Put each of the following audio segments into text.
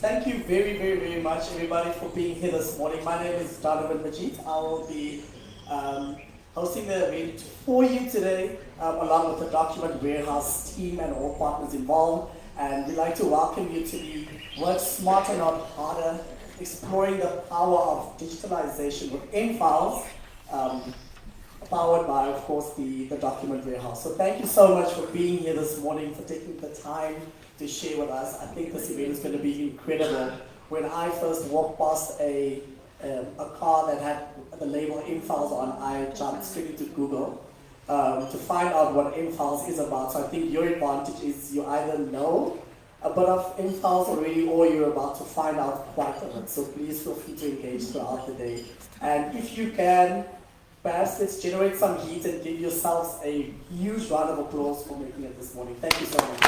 Thank you very much, everybody, for being here this morning. My name is Donovan Majid. I will be hosting the event for you today, along with the document warehouse team and all partners involved. And we'd like to welcome you to the Work Smarter, Not Harder, exploring the power of digitalization with files, powered by, of course, the document warehouse. So thank you so much for being here this morning, for taking the time to share with us. I think this event is going to be incredible. When I first walked past a car that had the label files on, I jumped straight into Google to find out what files is about. So I think your advantage is you either know a bit of files already, or you're about to find out quite a bit. So please feel free to engage throughout the day. And if you can, perhaps let's generate some heat and give yourselves a huge round of applause for making it this morning. Thank you so much.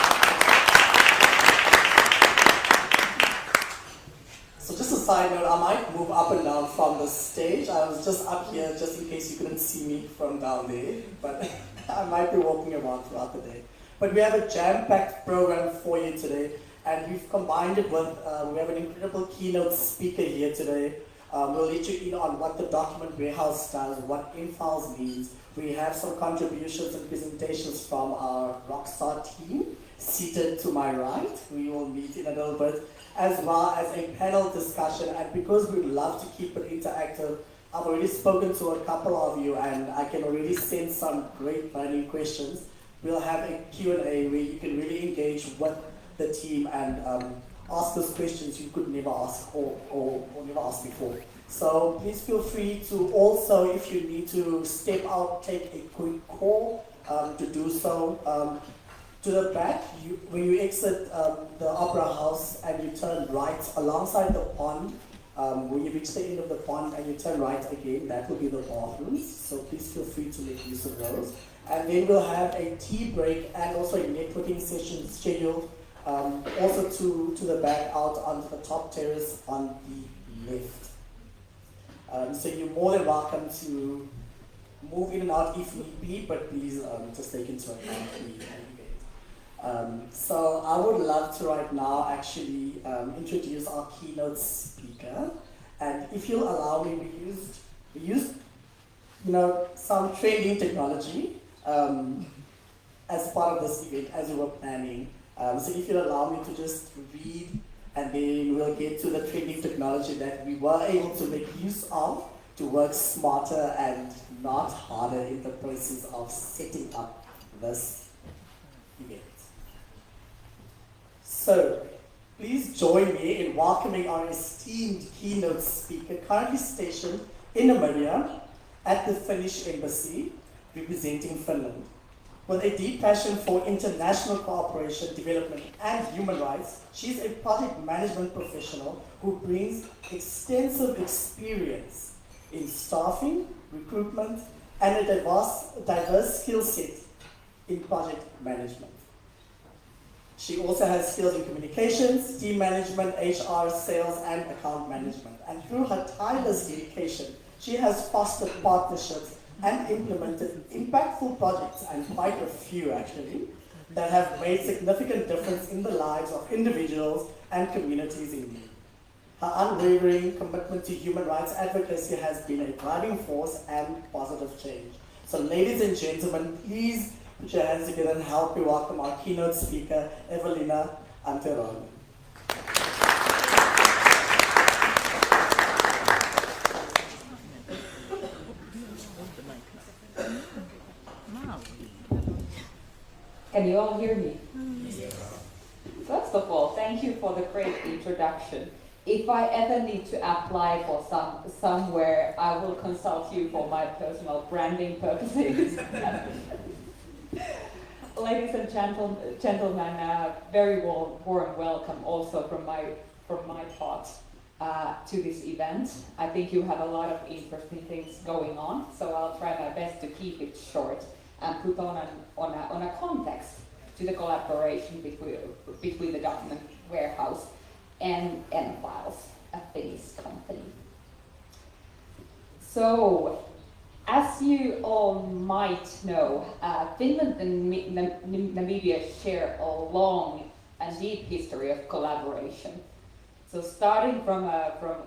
So just a side note, I might move up and down from the stage. I was just up here just in case you couldn't see me from down there, but I might be walking around throughout the day. But we have a jam-packed program for you today, and we've combined it with, we have an incredible keynote speaker here today. We'll let you in on what the document warehouse does, what files means. We have some contributions and presentations from our Rockstar team seated to my right. We will meet in a little bit, as well as a panel discussion. And because we love to keep it interactive, I've already spoken to a couple of you, and I can already sense some great burning questions. We'll have a Q&A where you can really engage with the team and ask those questions you could never ask or never ask before. So please feel free to also, if you need to step out, take a quick call to do so. To the back, when you exit the Opera House and you turn right alongside the pond, when you reach the end of the pond and you turn right again, that will be the bathrooms. So please feel free to make use of those. And then we'll have a tea break and also a networking session scheduled also to the back out onto the top terrace on the left. So you're more than welcome to move in and out if need be, but please just take into account the event. So I would love to right now actually introduce our keynote speaker. And if you'll allow me, we used some training technology as part of this event as we were planning. So if you'll allow me to just read, and then we'll get to the training technology that we were able to make use of to work smarter and not harder in the process of setting up this event. So please join me in welcoming our esteemed keynote speaker, currently stationed in Namibia at the Finnish Embassy, representing Finland. With a deep passion for international cooperation, development, and human rights, she is a project management professional who brings extensive experience in staffing, recruitment, and a diverse skill set in project management. She also has skills in communications, team management, HR, sales, and account management. And through her tireless dedication, she has fostered partnerships and implemented impactful projects, and quite a few actually, that have made significant difference in the lives of individuals and communities in need. Her unwavering commitment to human rights advocacy has been a driving force and positive change. So ladies and gentlemen, please put your hands together and help me welcome our keynote speaker, Evelina Anterone. Can you all hear me? First of all, thank you for the great introduction. If I ever need to apply for somewhere, I will consult you for my personal branding purposes. Ladies and gentlemen, very warm welcome also from my part to this event. I think you have a lot of interesting things going on, so I'll try my best to keep it short and put on a context to the collaboration between the document warehouse and files, a Finnish company. So, as you all might know, Finland and Namibia share a long and deep history of collaboration. So starting from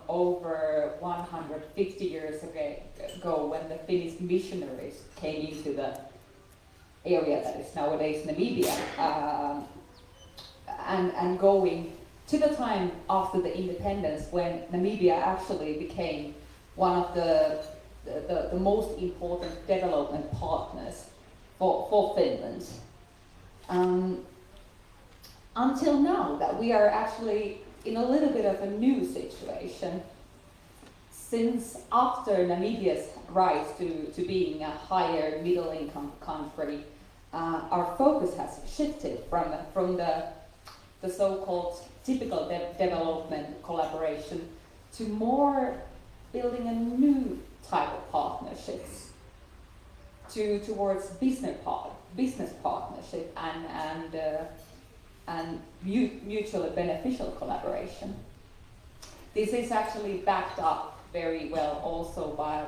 over 150 years ago, when the Finnish missionaries came into the area that is nowadays Namibia, and going to the time after the independence, when Namibia actually became one of the most important development partners for Finland. Until now, that we are actually in a little bit of a new situation, since after Namibia's rise to being a higher middle income country, our focus has shifted from the so-called typical development collaboration to more building a new type of partnerships towards business partnership and mutually beneficial collaboration. This is actually backed up very well also by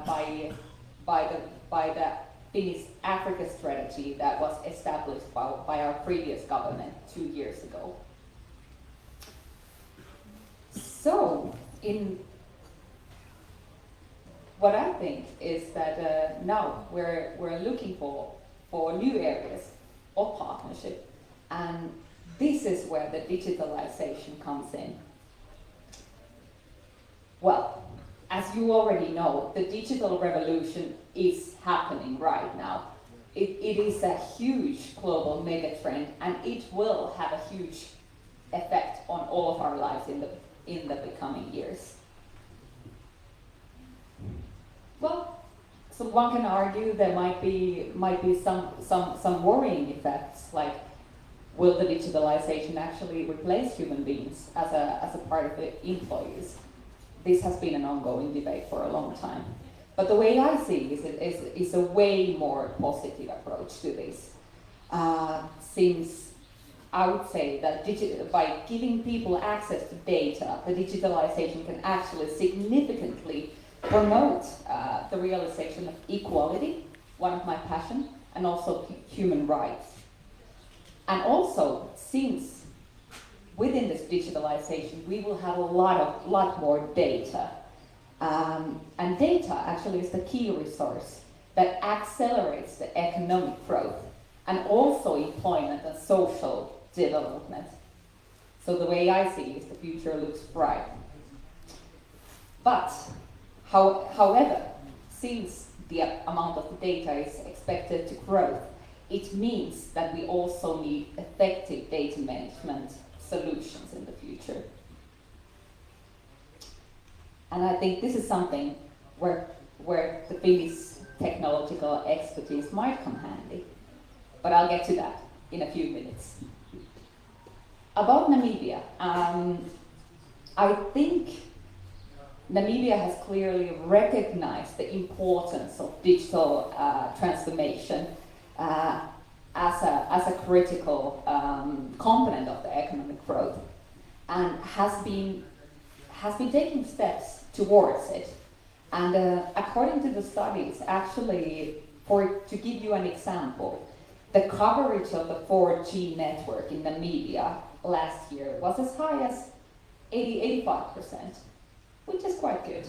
the Finnish Africa strategy that was established by our previous government 2 years ago. So, what I think is that now we're looking for new areas of partnership, and this is where the digitalization comes in. Well, as you already know, the digital revolution is happening right now. It is a huge global megatrend, and it will have a huge effect on all of our lives in the coming years. Well, so one can argue there might be some worrying effects, like, will the digitalization actually replace human beings as a part of the employees? This has been an ongoing debate for a long time. But the way I see it is a way more positive approach to this. Since I would say that by giving people access to data, the digitalization can actually significantly promote the realization of equality, one of my passions, and also human rights. And also, since within this digitalization, we will have a lot more data. And data actually is the key resource that accelerates the economic growth and also employment and social development. So the way I see it is the future looks bright. But, however, since the amount of data is expected to grow, it means that we also need effective data management solutions in the future. And I think this is something where the Finnish technological expertise might come handy. But I'll get to that in a few minutes. About Namibia, I think Namibia has clearly recognized the importance of digital transformation as a critical component of the economic growth, and has been taking steps towards it. And according to the studies, actually, to give you an example, the coverage of the 4G network in Namibia last year was as high as 85%, which is quite good.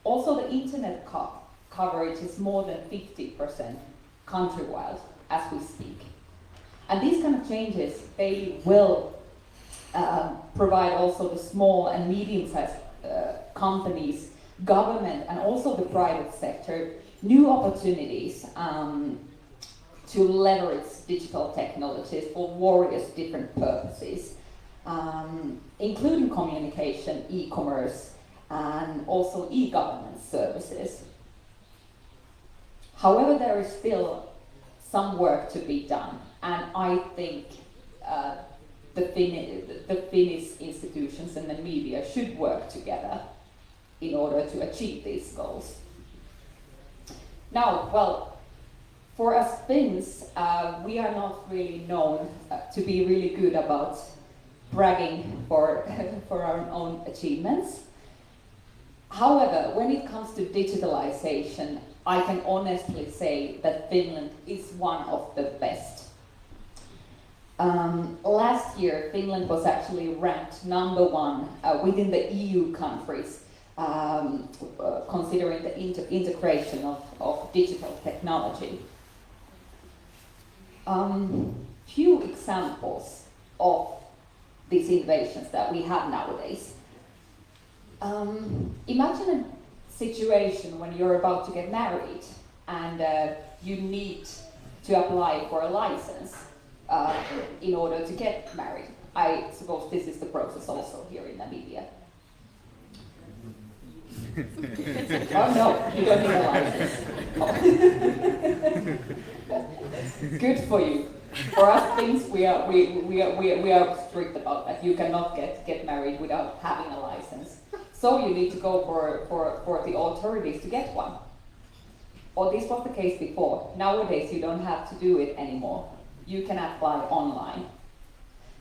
Also, the internet coverage is more than 50% countrywide as we speak. And these kind of changes, they will provide also the small and medium-sized companies, government, and also the private sector new opportunities to leverage digital technologies for various different purposes, including communication, e-commerce, and also e-government services. However, there is still some work to be done, and I think the Finnish institutions in Namibia should work together in order to achieve these goals. Now, well, for us Finns, we are not really known to be really good about bragging for our own achievements. However, when it comes to digitalization, I can honestly say that Finland is one of the best. Last year, Finland was actually ranked #1 within the EU countries, considering the integration of digital technology. Few examples of these innovations that we have nowadays. Imagine a situation when you're about to get married and you need to apply for a license in order to get married. I suppose this is the process also here in Namibia. Oh no, you don't need a license. Good for you. For us Finns, we are strict about that. You cannot get married without having a license. So you need to go for the authorities to get one. Or this was the case before. Nowadays you don't have to do it anymore. You can apply online.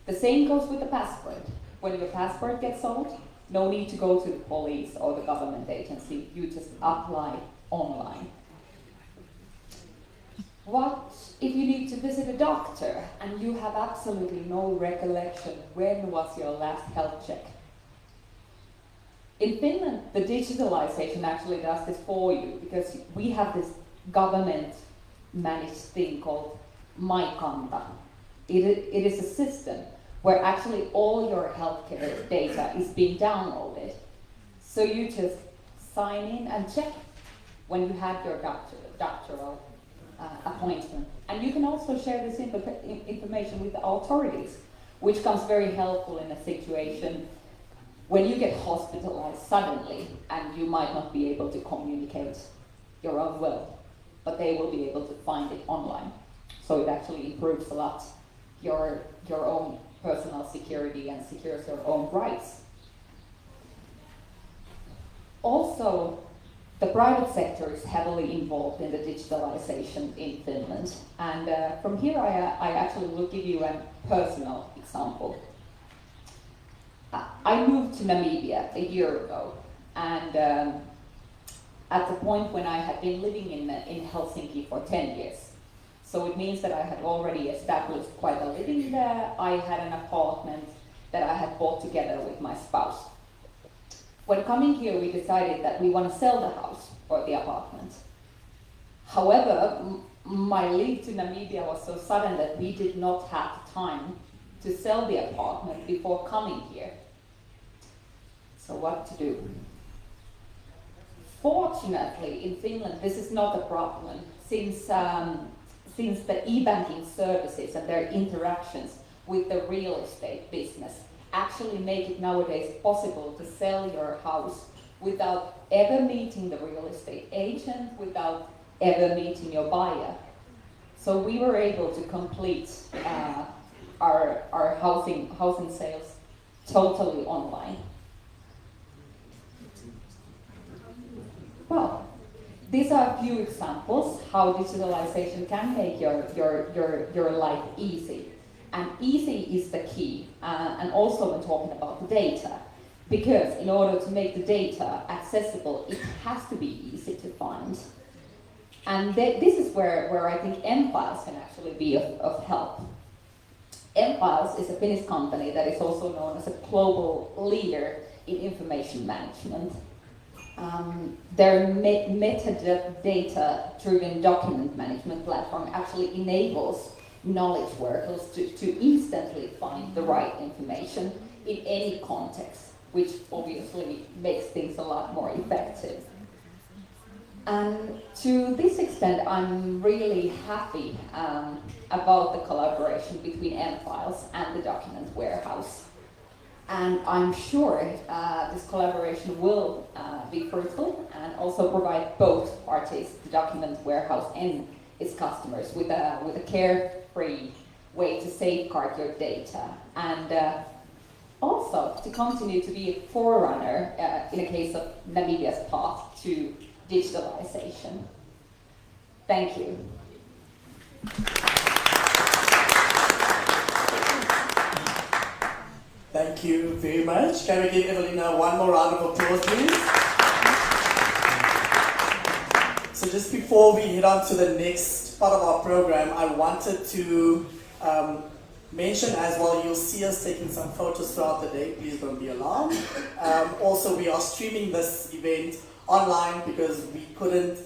The same goes with the passport. When your passport gets old, no need to go to the police or the government agency. You just apply online. What if you need to visit a doctor and you have absolutely no recollection when was your last health check? In Finland, the digitalization actually does this for you because we have this government-managed thing called My Kanta. It is a system where actually all your healthcare data is being downloaded. So you just sign in and check when you had your doctoral appointment. And you can also share this information with the authorities, which comes very helpful in a situation when you get hospitalized suddenly and you might not be able to communicate your own will, but they will be able to find it online. So it actually improves a lot your own personal security and secures your own rights. Also, the private sector is heavily involved in the digitalization in Finland. And from here I actually will give you a personal example. I moved to Namibia a year ago, and at the point when I had been living in Helsinki for 10 years. So it means that I had already established quite a living there. I had an apartment that I had bought together with my spouse. When coming here, we decided that we want to sell the house or the apartment. However, my leave to Namibia was so sudden that we did not have time to sell the apartment before coming here. So what to do? Fortunately, in Finland, this is not a problem, since the e-banking services and their interactions with the real estate business actually make it nowadays possible to sell your house without ever meeting the real estate agent, without ever meeting your buyer. So we were able to complete our housing sales totally online. Well, these are a few examples how digitalization can make your life easy. And easy is the key, and also when talking about the data, because in order to make the data accessible, it has to be easy to find. And this is where I think M-Files can actually be of help. M-Files is a Finnish company that is also known as a global leader in information management. Their metadata-driven document management platform actually enables knowledge workers to instantly find the right information in any context, which obviously makes things a lot more effective. And to this extent, I'm really happy about the collaboration between M-Files and the document warehouse. And I'm sure this collaboration will be fruitful and also provide both parties, the document warehouse and its customers, with a carefree way to safeguard your data, and also to continue to be a forerunner in a case of Namibia's path to digitalization. Thank you. Thank you very much. Can we give Evelina one more round of applause, please? So just before we head on to the next part of our program, I wanted to mention as well, you'll see us taking some photos throughout the day. Please don't be alarmed. Also, we are streaming this event online because we couldn't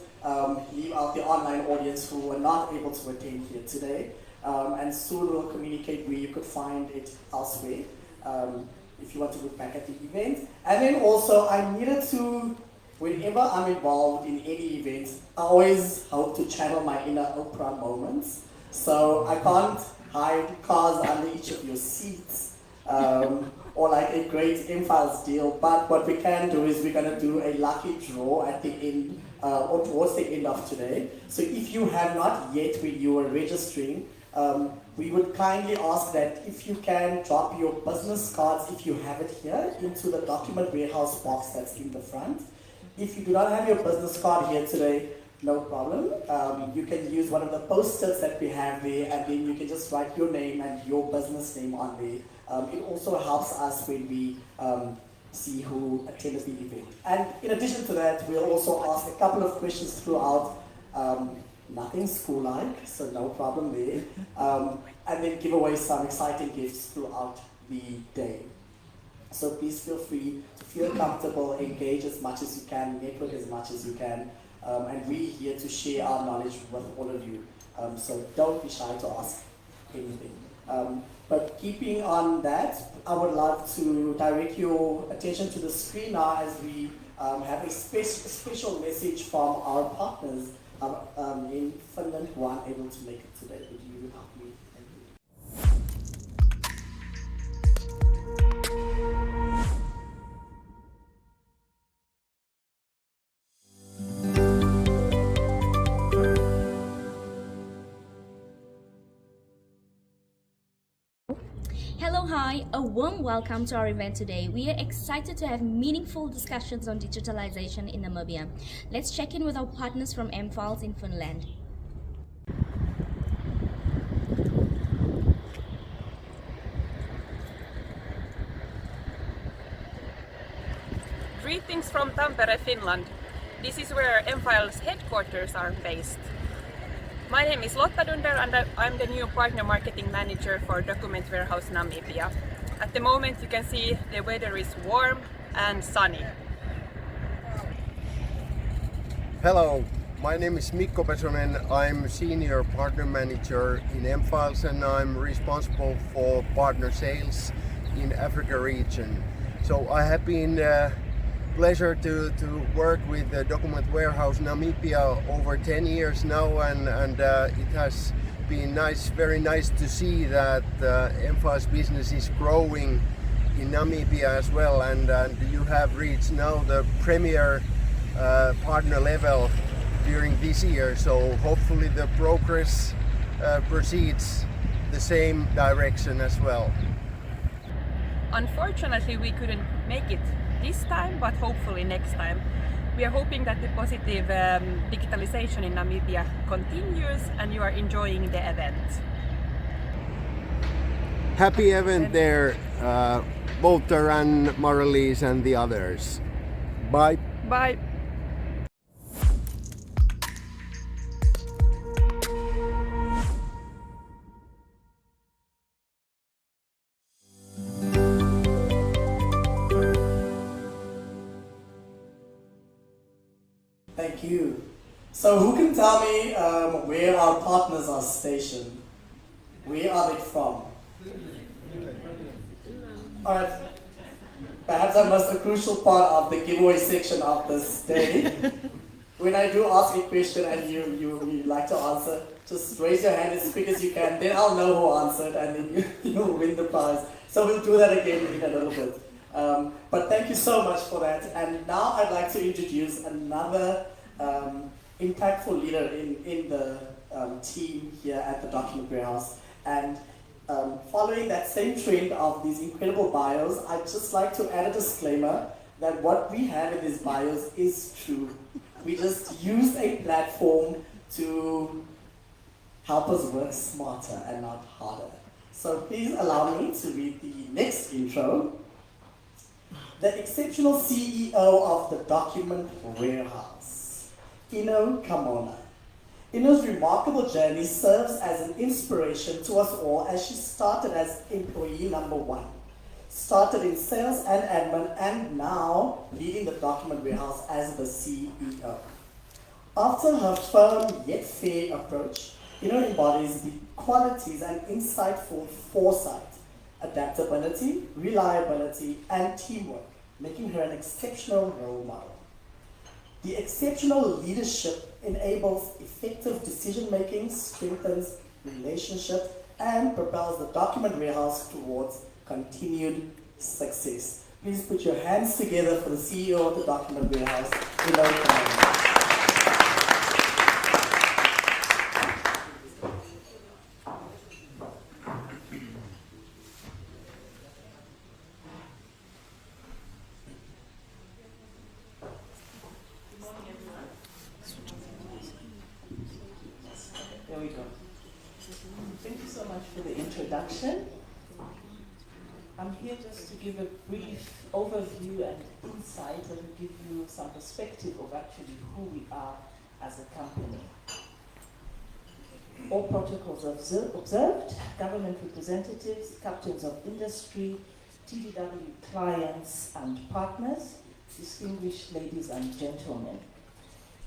leave out the online audience who were not able to attend here today. And soon we'll communicate where you could find it elsewhere if you want to look back at the event. And then also, I needed to, whenever I'm involved in any events, I always hope to channel my inner Oprah moments. So I can't hide cars under each of your seats or like a great M-Files deal. But what we can do is we're going to do a lucky draw at the end or towards the end of today. So if you have not yet, when you are registering, we would kindly ask that if you can drop your business cards, if you have it here, into the document warehouse box that's in the front. If you do not have your business card here today, no problem. You can use one of the post-its that we have there, and then you can just write your name and your business name on there. It also helps us when we see who attended the event. And in addition to that, we'll also ask a couple of questions throughout. Nothing school-like, so no problem there. And then give away some exciting gifts throughout the day. So please feel free to feel comfortable, engage as much as you can, network as much as you can. And we're here to share our knowledge with all of you. So don't be shy to ask anything. But keeping on that, I would love to direct your attention to the screen now as we have a special message from our partners in Finland who aren't able to make it today. Would you help me? Hello, hi, a warm welcome to our event today. We are excited to have meaningful discussions on digitalization in Namibia. Let's check in with our partners from M-Files in Finland. Greetings from Tampere, Finland. This is where M-Files headquarters are based. My name is Lotta Dunder and I'm the new Partner Marketing Manager for Document Warehouse Namibia. At the moment you can see the weather is warm and sunny. Hello, my name is Mikko Pesonen. I'm Senior Partner Manager in M-Files and I'm responsible for partner sales in Africa region. So I have been pleasure to work with the Document Warehouse Namibia over 10 years now, and it has been very nice to see that M-Files business is growing in Namibia as well, and you have reached now the premier partner level during this year, so hopefully the progress proceeds the same direction as well. Unfortunately we couldn't make it this time, but hopefully next time. We are hoping that the positive digitalization in Namibia continues and you are enjoying the event. Happy event there, Walter and Marlies and the others. Bye. Bye. Thank you. So who can tell me where our partners are stationed? Where are they from? Alright. Perhaps I missed a crucial part of the giveaway section of this day. When I do ask a question and you like to answer, just raise your hand as quick as you can, then I'll know who answered and then you'll win the prize. So we'll do that again in a little bit. But thank you so much for that. And now I'd like to introduce another impactful leader in the team here at the Document Warehouse. And following that same trend of these incredible bios, I'd just like to add a disclaimer that what we have in these bios is true. We just used a platform to help us work smarter and not harder. So please allow me to read the next intro. The exceptional CEO of the Document Warehouse, Ino Kamona, Ina's remarkable journey serves as an inspiration to us all as she started as employee number 1. Started in sales and admin and now leading the document warehouse as the CEO. After her firm yet fair approach, Ina embodies the qualities and insightful foresight, adaptability, reliability, and teamwork, making her an exceptional role model. The exceptional leadership enables effective decision-making, strengthens relationships, and propels the document warehouse towards continued success. Please put your hands together for the CEO of the document warehouse, Ina Khan. There we go. Thank you so much for the introduction. I'm here just to give a brief overview and insight and give you some perspective of actually who we are as a company. All protocols observed, government representatives, captains of industry, TDW clients and partners, distinguished ladies and gentlemen.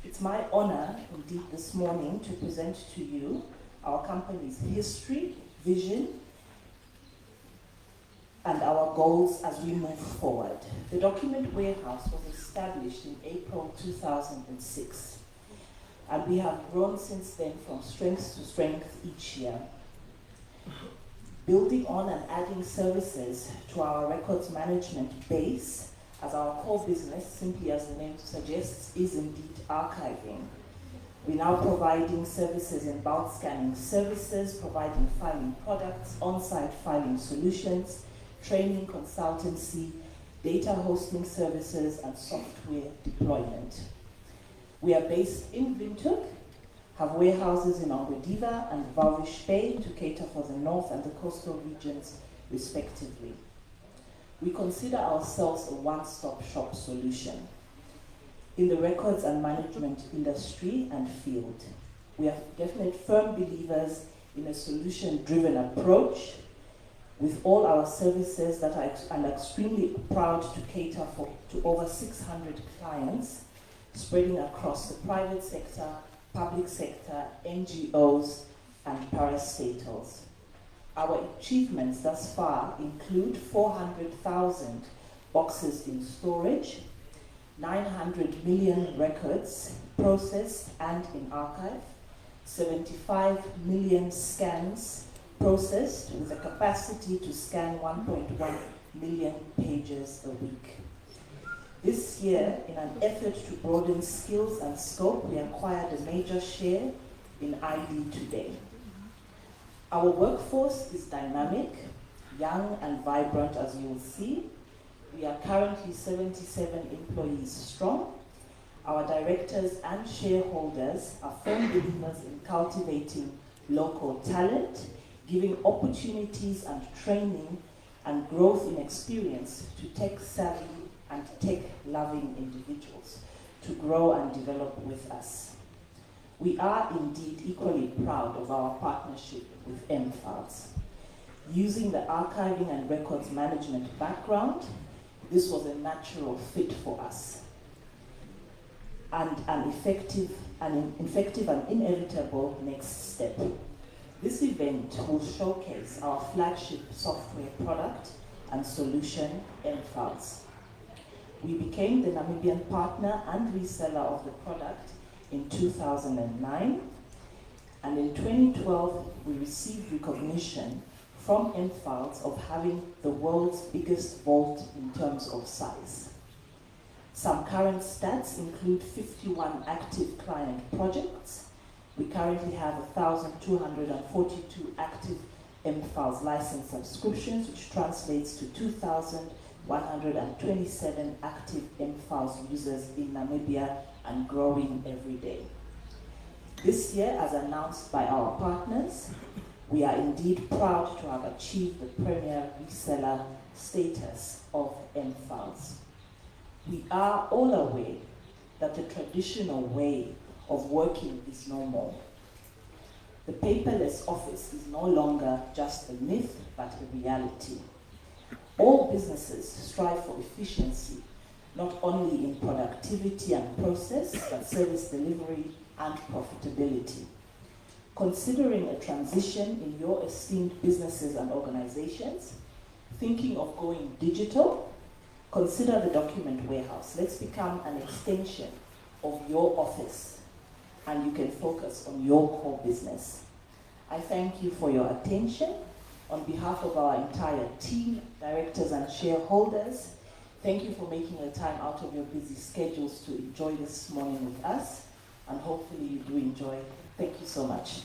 It's my honor, indeed, this morning to present to you our company's history, vision, and our goals as we move forward. The document warehouse was established in April 2006, and we have grown since then from strength to strength each year. Building on and adding services to our records management base, as our core business, simply as the name suggests, is indeed archiving. We're now providing services in bulk scanning services, providing filing products, on-site filing solutions, training consultancy, data hosting services, and software deployment. We are based in Windhoek, have warehouses in Ongwediva and Walvis Bay to cater for the north and the coastal regions, respectively. We consider ourselves a one-stop shop solution in the records and management industry and field. We are definite firm believers in a solution-driven approach with all our services that I'm extremely proud to cater to over 600 clients spreading across the private sector, public sector, NGOs, and parastatals. Our achievements thus far include 400,000 boxes in storage, 900 million records processed and in archive, 75 million scans processed with a capacity to scan 1.1 million pages a week. This year, in an effort to broaden skills and scope, we acquired a major share in ID Today. Our workforce is dynamic, young and vibrant, as you will see. We are currently 77 employees strong. Our directors and shareholders are firm believers in cultivating local talent, giving opportunities and training and growth in experience to tech-savvy and tech-loving individuals to grow and develop with us. We are indeed equally proud of our partnership with MFiles. Using the archiving and records management background, this was a natural fit for us, and an effective and inevitable next step. This event will showcase our flagship software product and solution, MFiles. We became the Namibian partner and reseller of the product in 2009, and in 2012 we received recognition from MFiles of having the world's biggest vault in terms of size. Some current stats include 51 active client projects. We currently have 1,242 active MFiles license subscriptions, which translates to 2,127 active MFiles users in Namibia and growing every day. This year, as announced by our partners, we are indeed proud to have achieved the premier reseller status of MFiles. We are all aware that the traditional way of working is no more. The paperless office is no longer just a myth, but a reality. All businesses strive for efficiency, not only in productivity and process, but service delivery and profitability. Considering a transition in your esteemed businesses and organizations, thinking of going digital, consider the document warehouse. Let's become an extension of your office, and you can focus on your core business. I thank you for your attention. On behalf of our entire team, directors and shareholders, thank you for making the time out of your busy schedules to enjoy this morning with us, and hopefully you do enjoy. Thank you so much.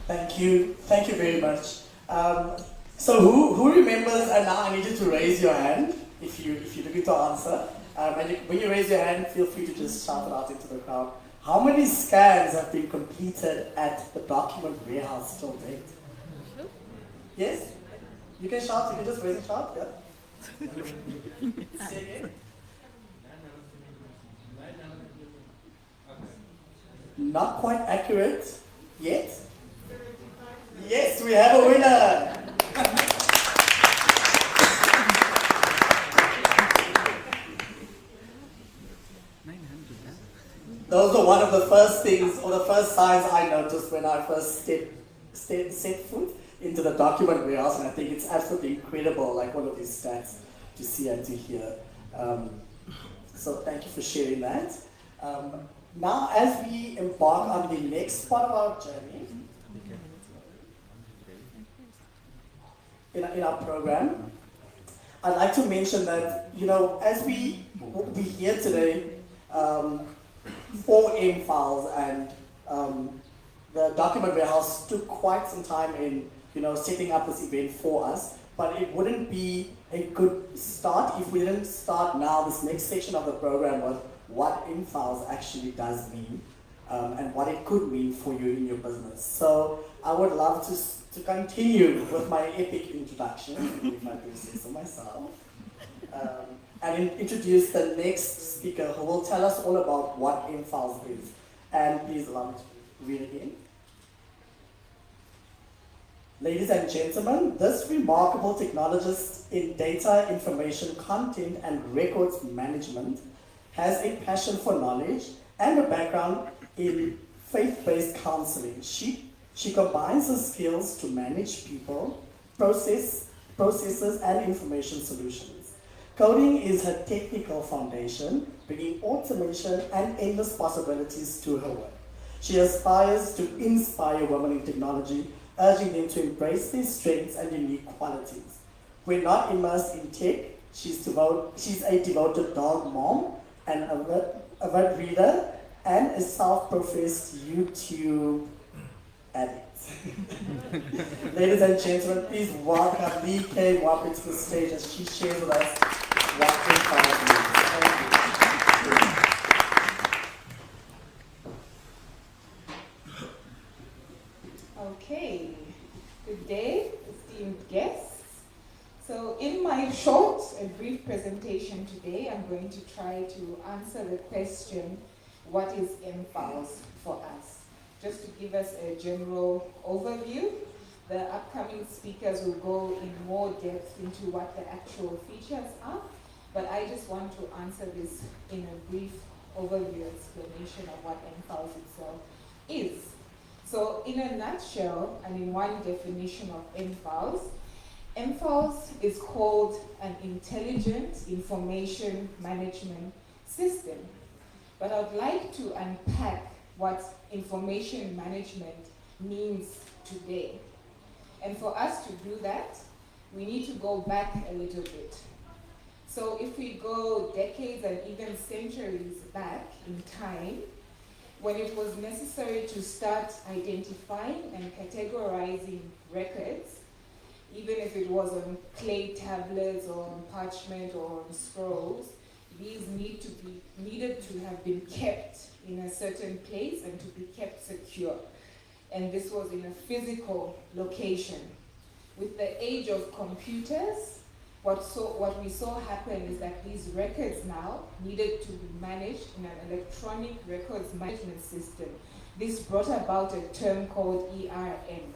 Thank you very much. So who remembers, and now I need you to raise your hand if you're looking to answer. When you raise your hand, feel free to just shout it out into the crowd. How many scans have been completed at the document warehouse till date? Yes? You can shout, you can just raise a shout, yeah? Say again. Not quite accurate yet. Yes, we have a winner. Those were one of the first things, or the first signs I noticed when I first set foot into the document warehouse, and I think it's absolutely incredible, like all of these stats to see and to hear. So thank you for sharing that. Now, as we embark on the next part of our journey in our program, I'd like to mention that, as we here today, 4 M files, and the document warehouse took quite some time in setting up this event for us, but it wouldn't be a good start if we didn't start now this next section of the program with what M files actually does mean, and what it could mean for you in your business. So I would love to continue with my epic introduction, if I do say so myself. And introduce the next speaker who will tell us all about what M-Files is. And please allow me to read again. Ladies and gentlemen, this remarkable technologist in data, information, content, and records management has a passion for knowledge and a background in faith-based counseling. She combines her skills to manage people, processes, and information solutions. Coding is her technical foundation, bringing automation and endless possibilities to her work. She aspires to inspire women in technology, urging them to embrace their strengths and unique qualities. We're not immersed in tech. She's a devoted dog mom, an avid reader, and a self-professed YouTube addict. Ladies and gentlemen, please welcome Lee K. Wapit to the stage as she shares with us what M-Files means. Okay, good day, esteemed guests. So in my short and brief presentation today, I'm going to try to answer the question, what is M-Files for us? Just to give us a general overview, the upcoming speakers will go in more depth into what the actual features are, but I just want to answer this in a brief overview explanation of what M-Files itself is. So in a nutshell, and in one definition of M-Files, M-Files is called an intelligent information management system. But I'd like to unpack what information management means today. And for us to do that, we need to go back a little bit. So if we go decades and even centuries back in time, when it was necessary to start identifying and categorizing records, even if it was on clay tablets or on parchment or on scrolls, these needed to have been kept in a certain place and to be kept secure. And this was in a physical location. With the age of computers, what we saw happen is that these records now needed to be managed in an electronic records management system. This brought about a term called ERM.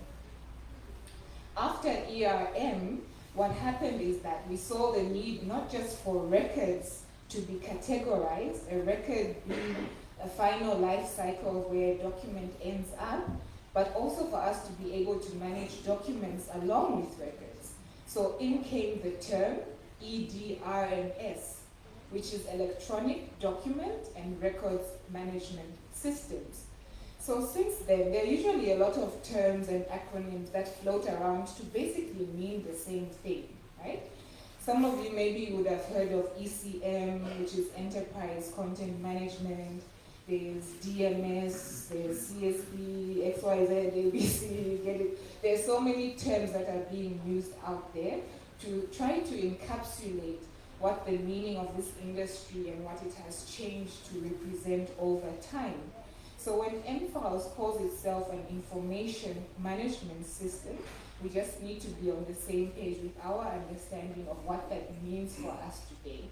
After ERM, what happened is that we saw the need not just for records to be categorized, a record being a final life cycle where a document ends up, but also for us to be able to manage documents along with records. So in came the term EDRMS, which is Electronic Document and Records Management Systems. So since then, there are usually a lot of terms and acronyms that float around to basically mean the same thing, right? Some of you maybe would have heard of ECM, which is Enterprise Content Management. There's DMS, there's CSV, XYZ, ABC, you get it. There's so many terms that are being used out there to try to encapsulate what the meaning of this industry and what it has changed to represent over time. So when MFILS calls itself an information management system, we just need to be on the same page with our understanding of what that means for us today.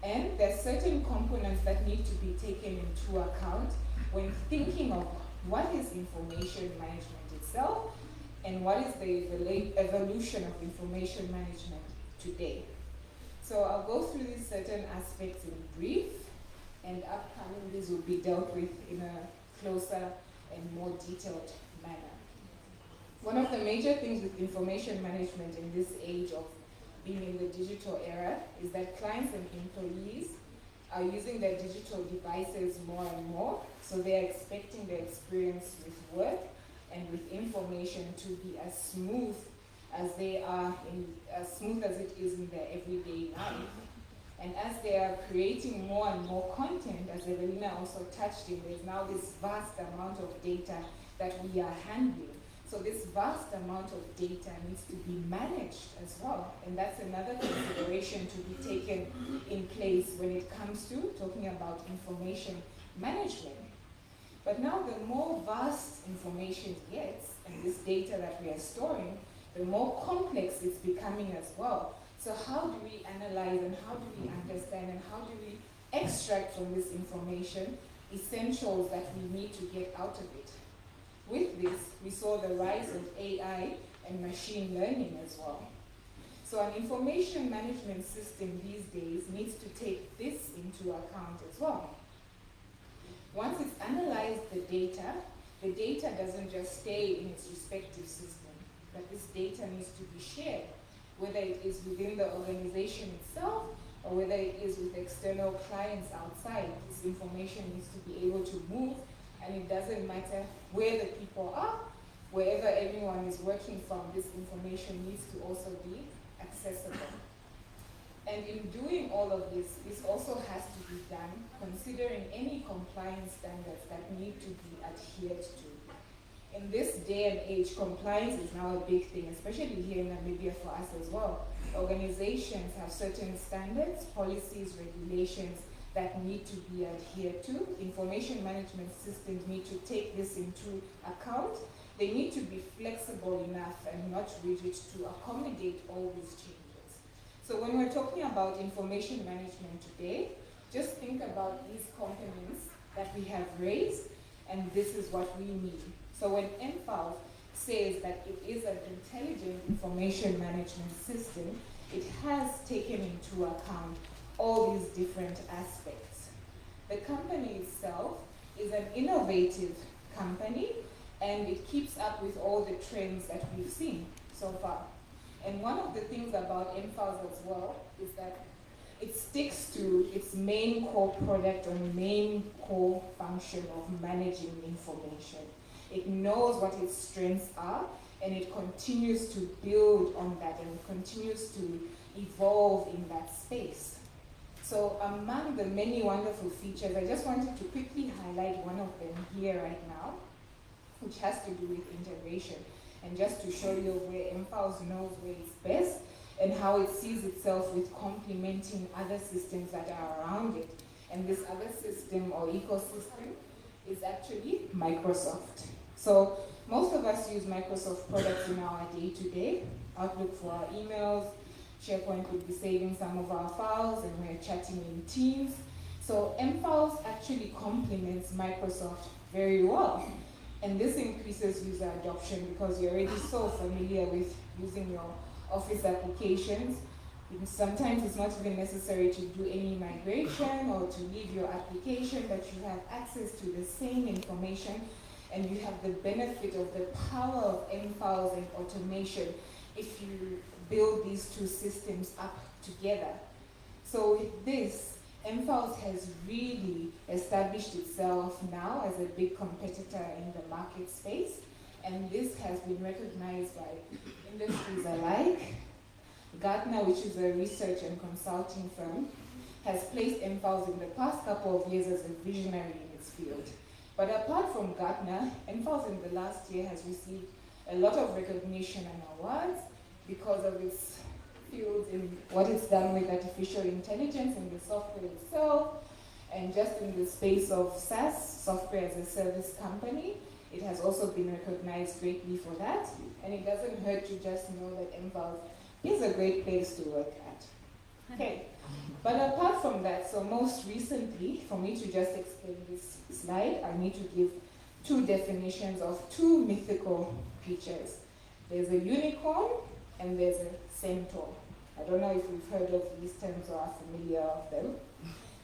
And there are certain components that need to be taken into account when thinking of what is information management itself and what is the evolution of information management today. So I'll go through these certain aspects in brief, and upcoming these will be dealt with in a closer and more detailed manner. One of the major things with information management in this age of being in the digital era is that clients and employees are using their digital devices more and more, so they're expecting their experience with work and with information to be as smooth as as smooth as it is in their everyday life. And as they are creating more and more content, as Evelina also touched in, there's now this vast amount of data that we are handling. So this vast amount of data needs to be managed as well. And that's another consideration to be taken in place when it comes to talking about information management. But now the more vast information gets, and this data that we are storing, the more complex it's becoming as well. So how do we analyze and how do we understand and how do we extract from this information essentials that we need to get out of it? With this, we saw the rise of AI and machine learning as well. So an information management system these days needs to take this into account as well. Once it's analyzed the data doesn't just stay in its respective system, but this data needs to be shared, whether it is within the organization itself or whether it is with external clients outside. This information needs to be able to move, and it doesn't matter where the people are, wherever everyone is working from, this information needs to also be accessible. And in doing all of this, this also has to be done considering any compliance standards that need to be adhered to. In this day and age, compliance is now a big thing, especially here in Namibia for us as well. Organizations have certain standards, policies, regulations that need to be adhered to. Information management systems need to take this into account. They need to be flexible enough and not rigid to accommodate all these changes. So when we're talking about information management today, just think about these components that we have raised, and this is what we need. So when MFILS says that it is an intelligent information management system, it has taken into account all these different aspects. The company itself is an innovative company, and it keeps up with all the trends that we've seen so far. And one of the things about MFILS as well is that it sticks to its main core product or main core function of managing information. It knows what its strengths are, and it continues to build on that and continues to evolve in that space. So among the many wonderful features, I just wanted to quickly highlight one of them here right now, which has to do with integration. And just to show you where MFILS knows where it's best and how it sees itself with complementing other systems that are around it. And this other system or ecosystem is actually Microsoft. So most of us use Microsoft products in our day-to-day, Outlook for our emails, SharePoint could be saving some of our files and we're chatting in Teams. So mFiles actually complements Microsoft very well. And this increases user adoption because you're already so familiar with using your Office applications. Sometimes it's not even necessary to do any migration or to leave your application, but you have access to the same information and you have the benefit of the power of mFiles and automation if you build these two systems up together. So with this, mFiles has really established itself now as a big competitor in the market space, and this has been recognized by industries alike. Gartner, which is a research and consulting firm, has placed mFiles in the past couple of years as a visionary in its field. But apart from Gartner, mFiles in the last year has received a lot of recognition and awards because of its field in what it's done with artificial intelligence in the software itself, and just in the space of SaaS, software as a service company. It has also been recognized greatly for that, and it doesn't hurt to just know that mFiles is a great place to work at. Okay, but apart from that, so most recently, for me to just explain this slide, I need to give two definitions of two mythical creatures. There's a unicorn and there's a centaur. I don't know if you've heard of these terms or are familiar of them.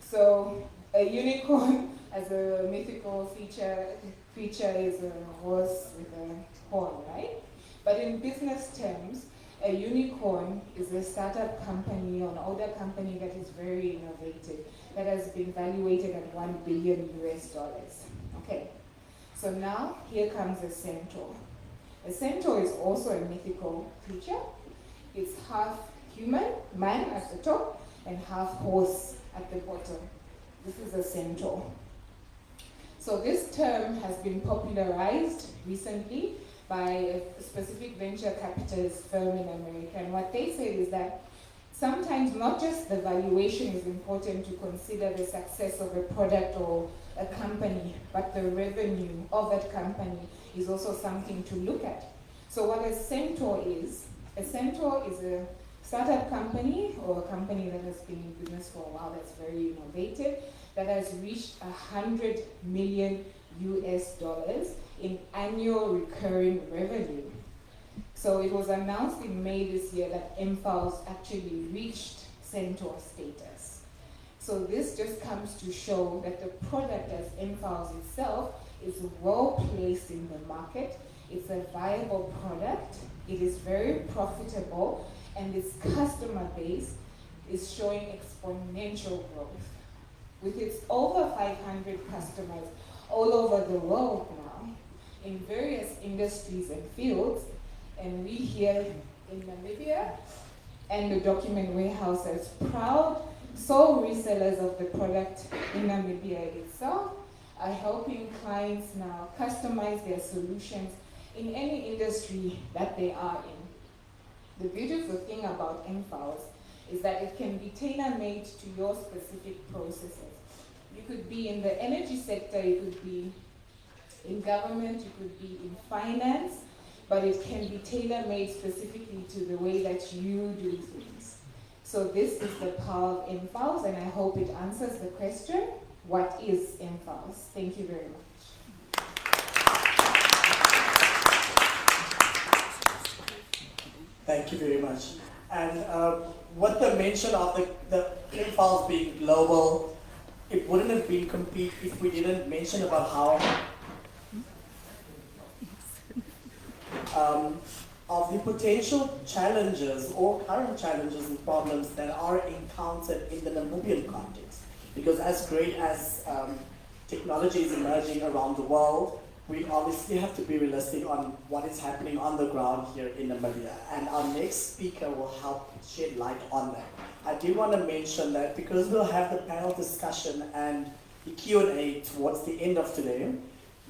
So a unicorn as a mythical creature is a horse with a horn, right? But in business terms, a unicorn is a startup company or an older company that is very innovative, that has been valuated at $1 billion US. Okay, so now here comes a centaur. A centaur is also a mythical creature. It's half human, man at the top, and half horse at the bottom. This is a centaur. So this term has been popularized recently by a specific venture capitalist firm in America. And what they say is that sometimes not just the valuation is important to consider the success of a product or a company, but the revenue of that company is also something to look at. So what a centaur is a startup company or a company that has been in business for a while that's very innovative, that has reached $100 million US in annual recurring revenue. So it was announced in May this year that mFiles actually reached centaur status. So this just comes to show that the product as mFiles itself is well placed in the market. It's a viable product. It is very profitable, and its customer base is showing exponential growth. With its over 500 customers all over the world now, in various industries and fields, and we here in Namibia and the document warehouse as proud sole resellers of the product in Namibia itself are helping clients now customize their solutions in any industry that they are in. The beautiful thing about mFiles is that it can be tailor-made to your specific processes. You could be in the energy sector, you could be in government, you could be in finance, but it can be tailor-made specifically to the way that you do things. So this is the power of mFiles, and I hope it answers the question, what is mFiles? Thank you very much. Thank you very much. And what the mention of the mFiles being global, it wouldn't have been complete if we didn't mention about how of the potential challenges or current challenges and problems that are encountered in the Namibian context. Because as great as technology is emerging around the world, we obviously have to be realistic on what is happening on the ground here in Namibia. And our next speaker will help shed light on that. I do want to mention that because we'll have the panel discussion and the Q&A towards the end of today,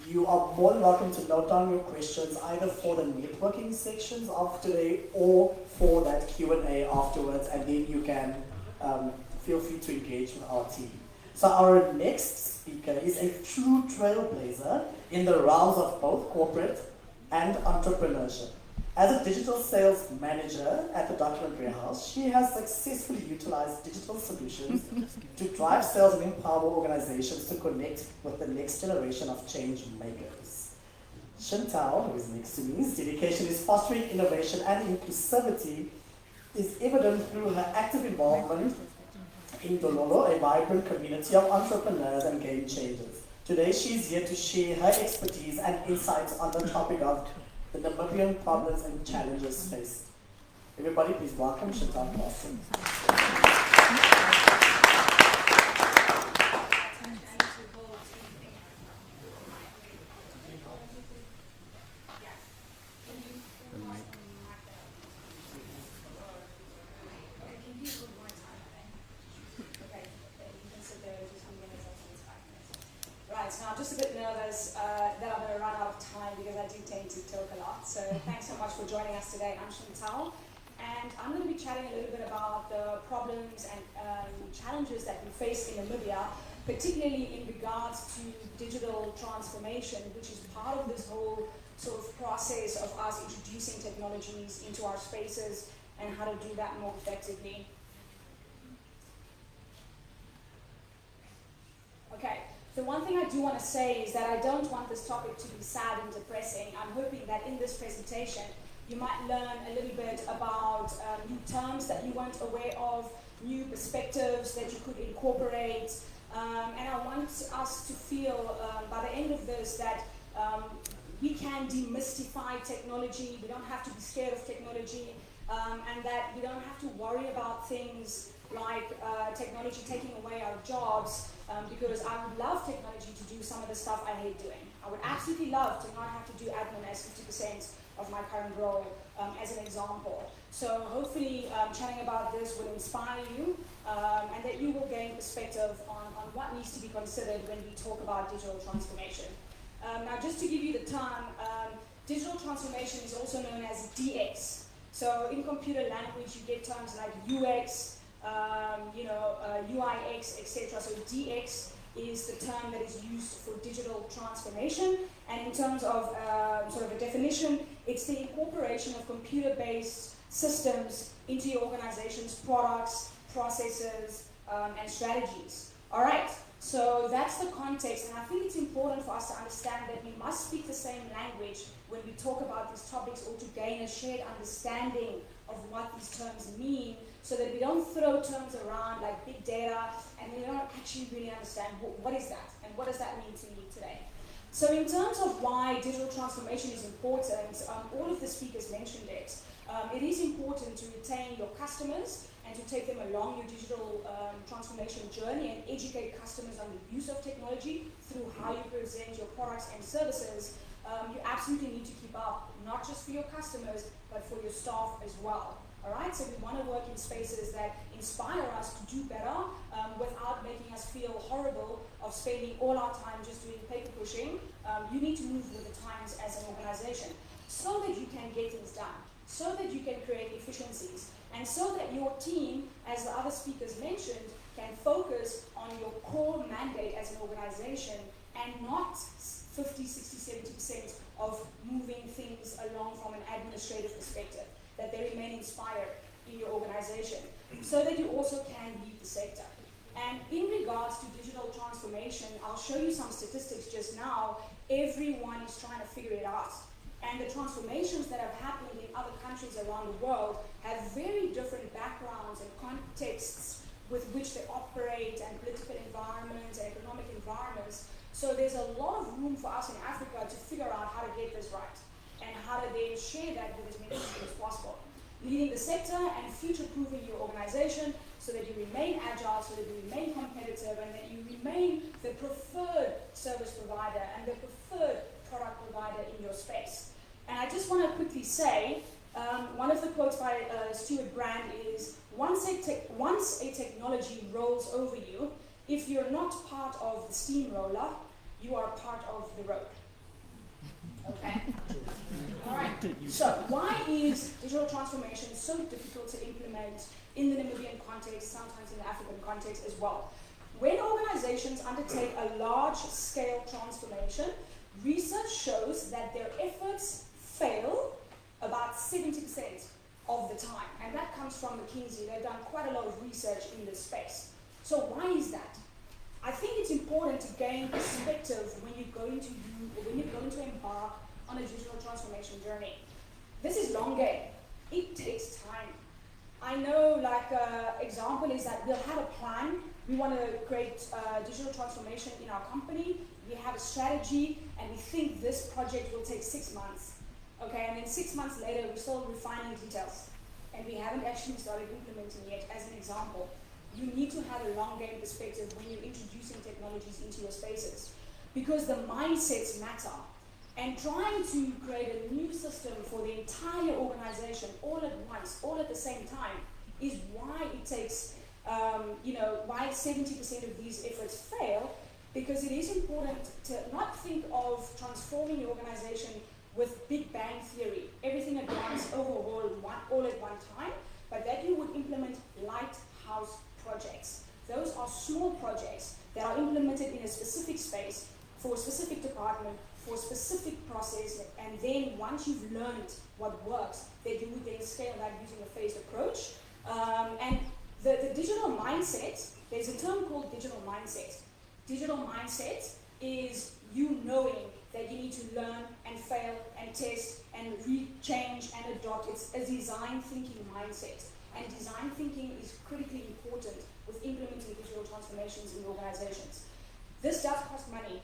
you are more than welcome to note down your questions either for the networking sections of today or for that Q&A afterwards, and then you can feel free to engage with our team. So our next speaker is a true trailblazer in the realms of both corporate and entrepreneurship. As a digital sales manager at the Document Warehouse, she has successfully utilized digital solutions to drive sales and empower organizations to connect with the next generation of change makers. Chantal, who is next to me, his dedication is fostering innovation and inclusivity is evident through her active involvement in Dololo, a vibrant community of entrepreneurs and game changers. Today she is here to share her expertise and insights on the topic of the Namibian problems and challenges faced. Everybody please welcome Chantal Clausen. Now, I'm just a bit nervous that I'm going to run out of time because I do tend to talk a lot. So thanks so much for joining us today. I'm Chantal, and I'm going to be chatting a little bit about the problems and challenges that we face in Namibia, particularly in regards to digital transformation, which is part of this whole sort of process of us introducing technologies into our spaces and how to do that more effectively. Okay. The one thing I do want to say is that I don't want this topic to be sad and depressing. I'm hoping that in this presentation you might learn a little bit about new terms that you weren't aware of, new perspectives that you could incorporate, and I want us to feel by the end of this that we can demystify technology, we don't have to be scared of technology, and that we don't have to worry about things like technology taking away our jobs, because I would love technology to do some of the stuff I hate doing. I would absolutely love to not have to do admin as 50% of my current role, as an example. So hopefully chatting about this will inspire you, and that you will gain perspective on what needs to be considered when we talk about digital transformation. Now just to give you the term, digital transformation is also known as DX. So in computer language you get terms like UX, UIX, etc. So DX is the term that is used for digital transformation, and in terms of sort of a definition, it's the incorporation of computer-based systems into your organization's products, processes, and strategies. All right, so that's the context, and I think it's important for us to understand that we must speak the same language when we talk about these topics, or to gain a shared understanding of what these terms mean, so that we don't throw terms around like big data and we don't actually really understand what is that and what does that mean to me today. So in terms of why digital transformation is important, all of the speakers mentioned it. It is important to retain your customers and to take them along your digital transformation journey and educate customers on the use of technology through how you present your products and services. You absolutely need to keep up, not just for your customers, but for your staff as well. All right, so we want to work in spaces that inspire us to do better without making us feel horrible of spending all our time just doing paper pushing. You need to move with the times as an organization so that you can get things done, so that you can create efficiencies, and so that your team, as the other speakers mentioned, can focus on your core mandate as an organization and not 50, 60, 70% of moving things along from an administrative perspective, that they remain inspired in your organization, so that you also can lead the sector. And in regards to digital transformation, I'll show you some statistics just now. Everyone is trying to figure it out. And the transformations that have happened in other countries around the world have very different backgrounds and contexts with which they operate, and political environments and economic environments. So there's a lot of room for us in Africa to figure out how to get this right, and how to then share that with as many people as possible. Leading the sector and future-proofing your organization so that you remain agile, so that you remain competitive, and that you remain the preferred service provider and the preferred product provider in your space. And I just want to quickly say, one of the quotes by Stuart Brand is, once a technology rolls over you, if you're not part of the steamroller, you are part of the road. Okay? All right. So why is digital transformation so difficult to implement in the Namibian context, sometimes in the African context as well? When organizations undertake a large-scale transformation, research shows that their efforts fail about 2% of the time. And that comes from McKinsey. They've done quite a lot of research in this space. So why is that? I think it's important to gain perspective when you're going to embark on a digital transformation journey. This is long game. It takes time. I know, like, example is that we'll have a plan. We want to create digital transformation in our company. We have a strategy, and we think this project will take 6 months. Okay, and then 6 months later, we're still refining details, and we haven't actually started implementing yet, as an example. You need to have a long game perspective when you're introducing technologies into your spaces, because the mindsets matter. And trying to create a new system for the entire organization all at once, all at the same time, is why it takes, why 70% of these efforts fail, because it is important to not think of transforming your organization with Big Bang theory, everything at once, overhaul all at one time, but that you would implement lighthouse projects. Those are small projects that are implemented in a specific space, for a specific department, for a specific process, and then once you've learned what works, then you would then scale that using a phased approach. And the digital mindset, there's a term called digital mindset. Digital mindset is you knowing that you need to learn and fail and test and change and adopt. It's a design thinking mindset. And design thinking is critically important with implementing digital transformations in organizations. This does cost money,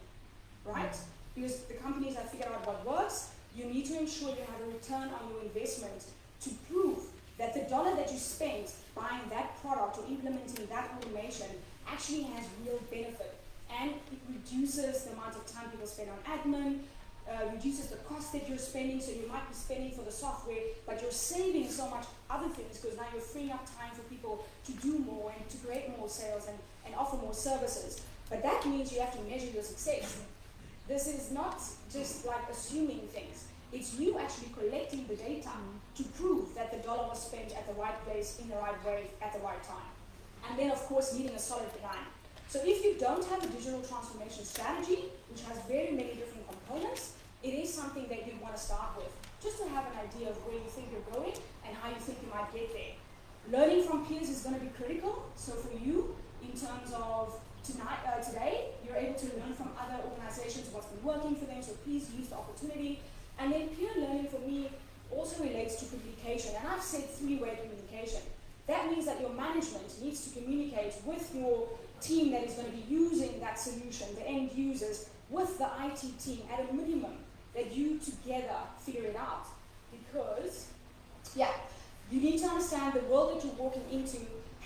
right? Because the companies have figured out what works. You need to ensure you have a return on your investment to prove that the dollar that you spent buying that product or implementing that automation actually has real benefit. And it reduces the amount of time people spend on admin, reduces the cost that you're spending. So you might be spending for the software, but you're saving so much other things, because now you're freeing up time for people to do more and to create more sales and offer more services. But that means you have to measure your success. This is not just like assuming things. It's you actually collecting the data to prove that the dollar was spent at the right place, in the right way, at the right time. And then, of course, needing a solid plan. So if you don't have a digital transformation strategy, which has very many different components, it is something that you want to start with, just to have an idea of where you think you're going and how you think you might get there. Learning from peers is going to be critical. So for you, in terms of today, you're able to learn from other organizations what's been working for them, so please use the opportunity. And then peer learning for me also relates to communication, and I've said three-way communication. That means that your management needs to communicate with your team that is going to be using that solution, the end users, with the IT team at a minimum, that you together figure it out. Because, you need to understand the world that you're walking into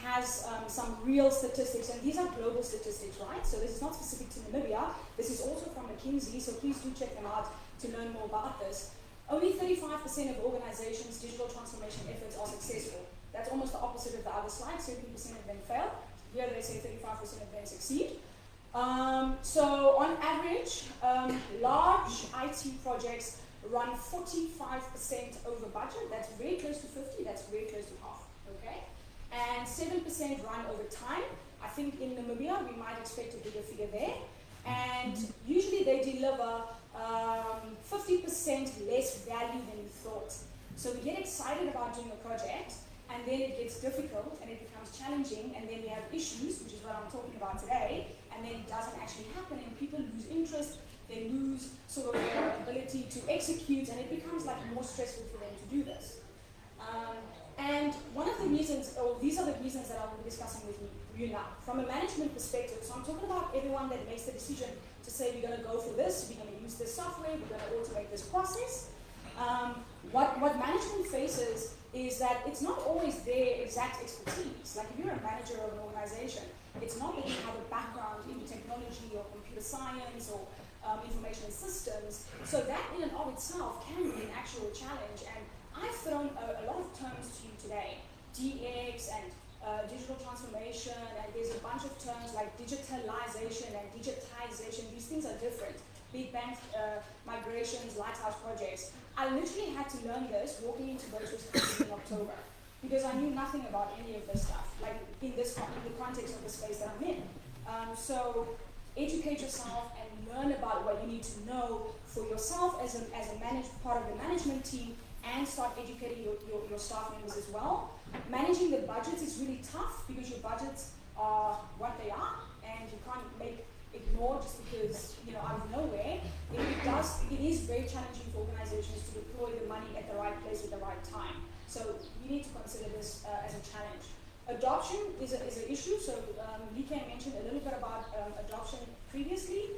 has some real statistics, and these are global statistics, right? So this is not specific to Namibia. This is also from McKinsey, so please do check them out to learn more about this. Only 35% of organizations' digital transformation efforts are successful. That's almost the opposite of the other slide. 70% of them fail. Here they say 35% of them succeed. So on average, large IT projects run 45% over budget. That's very close to 50. That's very close to half. Okay. And 7% run over time. I think in Namibia we might expect a bigger figure there. And usually they deliver 50% less value than you thought. So we get excited about doing a project, and then it gets difficult and it becomes challenging, and then we have issues, which is what I'm talking about today, and then it doesn't actually happen, and people lose interest, they lose sort of their ability to execute, and it becomes like more stressful for them to do this. And one of the reasons, or these are the reasons that I will be discussing with you now, from a management perspective. So I'm talking about everyone that makes the decision to say we're going to go for this, we're going to use this software, we're going to automate this process. What management faces is that it's not always their exact expertise. Like if you're a manager of an organization, it's not that you have a background in technology or computer science or information systems. So that in and of itself can be an actual challenge. And I've thrown a lot of terms to you today, DX and digital transformation, and there's a bunch of terms like digitalization and digitization. These things are different. Big bang migrations, lighthouse projects. I literally had to learn this walking into Virtuous in October, because I knew nothing about any of this stuff, like in the context of the space that I'm in. So educate yourself and learn about what you need to know for yourself as a part of the management team, and start educating your staff members as well. Managing the budgets is really tough because your budgets are what they are, and you can't ignore just because, out of nowhere. It is very challenging for organizations to deploy the money at the right place at the right time. So you need to consider this as a challenge. Adoption is an issue. So Lee mentioned a little bit about adoption previously,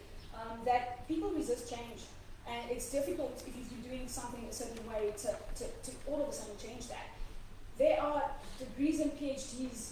that people resist change. And it's difficult if you're doing something a certain way to all of a sudden change that. There are degrees and PhDs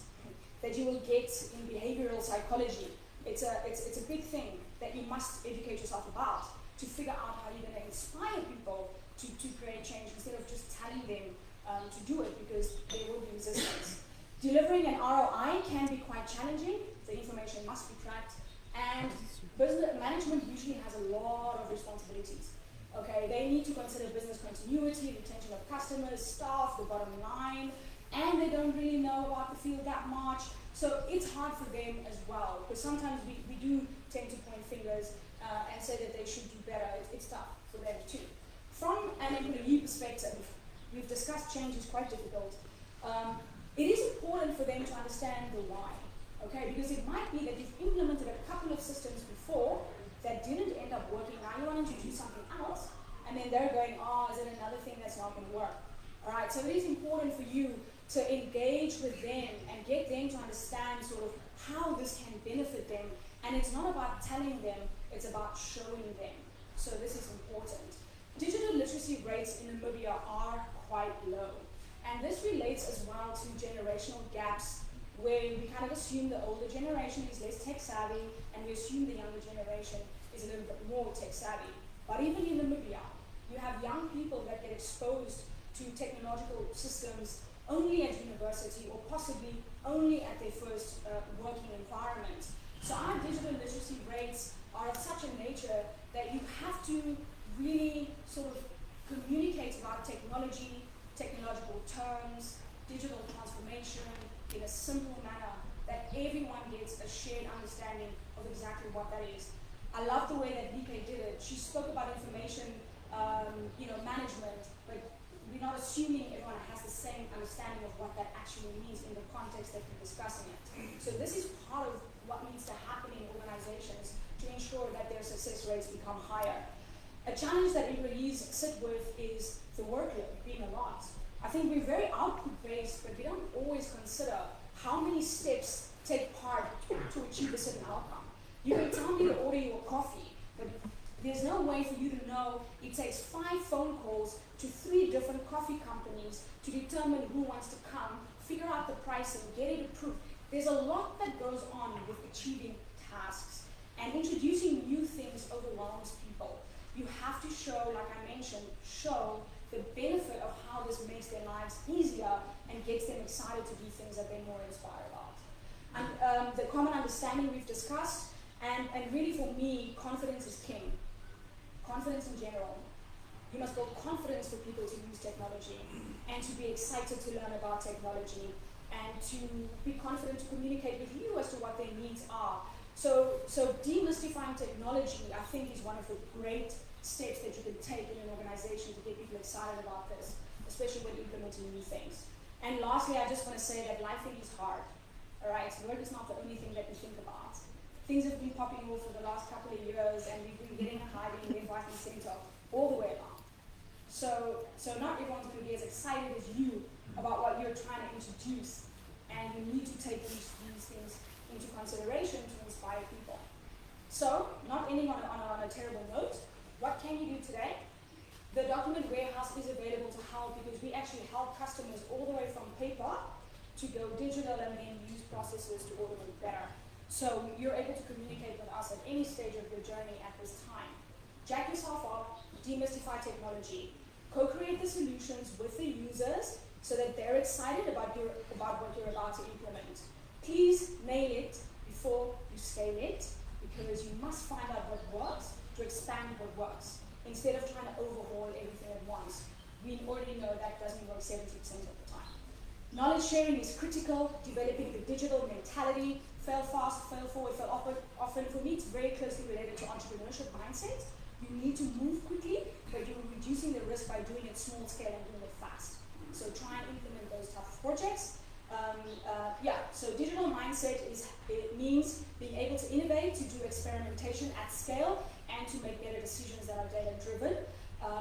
that you will get in behavioral psychology. It's a big thing that you must educate yourself about to figure out how you're going to inspire people to create change instead of just telling them to do it, because there will be resistance. Delivering an ROI can be quite challenging. The information must be tracked, and business management usually has a lot of responsibilities. Okay, they need to consider business continuity, retention of customers, staff, the bottom line, and they don't really know about the field that much. So it's hard for them as well, because sometimes we do tend to point fingers and say that they should do better. It's tough for them too. From an employee perspective, we've discussed change is quite difficult. It is important for them to understand the why, okay? Because it might be that you've implemented a couple of systems before that didn't end up working. Now you want to do something else, and then they're going, oh, is it another thing that's not going to work? All right, so it is important for you to engage with them and get them to understand sort of how this can benefit them. And it's not about telling them, it's about showing them. So this is important. Digital literacy rates in Namibia are quite low. And this relates as well to generational gaps, where we kind of assume the older generation is less tech savvy, and we assume the younger generation is a little bit more tech savvy. But even in Namibia, you have young people that get exposed to technological systems only at university, or possibly only at their first working environment. So our digital literacy rates are of such a nature that you have to really sort of communicate about technology, technological terms, digital transformation in a simple manner that everyone gets a shared understanding of exactly what that is. I love the way that Vika did it. She spoke about information management, but we're not assuming everyone has the same understanding of what that actually means in the context that we're discussing it. So this is part of what needs to happen in organizations to ensure that their success rates become higher. A challenge that employees sit with is the workload being a lot. I think we're very output-based, but we don't always consider how many steps take part to achieve a certain outcome. You can tell me to order your coffee, but there's no way for you to know it takes 5 phone calls to 3 different coffee companies to determine who wants to come, figure out the pricing, get it approved. There's a lot that goes on with achieving tasks, and introducing new things overwhelms people. You have to show, like I mentioned, the benefit of how this makes their lives easier and gets them excited to do things that they're more inspired about. And the common understanding we've discussed, and really for me, confidence is king. Confidence in general. You must build confidence for people to use technology and to be excited to learn about technology and to be confident to communicate with you as to what their needs are. So demystifying technology, I think, is one of the great steps that you can take in an organization to get people excited about this, especially when implementing new things. And lastly, I just want to say that life is hard. All right, work is not the only thing that we think about. Things have been popping off for the last couple of years, and we've been getting a hiding left, right, and center all the way along. So not everyone's going to be as excited as you about what you're trying to introduce, and you need to take these things into consideration to inspire people. So, not ending on a terrible note, what can you do today? The document warehouse is available to help, because we actually help customers all the way from paper to go digital and then use processes to automate better. So you're able to communicate with us at any stage of your journey at this time. Jack yourself up, demystify technology, co-create the solutions with the users so that they're excited about what you're about to implement. Please nail it before you scale it, because you must find out what works to expand what works, instead of trying to overhaul everything at once. We already know that doesn't work 70% of the time. Knowledge sharing is critical, developing the digital mentality, fail fast, fail forward, fail often. For me, it's very closely related to entrepreneurship mindset. You need to move quickly, but you're reducing the risk by doing it small scale and doing it fast. So try and implement those type of projects. So digital mindset it means being able to innovate, to do experimentation at scale, and to make better decisions that are data-driven.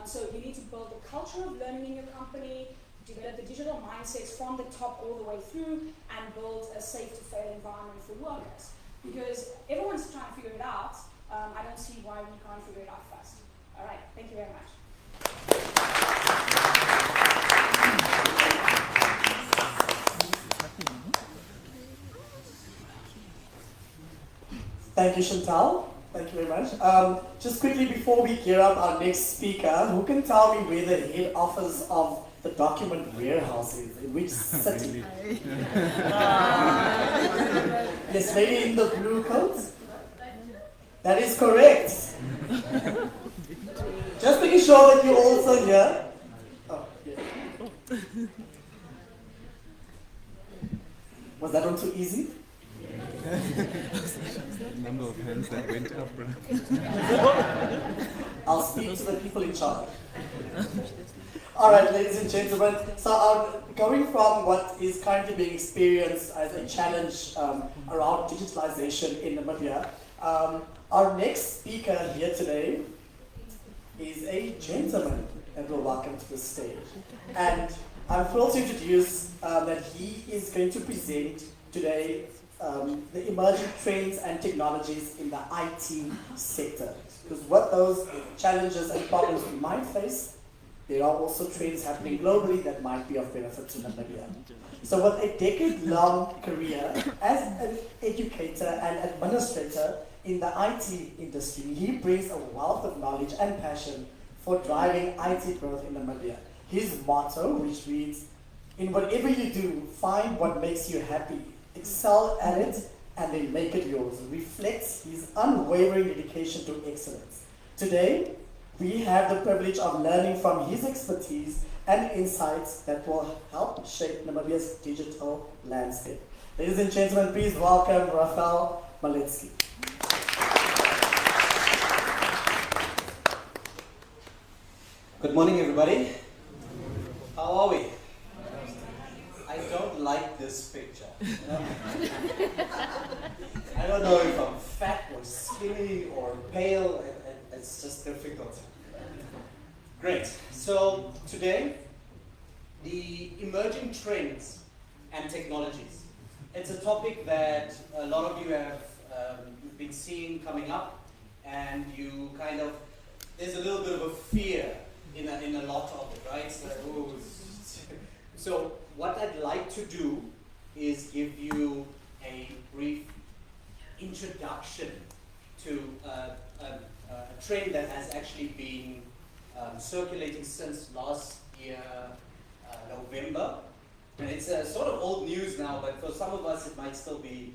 So you need to build the culture of learning in your company, develop the digital mindsets from the top all the way through, and build a safe-to-fail environment for workers. Because everyone's trying to figure it out, I don't see why we can't figure it out fast. All right, thank you very much. Thank you, Chantal. Thank you very much. Just quickly before we gear up our next speaker, who can tell me where the head office of the document warehouse is? In which city? Yes, maybe in the blue coat? That is correct. Just making sure that you're also here. Oh, yeah. Was that one too easy? Number of hands that went up. I'll speak to the people in charge. All right, ladies and gentlemen. So going from what is currently being experienced as a challenge around digitalization in Namibia, our next speaker here today is a gentleman that we'll welcome to the stage. And I'm thrilled to introduce that he is going to present today the emerging trends and technologies in the IT sector. Because what those challenges and problems we might face, there are also trends happening globally that might be of benefit to Namibia. So with a decade-long career as an educator and administrator in the IT industry, he brings a wealth of knowledge and passion for driving IT growth in Namibia. His motto, which reads, "In whatever you do, find what makes you happy, excel at it, and then make it yours," reflects his unwavering dedication to excellence. Today, we have the privilege of learning from his expertise and insights that will help shape Namibia's digital landscape. Ladies and gentlemen, please welcome Rafael Maletsky. Good morning, everybody. How are we? I don't like this picture. I don't know if I'm fat or skinny or pale. It's just difficult. Great. So today, the emerging trends and technologies. It's a topic that a lot of you have been seeing coming up, and you kind of, there's a little bit of a fear in a lot of it, right? So what I'd like to do is give you a brief introduction to a trend that has actually been circulating since last year, November. And it's sort of old news now, but for some of us it might still be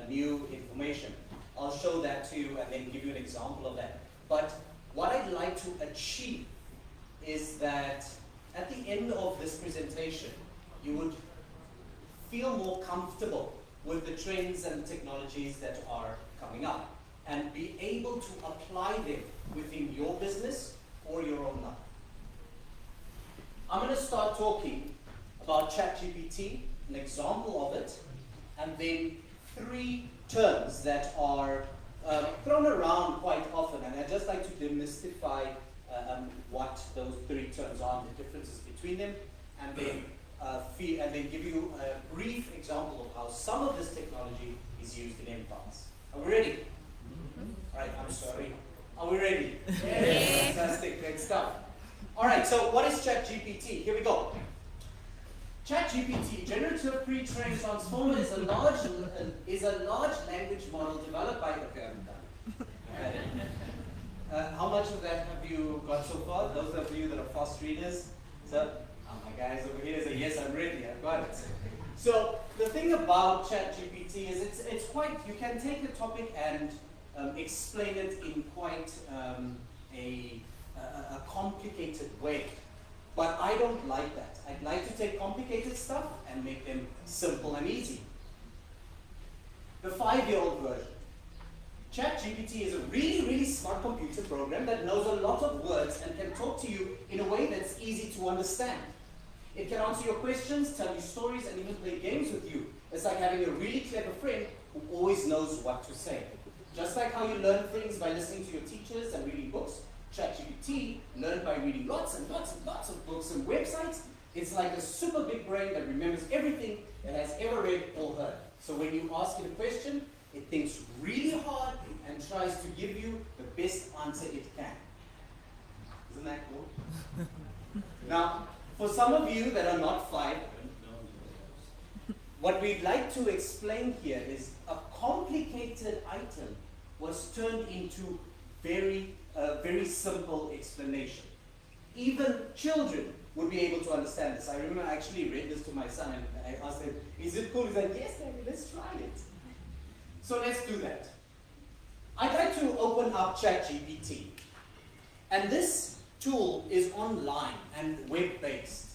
new information. I'll show that to you and then give you an example of that. But what I'd like to achieve is that at the end of this presentation, you would feel more comfortable with the trends and technologies that are coming up and be able to apply them within your business or your own life. I'm going to start talking about ChatGPT, an example of it, and then 3 terms that are thrown around quite often, and I'd just like to demystify what those 3 terms are and the differences between them, and then give you a brief example of how some of this technology is used in MFAs. Are we ready? All right, I'm sorry. Are we ready? Yes. Fantastic, great stuff. All right, so what is ChatGPT? Here we go. ChatGPT, generative pre-trained transformer, is a large language model developed by how much of that have you got so far? Those of you that are fast readers, so my guys over here say, yes, I'm ready, I've got it. So the thing about ChatGPT is it's quite, you can take a topic and explain it in quite a complicated way. But I don't like that. I'd like to take complicated stuff and make them simple and easy. The 5-year-old version. ChatGPT is a really smart computer program that knows a lot of words and can talk to you in a way that's easy to understand. It can answer your questions, tell you stories, and even play games with you. It's like having a really clever friend who always knows what to say. Just like how you learn things by listening to your teachers and reading books, ChatGPT learned by reading lots and lots of books and websites. It's like a super big brain that remembers everything it has ever read or heard. So when you ask it a question, it thinks really hard and tries to give you the best answer it can. Isn't that cool? Now, for some of you that are not 5, what we'd like to explain here is a complicated item was turned into very simple explanation. Even children would be able to understand this. I remember I actually read this to my son and I asked him, is it cool? He's like, yes, Daddy, let's try it. So let's do that. I'd like to open up ChatGPT. And this tool is online and web-based.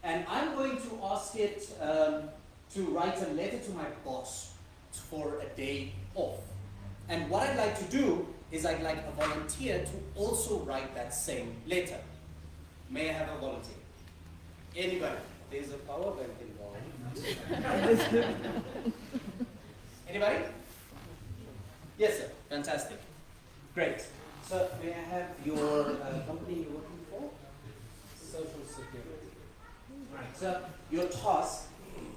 And I'm going to ask it to write a letter to my boss for a day off. And what I'd like to do is I'd like a volunteer to also write that same letter. May I have a volunteer? Anybody? There's a power bank involved. Anybody? Yes, sir. Fantastic. Great. So, may I have your company you're working for? Social Security. Right. So, your task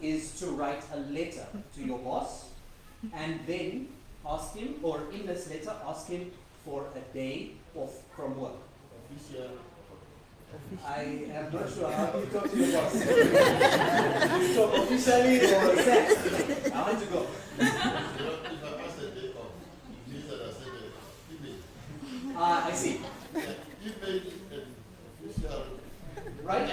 is to write a letter to your boss and then ask him, or in this letter, ask him for a day off from work. I am not sure how you talk to your boss. You talk officially or exactly. I want to go. I see. Right.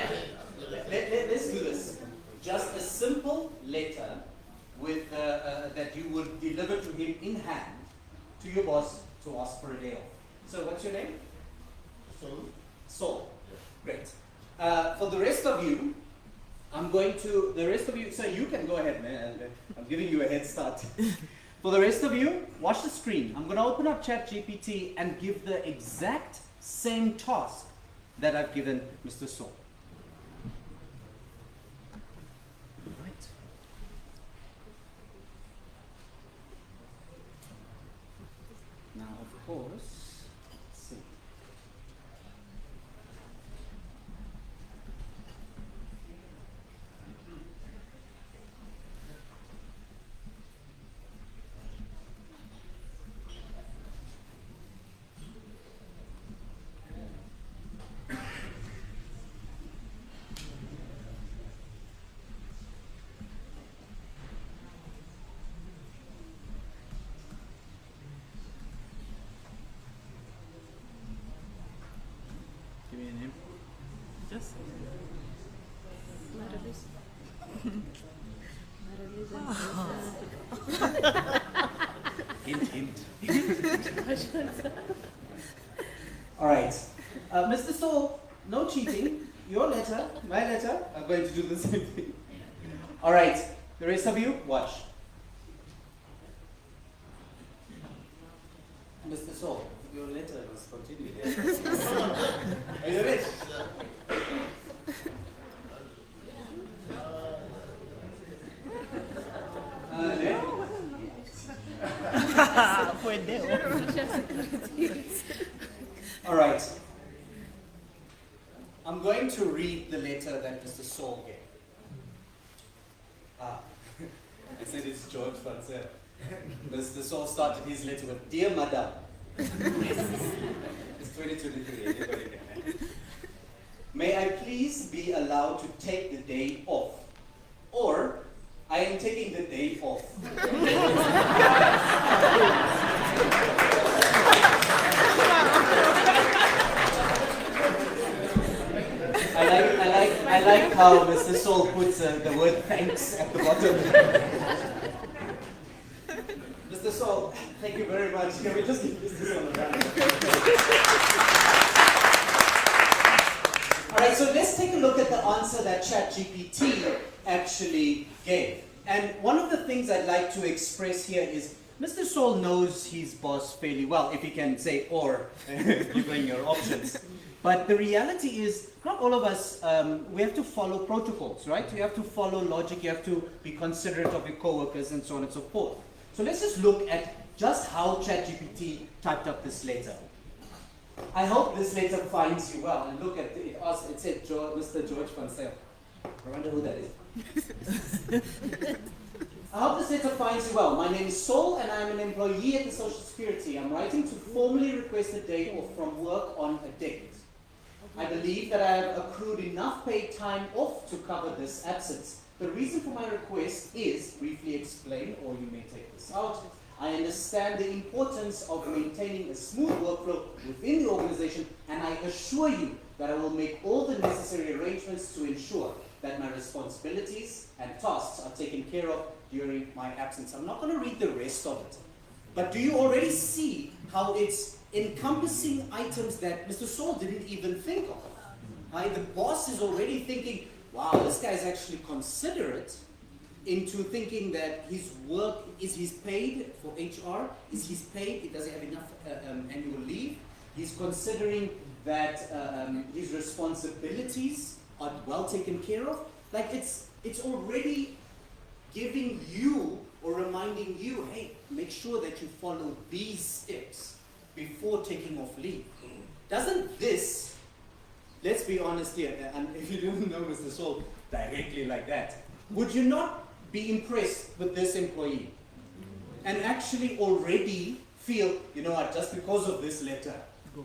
Let's do this. Just a simple letter with that you would deliver to him in hand to your boss to ask for a day off. So what's your name? Saul. Great. For the rest of you, so you can go ahead, man. I'm giving you a head start. For the rest of you, watch the screen. I'm going to open up ChatGPT and give the exact same task that I've given Mr. Saul. Right. Now, of course, let's see. Give me a name. Yes. Hint. All right. Mr. Saul, no cheating. Your letter, my letter, are going to do the same thing. All right. The rest of you, watch. Mr. Saul, your letter must continue. Are you ready? All right. I'm going to read the letter that Mr. Saul gave. I said it's George Francois. Mr. Saul started his letter with, "Dear Madam." It's 2023. Anybody can. May I please be allowed to take the day off? Or, I am taking the day off. I like how Mr. Saul puts the word thanks at the bottom. Mr. Saul, thank you very much. Can we just give Mr. Saul a round? Alright, so let's take a look at the answer that ChatGPT actually gave. And one of the things I'd like to express here is Mr. Sol knows his boss fairly well, if he can say or, given your options. But the reality is, not all of us, we have to follow protocols, right? You have to follow logic, you have to be considerate of your coworkers and so on and so forth. So let's just look at just how ChatGPT typed up this letter. I hope this letter finds you well. And look at it, it said Mr. George Van Sale. I wonder who that is. I hope this letter finds you well. My name is Sol and I'm an employee at the Social Security. I'm writing to formally request a day off from work on a date. I believe that I have accrued enough paid time off to cover this absence. The reason for my request is, briefly explained, or you may take this out, I understand the importance of maintaining a smooth workflow within the organization, and I assure you that I will make all the necessary arrangements to ensure that my responsibilities and tasks are taken care of during my absence. I'm not going to read the rest of it, but do you already see how it's encompassing items that Mr. Sol didn't even think of? The boss is already thinking, wow, this guy's actually considerate into thinking that his work, is he's paid for HR? Is he's paid? Does he have enough annual leave? He's considering that his responsibilities are well taken care of. Like it's already giving you or reminding you, hey, make sure that you follow these steps before taking off leave. Doesn't this, let's be honest here, and if you don't know Mr. Sol directly like that, would you not be impressed with this employee and actually already feel, you know what, just because of this letter,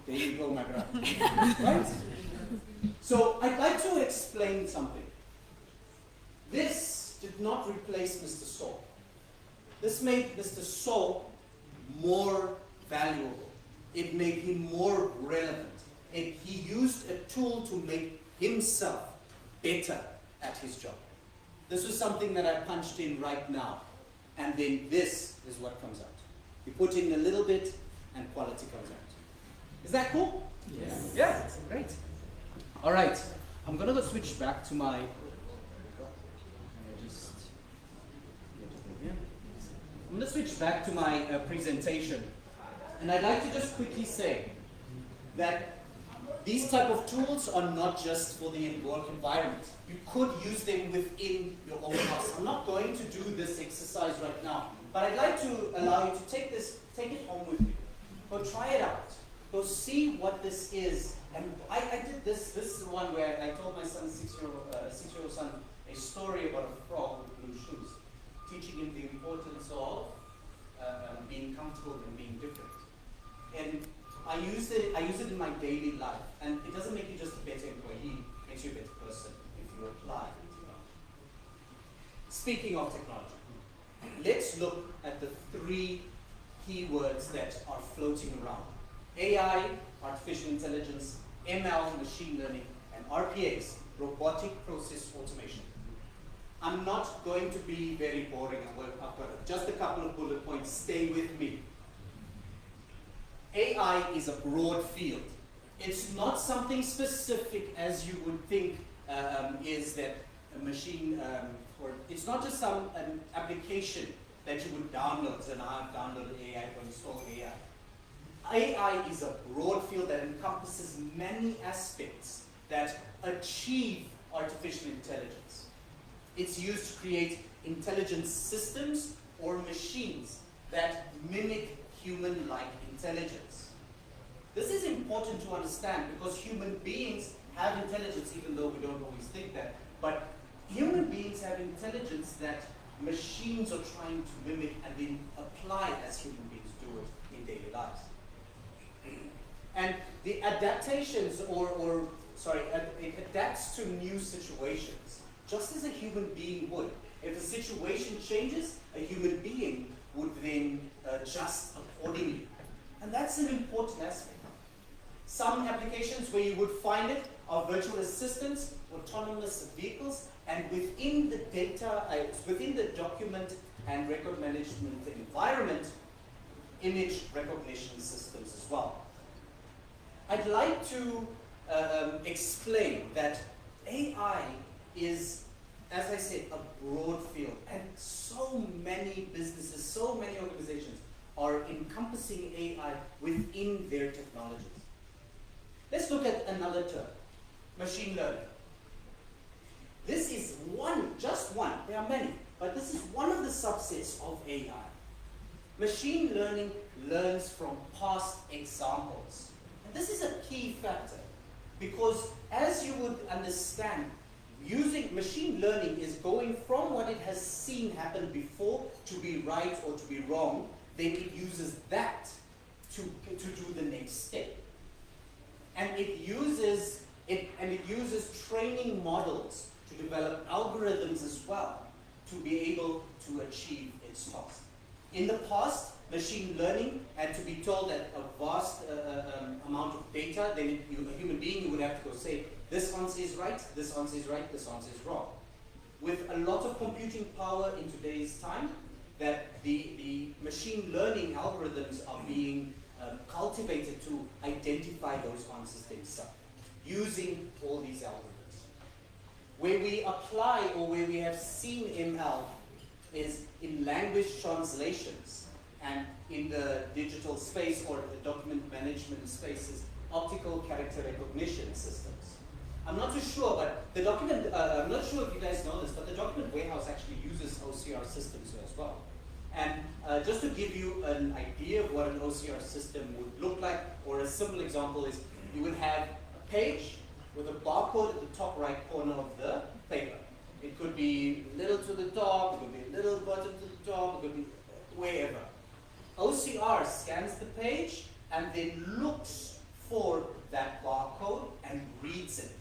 there you go, my brother. Right? So I'd like to explain something. This did not replace Mr. Sol. This made Mr. Sol more valuable. It made him more relevant. He used a tool to make himself better at his job. This was something that I punched in right now. And then this is what comes out. You put in a little bit and quality comes out. Is that cool? Yes. Yeah, great. All right, I'm going to switch back to my... I'm going to switch back to my presentation. And I'd like to just quickly say that these type of tools are not just for the work environment. You could use them within your own house. I'm not going to do this exercise right now, but I'd like to allow you to take it home with you. Go try it out. Go see what this is. And I did this. This is the one where I told my son, six-year-old son, a story about a frog with blue shoes, teaching him the importance of being comfortable and being different. And I use it in my daily life, and it doesn't make you just a better employee, it makes you a better person if you apply it. Speaking of technology, let's look at the 3 keywords that are floating around. AI, artificial intelligence, ML, machine learning, and RPAs, robotic process automation. I'm not going to be very boring. I've got just a couple of bullet points. Stay with me. AI is a broad field. It's not something specific as you would think is that a machine, or it's not just an application that you would download, and I've downloaded AI or installed AI. AI is a broad field that encompasses many aspects that achieve artificial intelligence. It's used to create intelligent systems or machines that mimic human-like intelligence. This is important to understand because human beings have intelligence, even though we don't always think that. But human beings have intelligence that machines are trying to mimic and then apply as human beings do it in daily lives. And the adaptations, it adapts to new situations, just as a human being would. If a situation changes, a human being would then adjust accordingly. And that's an important aspect. Some applications where you would find it are virtual assistants, autonomous vehicles, and within the data, within the document and record management environment, image recognition systems as well. I'd like to explain that AI is, as I said, a broad field, and so many businesses, so many organizations are encompassing AI within their technologies. Let's look at another term, machine learning. This is just one, there are many, but this is one of the subsets of AI. Machine learning learns from past examples. And this is a key factor, because as you would understand, using machine learning is going from what it has seen happen before to be right or to be wrong, then it uses that to do the next step. And it uses training models to develop algorithms as well to be able to achieve its task. In the past, machine learning had to be told that a vast amount of data, then a human being, you would have to go say, this answer is right, this answer is right, this answer is wrong. With a lot of computing power in today's time, that the machine learning algorithms are being cultivated to identify those answers themselves, using all these algorithms. Where we apply, or where we have seen ML, is in language translations, and in the digital space or the document management spaces, optical character recognition systems. I'm not too sure, but the document, I'm not sure if you guys know this, but the document warehouse actually uses OCR systems as well. And just to give you an idea of what an OCR system would look like, or a simple example is, you would have a page with a barcode at the top right corner of the paper. It could be little to the top, it could be a little button to the top, it could be wherever. OCR scans the page and then looks for that barcode and reads it.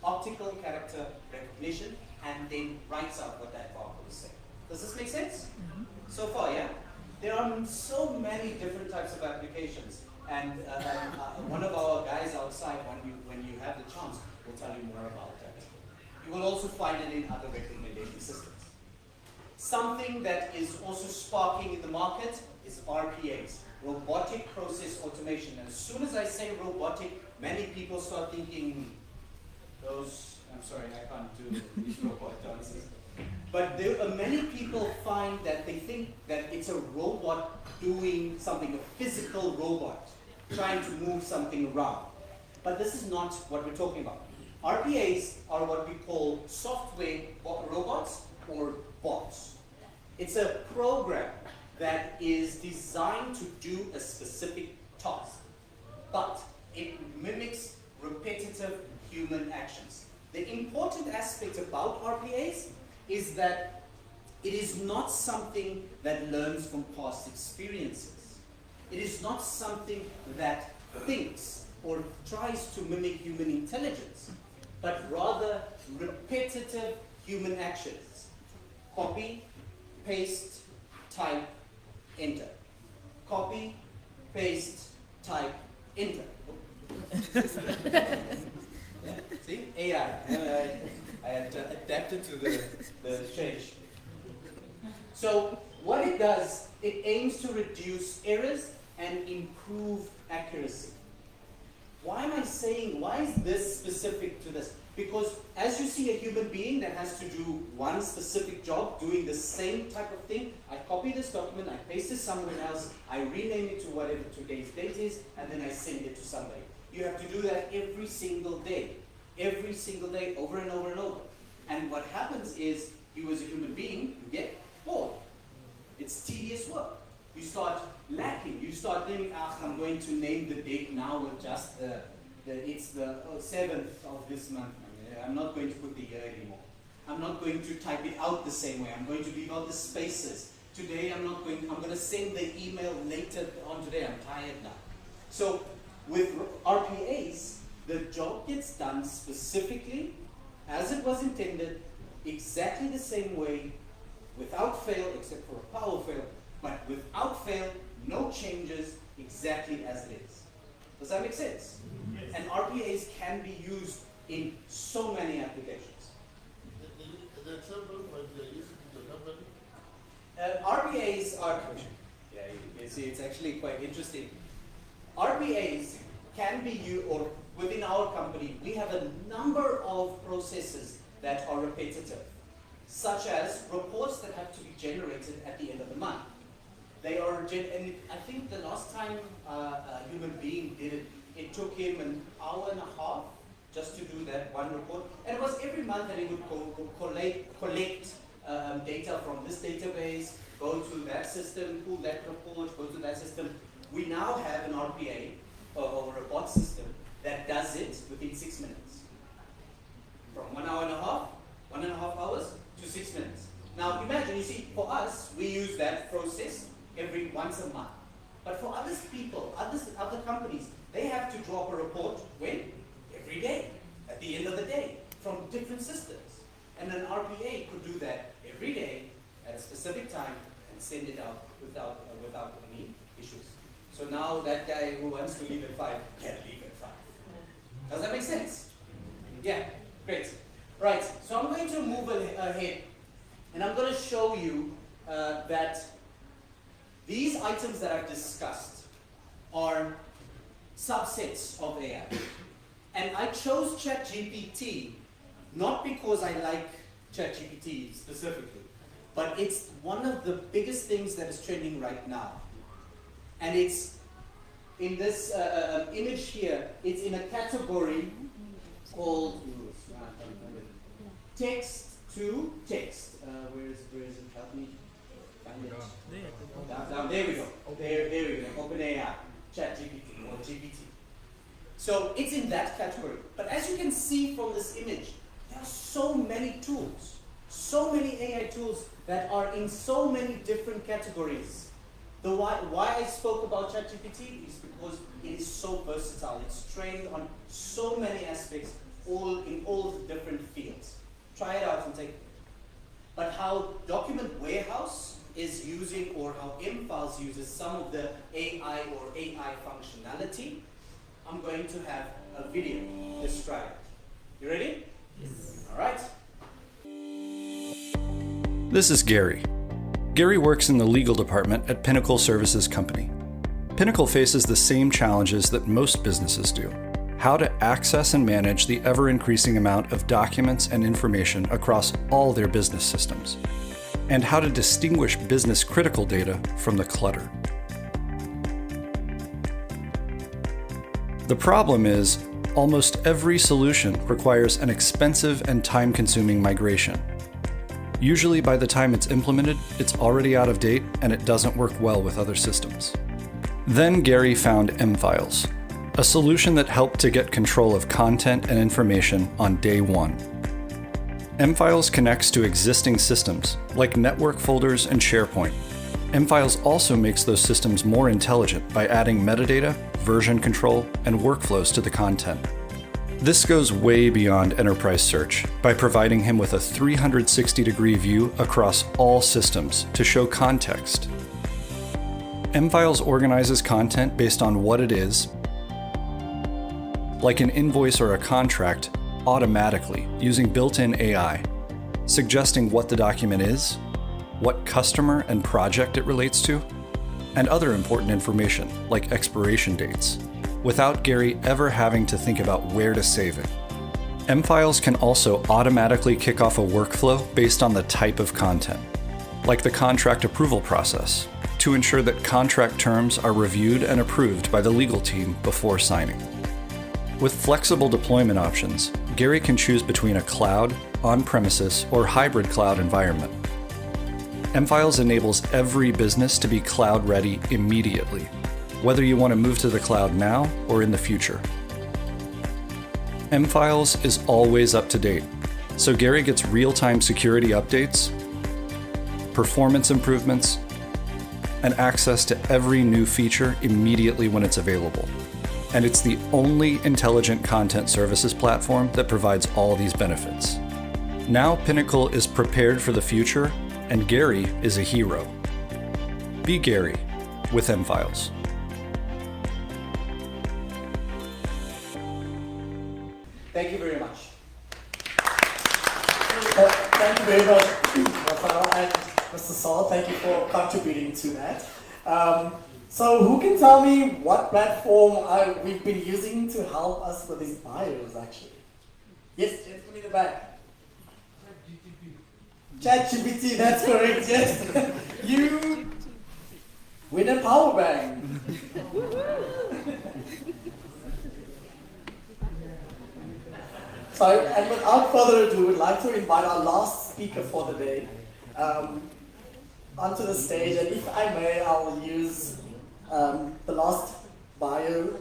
Optical character recognition, and then writes out what that barcode is saying. Does this make sense? Mm-hmm. So far, yeah? There are so many different types of applications, and one of our guys outside, when you have the chance, will tell you more about that. You will also find it in other recommendation systems. Something that is also sparking in the market is RPAs, robotic process automation. And as soon as I say robotic, many people start thinking those, I'm sorry, I can't do these robot dances. But there are many people find that they think that it's a robot doing something, a physical robot, trying to move something around. But this is not what we're talking about. RPAs are what we call software robots or bots. It's a program that is designed to do a specific task, but it mimics repetitive human actions. The important aspect about RPAs is that it is not something that learns from past experiences. It is not something that thinks or tries to mimic human intelligence, but rather repetitive human actions. Copy, paste, type, enter. Copy, paste, type, enter. Yeah, see? AI. I had adapted to the change. So what it does, it aims to reduce errors and improve accuracy. Why am I saying, why is this specific to this? Because as you see a human being that has to do one specific job, doing the same type of thing, I copy this document, I paste it somewhere else, I rename it to whatever today's date is, and then I send it to somebody. You have to do that every single day, over and over and over. And what happens is, you as a human being, you get bored. It's tedious work. You start lacking. You start thinking, I'm going to name the date now with just it's the 7th of this month. I'm not going to put the year anymore. I'm not going to type it out the same way. I'm going to leave out the spaces. Today I'm going to send the email later on today. I'm tired now. So with RPAs, the job gets done specifically as it was intended, exactly the same way, without fail, except for a power fail, but without fail, no changes, exactly as it is. Does that make sense? Yes. And RPAs can be used in so many applications. The example when they use it in the company? RPAs are, yeah, you see, it's actually quite interesting. RPAs can be used, or within our company, we have a number of processes that are repetitive, such as reports that have to be generated at the end of the month. They are and I think the last time a human being did it, it took him an hour and a half just to do that one report. And it was every month that he would collect data from this database, go to that system, pull that report, go to that system. We now have an RPA or a bot system that does it within 6 minutes. From 1 hour and a half, 1.5 hours to 6 minutes. Now imagine, you see, for us, we use that process once a month. But for other people, other companies, they have to drop a report when? Every day, at the end of the day, from different systems. And an RPA could do that every day at a specific time and send it out without any issues. So now that guy who wants to leave at 5 can leave at 5. Does that make sense? Yeah, great. Right, so I'm going to move ahead and I'm going to show you that these items that I've discussed are subsets of AI. And I chose ChatGPT not because I like ChatGPT specifically, but it's one of the biggest things that is trending right now. And it's in this image here, it's in a category called text to text. Where is it? Help me find it. Down, there we go. There we go. OpenAI, ChatGPT or GPT. So it's in that category. But as you can see from this image, there are so many tools, so many AI tools that are in so many different categories. Why I spoke about ChatGPT is because it is so versatile. It's trained on so many aspects, in all the different fields. Try it out and take it. But how Document Warehouse is using, or how mFiles uses some of the AI or AI functionality, I'm going to have a video described. You ready? Yes. All right. This is Gary. Gary works in the legal department at Pinnacle Services Company. Pinnacle faces the same challenges that most businesses do: how to access and manage the ever-increasing amount of documents and information across all their business systems, and how to distinguish business-critical data from the clutter. The problem is, almost every solution requires an expensive and time-consuming migration. Usually by the time it's implemented, it's already out of date and it doesn't work well with other systems. Then Gary found mFiles, a solution that helped to get control of content and information on day one. mFiles connects to existing systems, like network folders and SharePoint. mFiles also makes those systems more intelligent by adding metadata, version control, and workflows to the content. This goes way beyond enterprise search by providing him with a 360-degree view across all systems to show context. mFiles organizes content based on what it is, like an invoice or a contract, automatically using built-in AI, suggesting what the document is, what customer and project it relates to, and other important information like expiration dates, without Gary ever having to think about where to save it. mFiles can also automatically kick off a workflow based on the type of content, like the contract approval process, to ensure that contract terms are reviewed and approved by the legal team before signing. With flexible deployment options, Gary can choose between a cloud, on-premises, or hybrid cloud environment. mFiles enables every business to be cloud-ready immediately, whether you want to move to the cloud now or in the future. mFiles is always up to date, so Gary gets real-time security updates, performance improvements, and access to every new feature immediately when it's available. And it's the only intelligent content services platform that provides all these benefits. Now Pinnacle is prepared for the future, and Gary is a hero. Be Gary with mFiles. Thank you very much. Thank you very much, Rafael and Mr. Saul. Thank you for contributing to that. So who can tell me what platform we've been using to help us with these bios, actually? Yes, gentlemen in the back. ChatGPT, that's correct, yes. Win a power bank. So, and without further ado, we'd like to invite our last speaker for the day onto the stage. And if I may, I'll use the last bio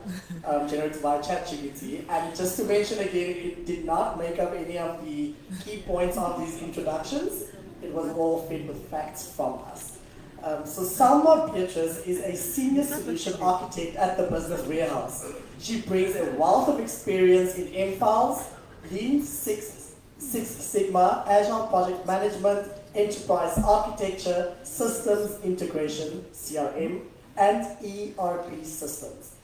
generated by ChatGPT. And just to mention again, it did not make up any of the key points of these introductions. It was all fed with facts from us. So Salma Beatrice is a senior solution architect at the Business Warehouse. She brings a wealth of experience in MFiles, Lean Six Sigma, Agile Project Management, Enterprise Architecture, Systems Integration, CRM, and ERP systems.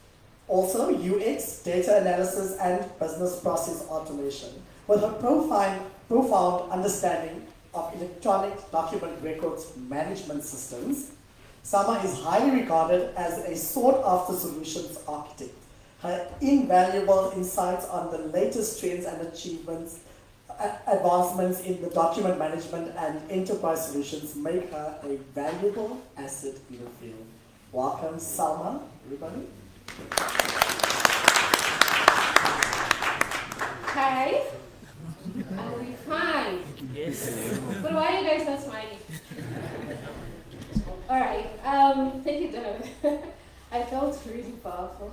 Also UX, data analysis, and business process automation. With her profound understanding of electronic document records management systems, Salma is highly regarded as a sought-after solutions architect. Her invaluable insights on the latest trends and advancements in the document management and enterprise solutions make her a valuable asset in the field. Welcome, Salma, everybody. Hi. Are we fine? Yes. But why are you guys not smiling? All right. Thank you, Donovan. I felt really powerful.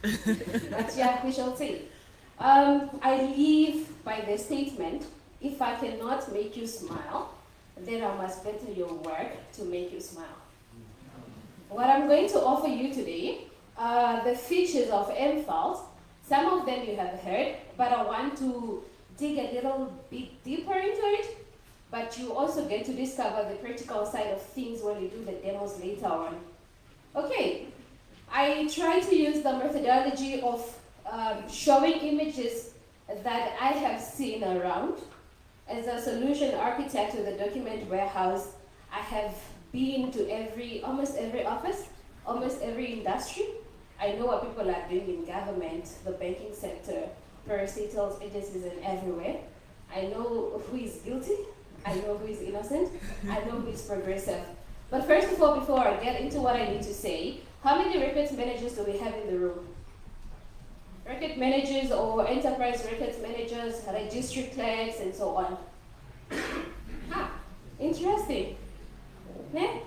But yeah, we shall see. I leave by the statement, if I cannot make you smile, then I must better your work to make you smile. What I'm going to offer you today are the features of MFiles. Some of them you have heard, but I want to dig a little bit deeper into it. But you also get to discover the practical side of things when you do the demos later on. Okay, I try to use the methodology of showing images that I have seen around. As a solution architect with a document warehouse, I have been to almost every office, almost every industry. I know what people are doing in government, the banking sector, parastatals, agencies, and everywhere. I know who is guilty, I know who is innocent, I know who is progressive. But first of all, before I get into what I need to say, how many records managers do we have in the room? Record managers or enterprise records managers, registry clerks, and so on. Interesting. Yeah?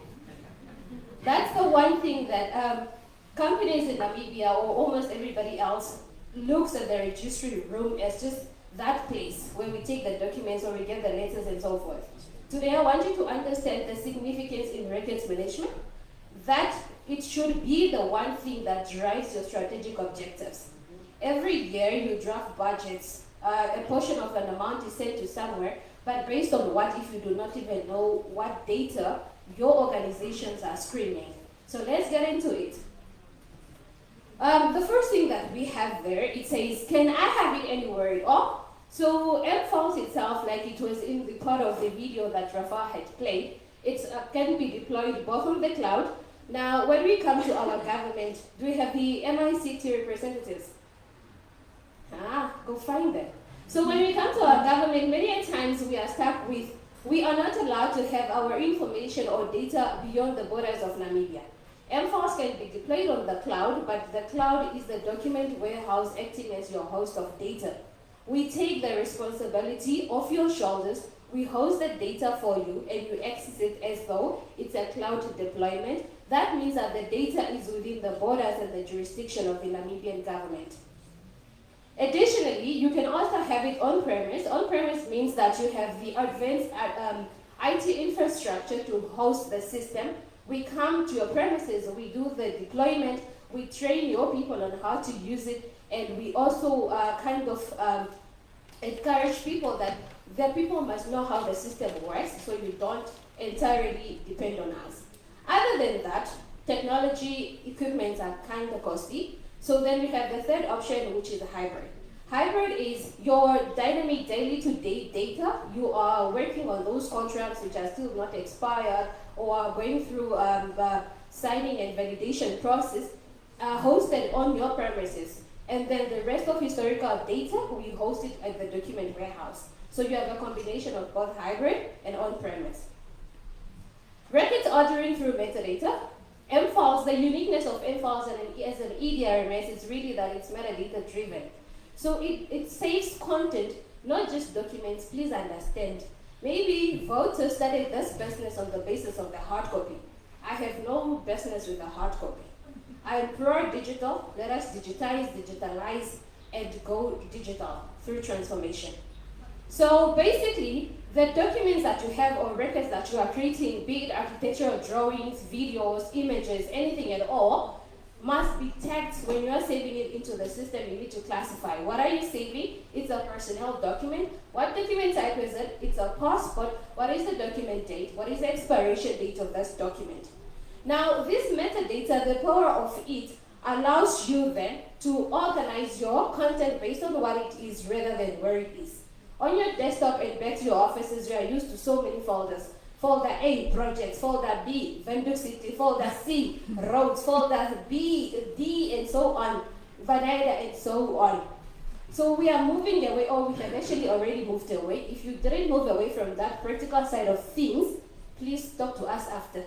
That's the one thing that companies in Namibia or almost everybody else looks at the registry room as just that place where we take the documents or we get the letters and so forth. Today I want you to understand the significance in records management, that it should be the one thing that drives your strategic objectives. Every year you draft budgets, a portion of an amount is sent to somewhere, but based on what if you do not even know what data your organizations are screening. So let's get into it. The first thing that we have there, it says, can I have it anywhere at all? So MFiles itself, like it was in the part of the video that Rafa had played, it can be deployed both on the cloud. Now, when we come to our government, do we have the MICT representatives? Go find them. So when we come to our government, many times we are stuck with, we are not allowed to have our information or data beyond the borders of Namibia. MFiles can be deployed on the cloud, but the cloud is the document warehouse acting as your host of data. We take the responsibility off your shoulders, we host the data for you, and you access it as though it's a cloud deployment. That means that the data is within the borders and the jurisdiction of the Namibian government. Additionally, you can also have it on-premise. On-premise means that you have the advanced IT infrastructure to host the system. We come to your premises, we do the deployment, we train your people on how to use it, and we also encourage people that the people must know how the system works, so you don't entirely depend on us. Other than that, technology equipments are kind of costly. So then we have the third option, which is hybrid. Hybrid is your dynamic daily to day data. You are working on those contracts which are still not expired or are going through the signing and validation process, hosted on your premises. And then the rest of historical data, we host it at the document warehouse. So you have a combination of both hybrid and on-premise. Records ordering through metadata. MFiles, the uniqueness of MFiles as an EDRMS is really that it's metadata driven. So it saves content, not just documents. Please understand. Maybe voters started this business on the basis of the hard copy. I have no business with the hard copy. I am pro-digital. Let us digitalize, and go digital through transformation. So basically, the documents that you have or records that you are creating, be it architectural drawings, videos, images, anything at all, must be tagged. When you are saving it into the system. You need to classify. What are you saving? It's a personnel document. What document type is it? It's a passport. What is the document date? What is the expiration date of this document? Now, this metadata, the power of it, allows you then to organize your content based on what it is rather than where it is. On your desktop and back to your offices, you are used to so many folders. Folder A, projects, folder B, Windhoek City, folder C, roads, folder B, D, and so on, Vanilla, and so on. So we are moving away, or we have actually already moved away. If you didn't move away from that practical side of things, please talk to us after.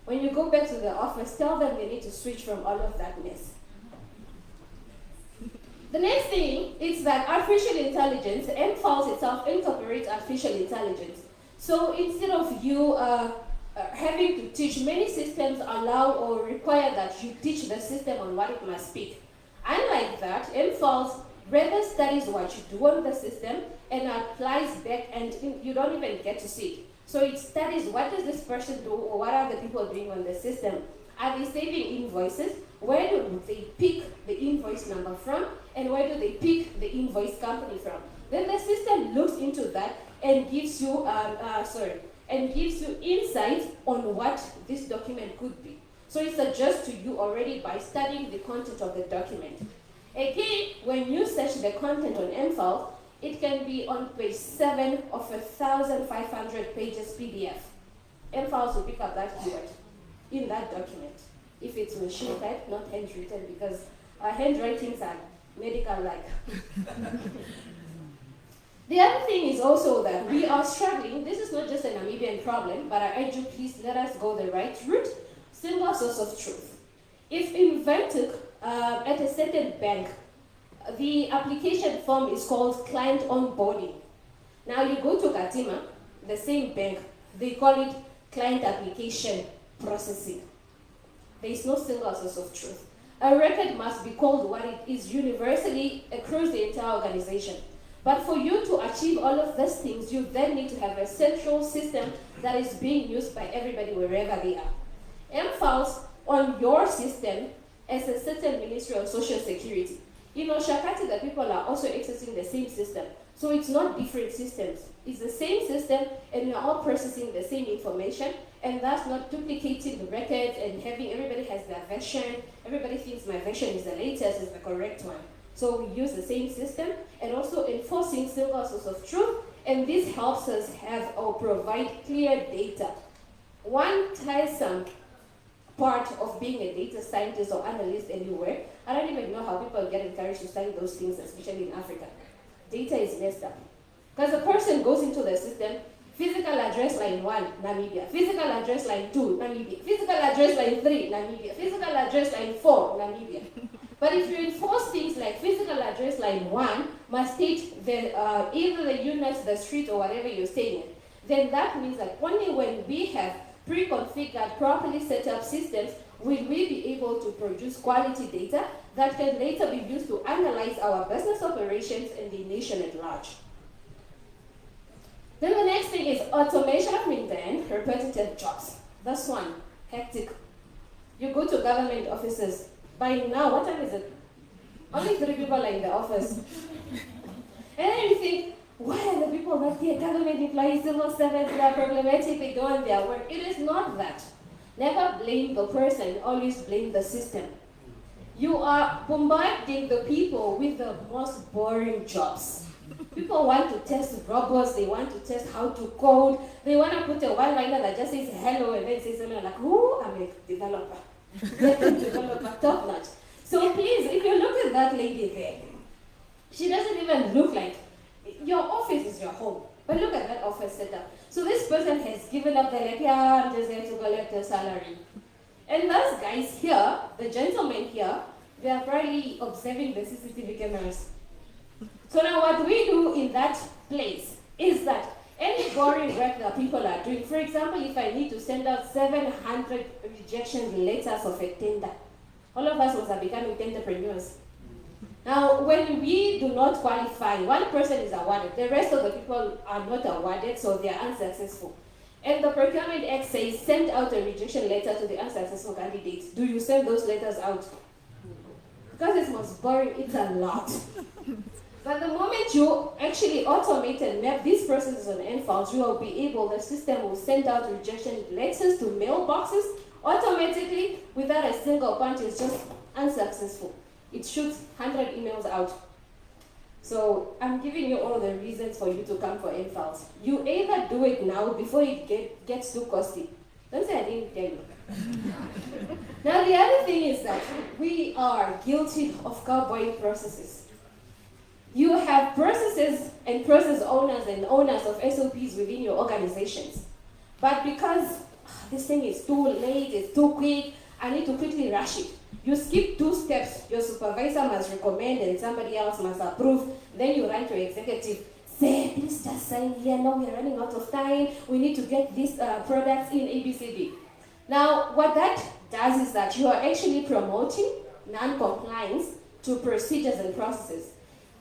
When you go back to the office, tell them they need to switch from all of that mess. The next thing is that artificial intelligence, MFiles itself incorporates artificial intelligence. So instead of you having to teach, many systems allow or require that you teach the system on what it must speak. Unlike that, MFiles rather studies what you do on the system and applies back, and you don't even get to see it. So it studies what does this person do, or what are the people doing on the system. Are they saving invoices? Where do they pick the invoice number from? And where do they pick the invoice company from? Then the system looks into that and gives you insight on what this document could be. So it suggests to you already by studying the content of the document. Again, when you search the content on MFiles, it can be on page 7 of 1,500 pages PDF. MFiles will pick up that keyword in that document. If it's machine type, not handwritten, because our handwritings are medical-like. The other thing is also that we are struggling. This is not just a Namibian problem, but I urge you, please let us go the right route. Single source of truth. If in Windhoek, at a certain bank, the application form is called client onboarding. Now you go to Katima, the same bank, they call it client application processing. There is no single source of truth. A record must be called what it is universally across the entire organization. But for you to achieve all of these things, you then need to have a central system that is being used by everybody wherever they are. MFiles on your system as a certain Ministry of Social Security. In Oshakati, the people are also accessing the same system. So it's not different systems. It's the same system, and we are all processing the same information, and that's not duplicating the records and having everybody has their version. Everybody thinks my version is the latest, is the correct one. So we use the same system, and also enforcing single source of truth, and this helps us have or provide clear data. One tiresome part of being a data scientist or analyst anywhere, I don't even know how people get encouraged to study those things, especially in Africa. Data is messed up. Because the person goes into the system, physical address line 1, Namibia. Physical address line 2, Namibia. Physical address line 3, Namibia. Physical address line 4, Namibia. But if you enforce things like physical address line 1 must state the, either the unit, the street, or whatever you're staying in, then that means that only when we have pre-configured, properly set up systems will we be able to produce quality data that can later be used to analyze our business operations and the nation at large. Then the next thing is automation of mundane, repetitive jobs. This one, hectic. You go to government offices. By now, what time is it? Only 3 people are in the office. And then you think, why are the people not here? Government employees, civil servants, they are problematic, they go on their work. It is not that. Never blame the person, always blame the system. You are bombarding the people with the most boring jobs. People want to test robots, they want to test how to code, they want to put a one-liner that just says hello and then say something like, oh, I'm a developer. Developer, top notch. So please, if you look at that lady there, she doesn't even look like, your office is your home, but look at that office setup. So this person has given up the like, yeah, I'm just here to collect a salary. And those guys here, the gentlemen here, they are probably observing the CCTV cameras. So now what we do in that place is that any boring work that people are doing, for example, if I need to send out 700 rejection letters of a tender, all of us are becoming tenderpreneurs. Now, when we do not qualify, one person is awarded, the rest of the people are not awarded, so they are unsuccessful. And the Procurement Act says, send out a rejection letter to the unsuccessful candidates. Do you send those letters out? Because it's most boring, it's a lot. But the moment you actually automate and map these processes on NFiles, you will be able, the system will send out rejection letters to mailboxes automatically without a single punch. It's just unsuccessful. It shoots 100 emails out. So I'm giving you all the reasons for you to come for NFiles. You either do it now before it gets too costly. Don't say I didn't tell you. Now the other thing is that we are guilty of cowboying processes. You have processes and process owners and owners of SOPs within your organizations. But because this thing is too late, it's too quick, I need to quickly rush it. You skip 2 steps, your supervisor must recommend and somebody else must approve. Then you write to executive, say, please just sign here, no, we're running out of time, we need to get these products in ABCD. Now, what that does is that you are actually promoting non-compliance to procedures and processes.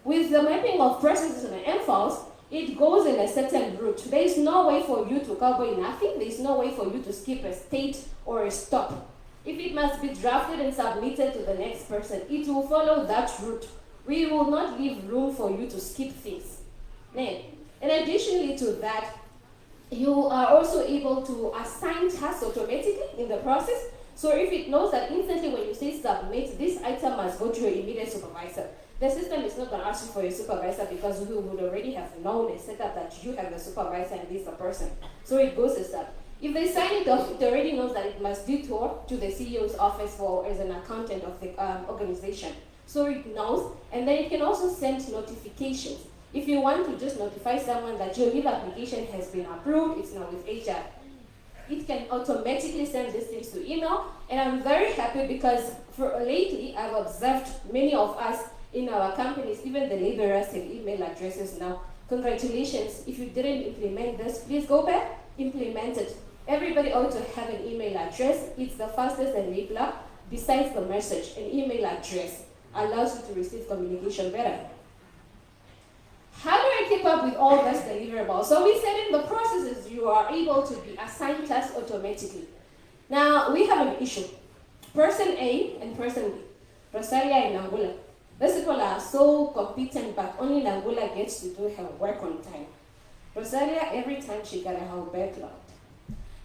With the mapping of processes and NFiles, it goes in a certain route. There is no way for you to cowboy nothing. There is no way for you to skip a state or a stop. If it must be drafted and submitted to the next person, it will follow that route. We will not leave room for you to skip things. Then, and additionally to that, you are also able to assign tasks automatically in the process. So if it knows that instantly when you say submit, this item must go to your immediate supervisor. The system is not going to ask you for your supervisor because we would already have known and set up that you have the supervisor and this is the person. So it goes as that. If they sign it off, it already knows that it must detour to the CEO's office for as an accountant of the organization. So it knows, and then it can also send notifications. If you want to just notify someone that your leave application has been approved, it's now with HR. It can automatically send these things to email, and I'm very happy because lately I've observed many of us in our companies, even the laborers have email addresses now. Congratulations, if you didn't implement this, please go back, implement it. Everybody ought to have an email address. It's the fastest enabler besides the message. An email address allows you to receive communication better. How do I keep up with all this deliverables? So we said in the processes, you are able to be assigned tasks automatically. Now, we have an issue. Person A and person B, Rosalia and Nangula. These people are so competent, but only Nangula gets to do her work on time. Rosalia, every time she got her backlogged.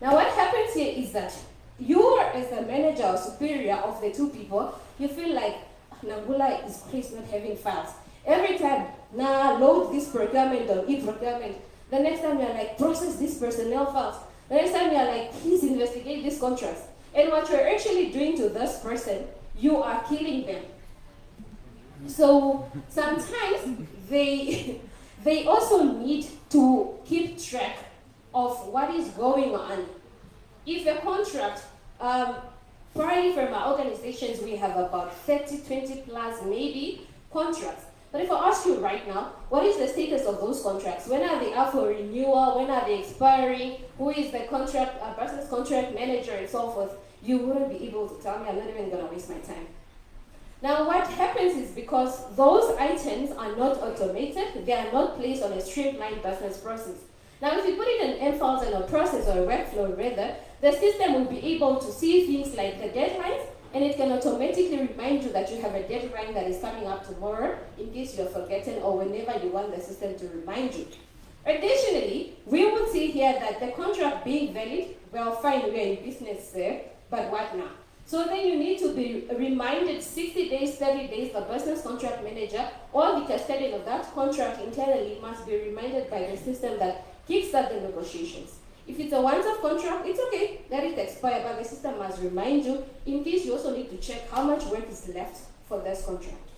Now what happens here is that you as the manager or superior of the 2 people, you feel like Nangula is crazy not having files. Every time, now load this procurement or e-procurement. The next time you're like, process this personnel files. The next time you're like, please investigate these contracts. And what you're actually doing to this person, you are killing them. So sometimes they also need to keep track of what is going on. If a contract, probably from our organizations, we have about 30, 20 plus maybe contracts. But if I ask you right now, what is the status of those contracts? When are they up for renewal? When are they expiring? Who is the contract, person's contract manager and so forth? You wouldn't be able to tell me. I'm not even gonna waste my time. Now what happens is because those items are not automated, they are not placed on a streamlined business process. Now if you put it in NFiles and a process or a workflow rather, the system will be able to see things like the deadlines, and it can automatically remind you that you have a deadline that is coming up tomorrow in case you're forgotten or whenever you want the system to remind you. Additionally, we would see here that the contract being valid, well fine, we're in business there, but what now? So then you need to be reminded 60 days, 30 days, the business contract manager or the custodian of that contract internally must be reminded by the system that kickstart the negotiations. If it's a once-off contract, it's okay, let it expire, but the system must remind you in case you also need to check how much work is left for this contract.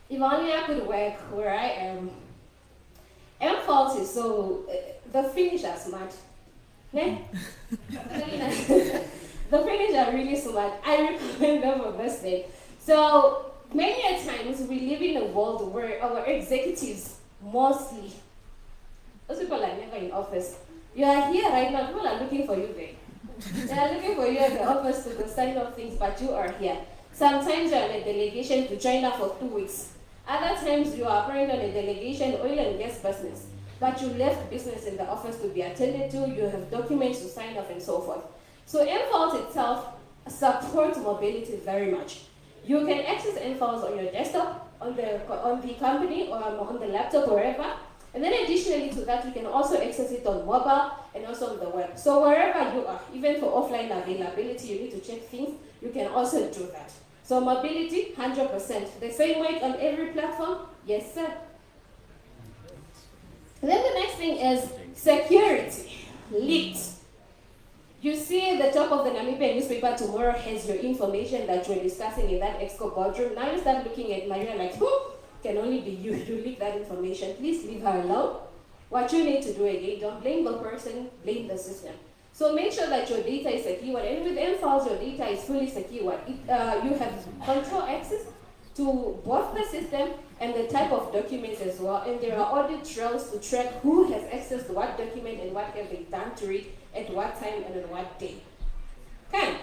If only I could work where I am. NFiles is so, the Finnish are smart. The Finnish are really smart. I recommend them for this day. So many a times we live in a world where our executives mostly, those people are never in office. You are here right now, people are looking for you there. They are looking for you at the office to sign off things, but you are here. Sometimes you're on a delegation to China for 2 weeks. Other times you are apparently on a delegation, oil and gas business. But you left business in the office to be attended to, you have documents to sign off and so forth. So mFiles itself supports mobility very much. You can access mFiles on your desktop, on the company, or on the laptop, wherever. And then additionally to that, you can also access it on mobile and also on the web. So wherever you are, even for offline availability, you need to check things, you can also do that. So mobility, 100%. The same way on every platform? Yes, sir. And then the next thing is security, leaked. You see the top of the Namibian newspaper tomorrow has your information that you're discussing in that Exco boardroom. Now you start looking at Maria like, can only be you. You leak that information. Please leave her alone. What you need to do again, don't blame the person, blame the system. So make sure that your data is secured. And with mFiles, your data is fully secured. You have control access to both the system and the type of documents as well. And there are audit trails to track who has accessed what document and what have they done to it at what time and on what day. Okay.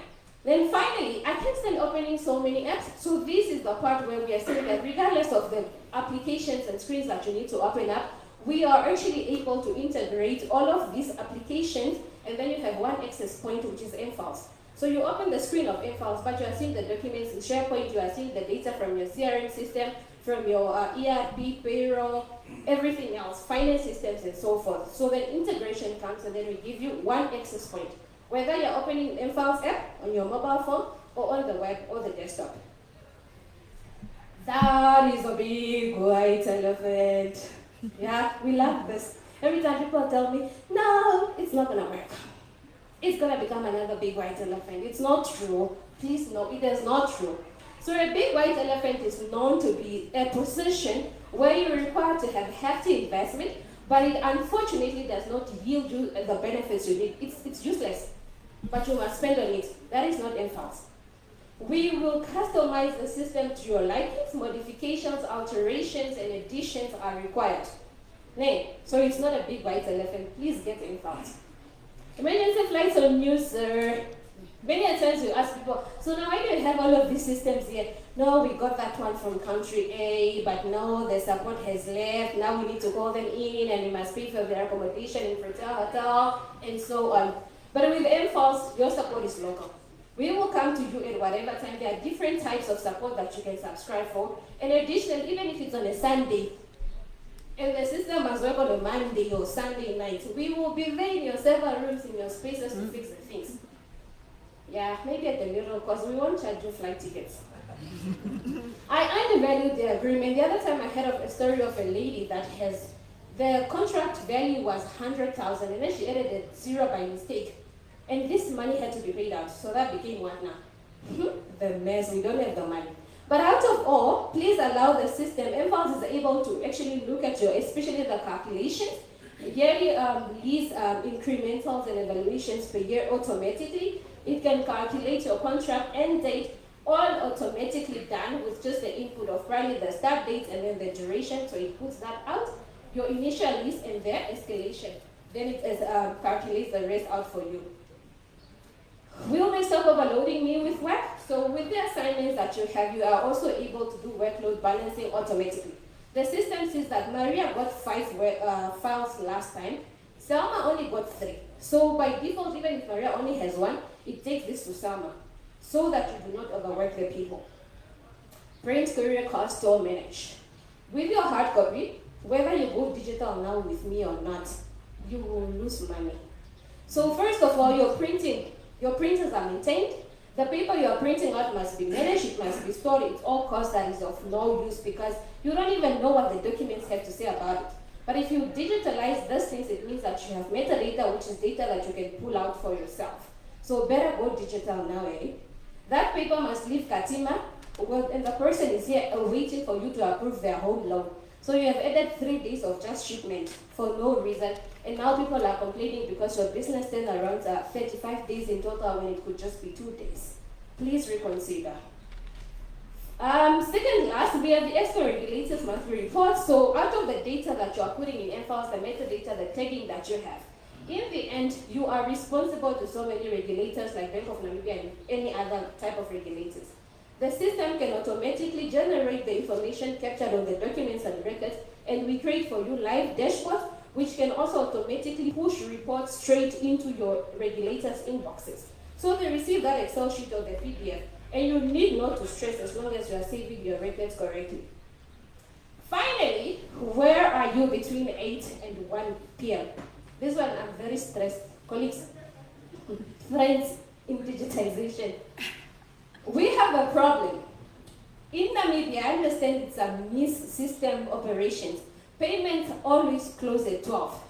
Then finally, I can't stand opening so many apps. So this is the part where we are saying that regardless of the applications and screens that you need to open up, we are actually able to integrate all of these applications, and then you have one access point, which is mFiles. So you open the screen of mFiles, but you are seeing the documents in SharePoint, you are seeing the data from your CRM system, from your ERP, payroll, everything else, finance systems, and so forth. So then integration comes, and then we give you one access point, whether you're opening mFiles app on your mobile phone, or on the web, or the desktop. That is a big white elephant. Yeah, we love this. Every time people tell me, no, it's not gonna work. It's gonna become another big white elephant. It's not true. Please no, it is not true. So a big white elephant is known to be a position where you're required to have hefty investment, but it unfortunately does not yield you the benefits you need. It's useless, but you must spend on it. That is not mFiles. We will customize the system to your likings, modifications, alterations, and additions are required. Nay, so it's not a big white elephant. Please get mFiles. Emergency flights on news, sir. Many times you ask people, so now why do you have all of these systems here? No, we got that one from country A, but no, the support has left. Now we need to call them in, and we must pay for their accommodation in hotel, and so on. But with mFiles, your support is local. We will come to you at whatever time. There are different types of support that you can subscribe for. And additionally, even if it's on a Sunday, and the system must work on a Monday or Sunday night, we will be there in your server rooms, in your spaces to fix the things. Yeah, maybe at the middle, because we won't charge you flight tickets. I undervalued the agreement. The other time I heard of a story of a lady that has, the contract value was 100,000, and then she added a zero by mistake. And this money had to be paid out, so that became what now? The mess, we don't have the money. But out of all, please allow the system, mFiles is able to actually look at your, especially the calculations, yearly lease incrementals and evaluations per year automatically. It can calculate your contract end date, all automatically done with just the input of probably the start date and then the duration, so it puts that out, your initial lease and their escalation. Then it calculates the rest out for you. Will they stop overloading me with work? So with the assignments that you have, you are also able to do workload balancing automatically. The system says that Maria got 5 files last time, Selma only got 3. So by default, even if Maria only has 1, it takes this to Selma, so that you do not overwork the people. Print, courier, cost, store, manage. With your hard copy, whether you go digital now with me or not, you will lose money. So first of all, your printers are maintained. The paper you are printing out must be managed, it must be stored. It's all cost that is of no use because you don't even know what the documents have to say about it. But if you digitalize these things, it means that you have metadata, which is data that you can pull out for yourself. So better go digital now, eh? That paper must leave Katima, and the person is here waiting for you to approve their home loan. So you have added 3 days of just shipment for no reason, and now people are complaining because your business turnarounds are 35 days in total when it could just be 2 days. Please reconsider. Second last, we have the Expo Regulators Monthly Report. So out of the data that you are putting in MFiles, the metadata, the tagging that you have, in the end, you are responsible to so many regulators like Bank of Namibia and any other type of regulators. The system can automatically generate the information captured on the documents and records, and we create for you live dashboards, which can also automatically push reports straight into your regulators' inboxes. So they receive that Excel sheet or the PDF, and you need not to stress as long as you are saving your records correctly. Finally, where are you between 8 and 1 p.m.? This one I'm very stressed. Colleagues, friends in digitization. We have a problem. In Namibia, I understand it's a mis-system operations. Payments always close at 12.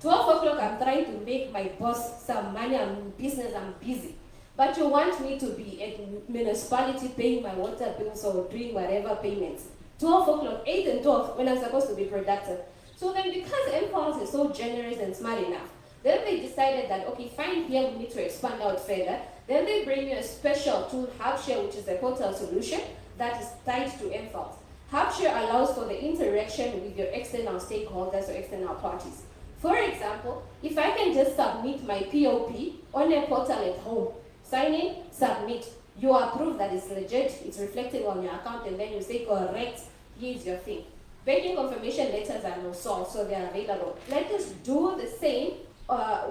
12 o'clock, I'm trying to make my boss some money, I'm in business, I'm busy. But you want me to be at municipality paying my water bills or doing whatever payments. 12 o'clock, 8 and 12, when I'm supposed to be productive. So then because MFiles is so generous and smart enough, then they decided that, okay, fine, here we need to expand out further. Then they bring you a special tool, HubShare, which is a portal solution that is tied to MFiles. HubShare allows for the interaction with your external stakeholders or external parties. For example, if I can just submit my POP on a portal at home, sign in, submit, you approve that it's legit, it's reflecting on your account, and then you say, correct, here's your thing. Banking confirmation letters are no solved, so they are available. Let us do the same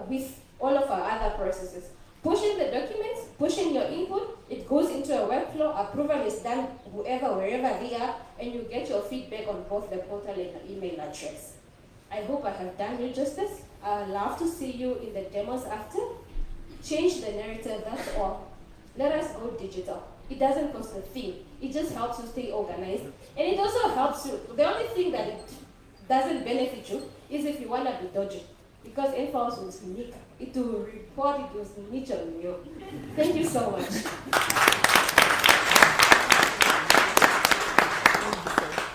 with all of our other processes. Pushing the documents, pushing your input, it goes into a workflow, approval is done wherever they are, and you get your feedback on both the portal and the email address. I hope I have done you justice. I'd love to see you in the demos after. Change the narrative, that's all. Let us go digital. It doesn't cost a thing. It just helps you stay organized. And it also helps you. The only thing that it doesn't benefit you is if you want to be dodgy. Because MFiles will sneak. It will report, it will snitch on you. Thank you so much.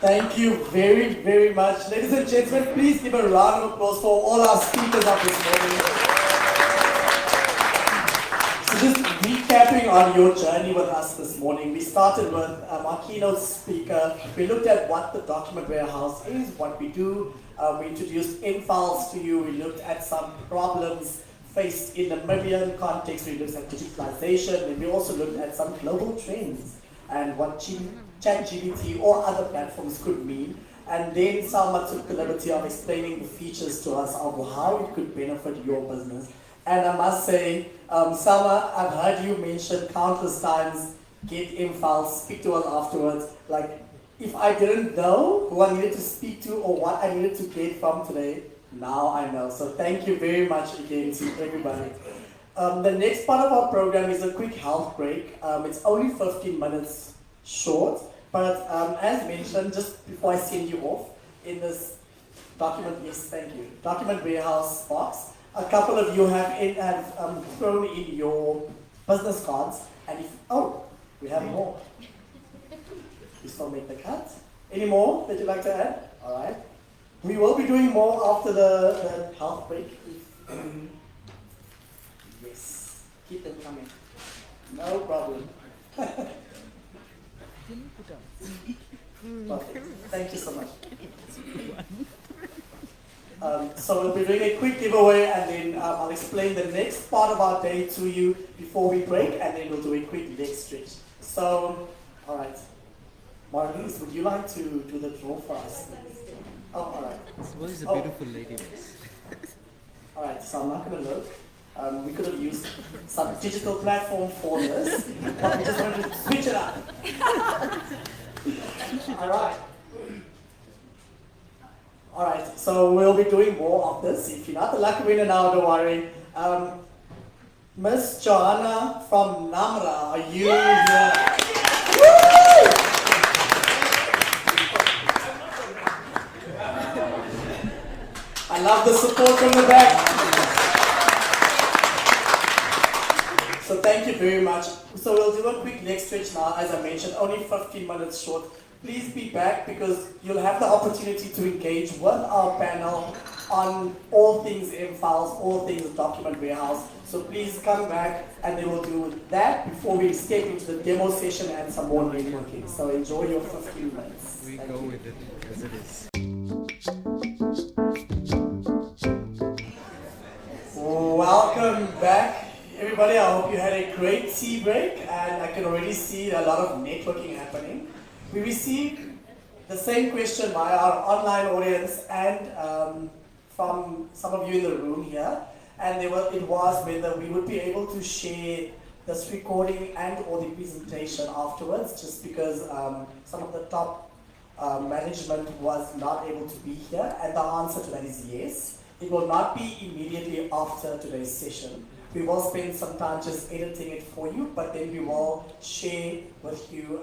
Thank you very, very much. Ladies and gentlemen, please give a round of applause for all our speakers of this morning. So just recapping on your journey with us this morning, we started with our keynote speaker. We looked at what the document warehouse is, what we do. We introduced MFiles to you. We looked at some problems faced in the Namibian context. We looked at digitalization, and we also looked at some global trends and what ChatGPT or other platforms could mean. And then Salma took the liberty of explaining the features to us of how it could benefit your business. And I must say, Salma, I've heard you mention countless times, get MFiles, speak to us afterwards. Like, if I didn't know who I needed to speak to or what I needed to get from today, now I know. So thank you very much again to everybody. The next part of our program is a quick health break. It's only 15 minutes short, but as mentioned, just before I send you off, in this document, yes, thank you, document warehouse box, a couple of you have thrown in your business cards, and if, oh, we have more. You still make the cut. Any more that you'd like to add? All right. We will be doing more after the health break. Yes. Keep them coming. No problem. Perfect. Thank you so much. So we'll be doing a quick giveaway, and then I'll explain the next part of our day to you before we break, and then we'll do a quick leg stretch. So, all right. Marlies, would you like to do the draw for us? Oh, all right. What is a beautiful lady? All right, so I'm not going to look. We could have used some digital platform for this, but we just wanted to switch it up. All right. All right, so we'll be doing more of this. If you're not the lucky winner now, don't worry. Miss Joanna from Namra, are you here? Woo! I love the support from the back. So thank you very much. So we'll do a quick leg stretch now. As I mentioned, only 15 minutes short. please be back because you'll have the opportunity to engage with our panel on all things M-Files, all things document warehouse. So please come back and they will do that before we escape into the demo session and some more networking. So enjoy your 15 minutes. We go with it as it is. Welcome back, everybody. I hope you had a great tea break, and I can already see a lot of networking happening. We received the same question by our online audience and from some of you in the room here, and it was whether we would be able to share this recording and or the presentation afterwards, just because some of the top management was not able to be here, and the answer to that is yes. It will not be immediately after today's session. We will spend some time just editing it for you, but then we will share with you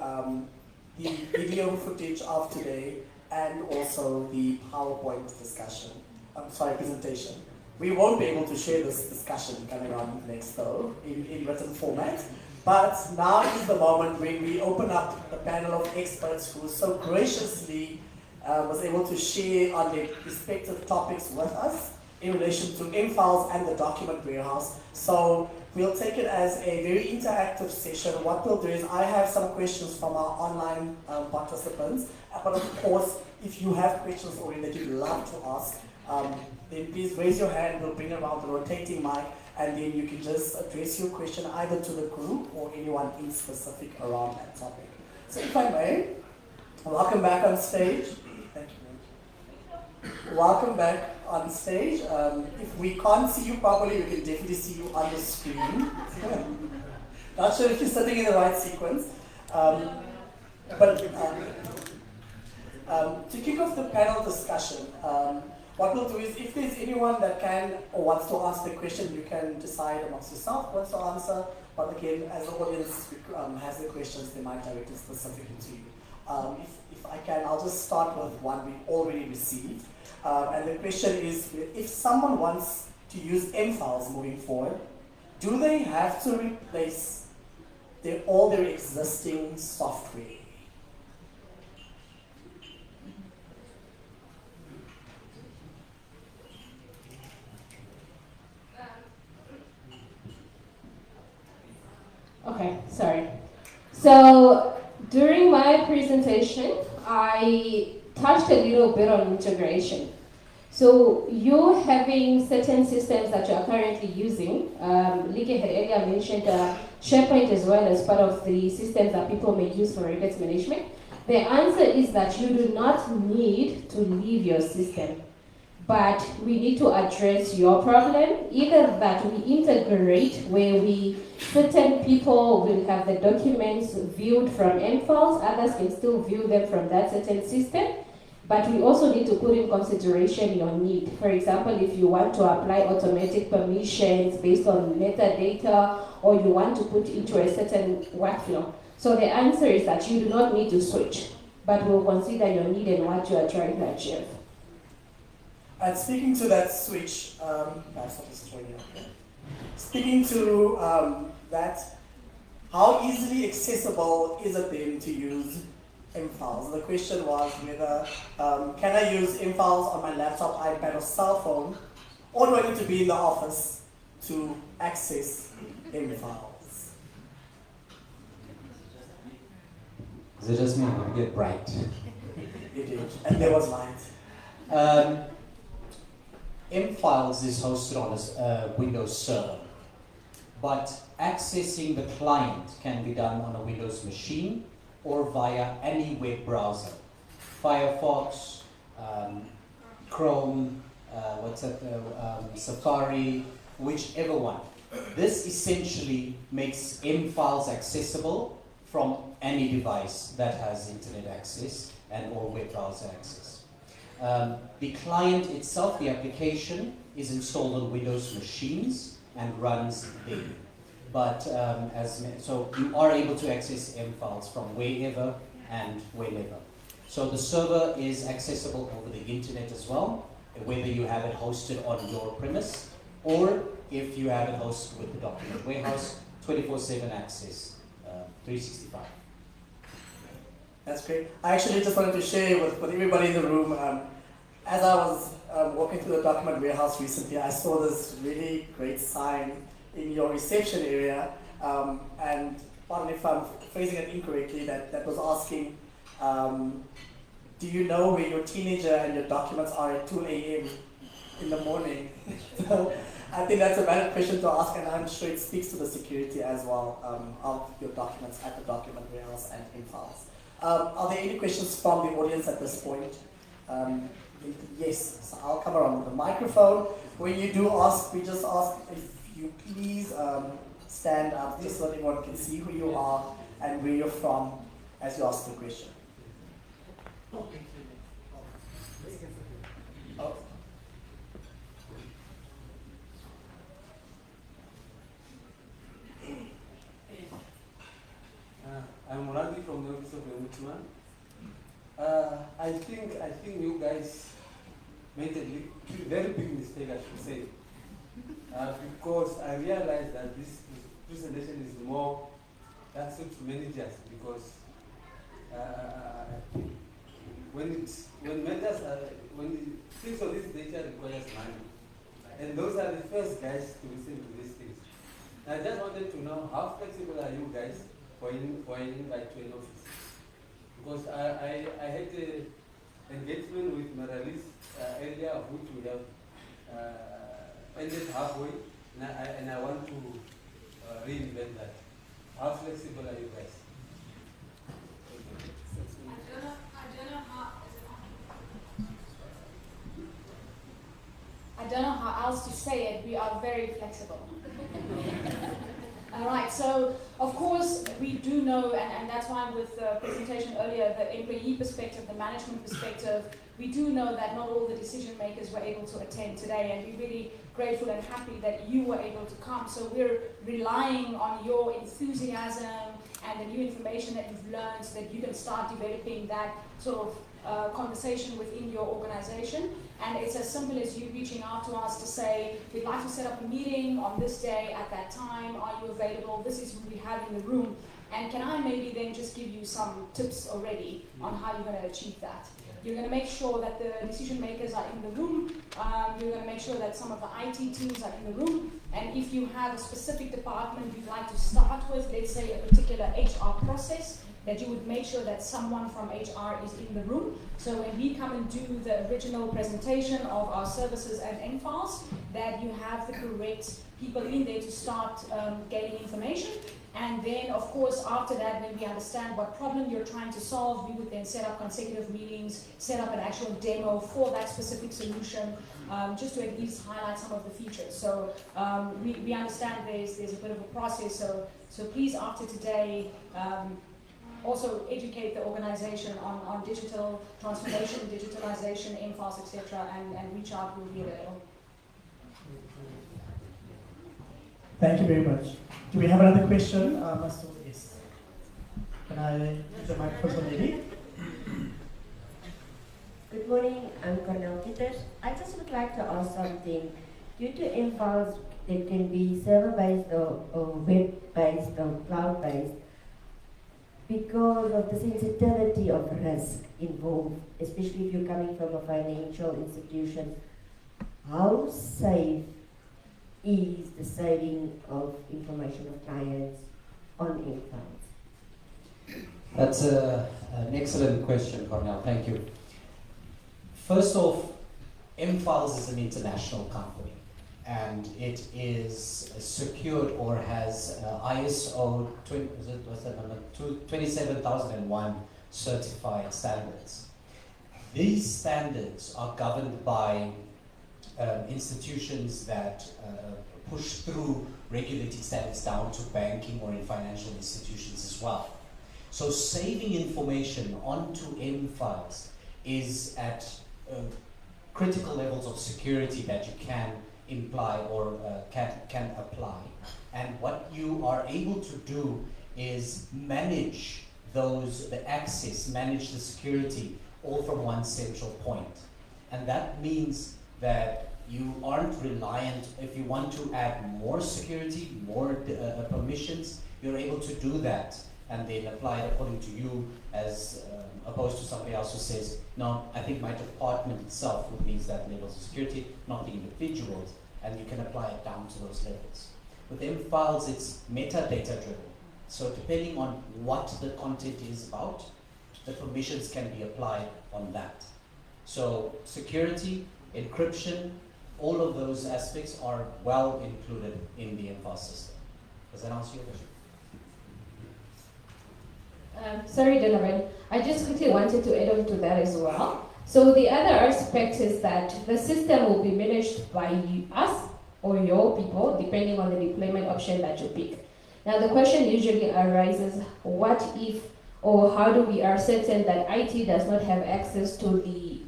the video footage of today and also the PowerPoint presentation. We won't be able to share this discussion coming on next though, in written format. But now is the moment when we open up the panel of experts who so graciously was able to share on their respective topics with us in relation to M-Files and the document warehouse. So we'll take it as a very interactive session. What we'll do is I have some questions from our online participants, but of course, if you have questions already that you'd love to ask, then please raise your hand, we'll bring around the rotating mic, and then you can just address your question either to the group or anyone in specific around that topic. So if I may, welcome back on stage. Thank you. Welcome back on stage. If we can't see you properly, we can definitely see you on the screen. Not sure if you're sitting in the right sequence. But to kick off the panel discussion, what we'll do is if there's anyone that can or wants to ask the question, you can decide amongst yourself who wants to answer. But again, as the audience has the questions, they might direct it specifically to you. If I can, I'll just start with one we already received. And the question is, if someone wants to use M-Files moving forward, do they have to replace all their existing software? Okay, sorry. So during my presentation, I touched a little bit on integration. So you're having certain systems that you are currently using. Like had earlier mentioned SharePoint as well as part of the systems that people may use for records management. The answer is that you do not need to leave your system, but we need to address your problem, either that we integrate where certain people will have the documents viewed from M-Files, others can still view them from that certain system, but we also need to put in consideration your need. For example, if you want to apply automatic permissions based on metadata, or you want to put into a certain workflow. So the answer is that you do not need to switch, but we'll consider your need and what you are trying to achieve. And speaking to that switch, speaking to that, how easily accessible is it then to use M-Files? The question was whether, can I use M-Files on my laptop, iPad or cell phone, or do I need to be in the office to access M-Files? Is it just me? I get bright. It did, and there was light. M-Files is hosted on a Windows server, but accessing the client can be done on a Windows machine or via any web browser. Firefox, Chrome, Safari, whichever one. This essentially makes M-Files accessible from any device that has internet access and or web browser access. The client itself, the application, is installed on Windows machines and runs there. But so you are able to access M-Files from wherever and whenever. So the server is accessible over the internet as well, whether you have it hosted on your premise or if you have it hosted with the document warehouse, 24/7 access, 365. That's great. I actually just wanted to share with everybody in the room, as I was walking through the document warehouse recently, I saw this really great sign in your reception area, and pardon if I'm phrasing it incorrectly, that was asking, do you know where your teenager and your documents are at 2 a.m. in the morning? So I think that's a valid question to ask, and I'm sure it speaks to the security as well of your documents at the document warehouse and in files. Are there any questions from the audience at this point? Yes, so I'll come around with the microphone. When you do ask, we just ask if you please stand up just so everyone can see who you are and where you're from as you ask the question. Oh. I'm Randy from the office of the Ombudsman. I think you guys made a very big mistake, I should say, because I realized that this presentation is more suits managers, because when things of this nature requires money, and those are the first guys to listen to these things. I just wanted to know how flexible are you guys for invite to an office? Because I had an engagement with Maralis earlier, of which we have ended halfway, and I want to reinvent that. How flexible are you guys? I don't know how else to say it. We are very flexible. All right, so of course we do know, and that's why with the presentation earlier, the employee perspective, the management perspective, we do know that not all the decision makers were able to attend today, and we're really grateful and happy that you were able to come. So we're relying on your enthusiasm and the new information that you've learned so that you can start developing that sort of conversation within your organization. And it's as simple as you reaching out to us to say, we'd like to set up a meeting on this day at that time. Are you available? This is who we have in the room. And can I maybe then just give you some tips already on how you're going to achieve that? You're going to make sure that the decision makers are in the room. You're going to make sure that some of the IT teams are in the room. And if you have a specific department you'd like to start with, let's say a particular HR process, that you would make sure that someone from HR is in the room. So when we come and do the original presentation of our services and MFiles, that you have the correct people in there to start gaining information. And then, of course, after that, when we understand what problem you're trying to solve, we would then set up consecutive meetings, set up an actual demo for that specific solution, just to at least highlight some of the features. So we understand there's a bit of a process. So please, after today, also educate the organization on digital transformation, digitalization, MFiles, etc., and reach out, we'll be available. Thank you very much. Do we have another question? Yes. Can I use the microphone, maybe? Good morning, I'm Cornel Peters. I just would like to ask something. Due to MFiles, it can be server-based or web-based or cloud-based. Because of the sensitivity of risk involved, especially if you're coming from a financial institution, how safe is the saving of information of clients on MFiles? That's an excellent question, Cornel. Thank you. First off, MFiles is an international company, and it is secured or has ISO 27001 certified standards. These standards are governed by institutions that push through regulated standards down to banking or in financial institutions as well. So saving information onto MFiles is at critical levels of security that you can imply or can apply. And what you are able to do is manage the access, manage the security, all from one central point. And that means that you aren't reliant. If you want to add more security, more permissions, you're able to do that and then apply it according to you, as opposed to somebody else who says, no, I think my department itself would need that levels of security, not the individuals, and you can apply it down to those levels. With M-Files, it's metadata driven. So depending on what the content is about, the permissions can be applied on that. So security, encryption, all of those aspects are well included in the M-File system. Does that answer your question? Sorry, Donovan. I just quickly wanted to add on to that as well. So the other aspect is that the system will be managed by us or your people, depending on the deployment option that you pick. Now the question usually arises, what if or how do we are certain that IT does not have access to the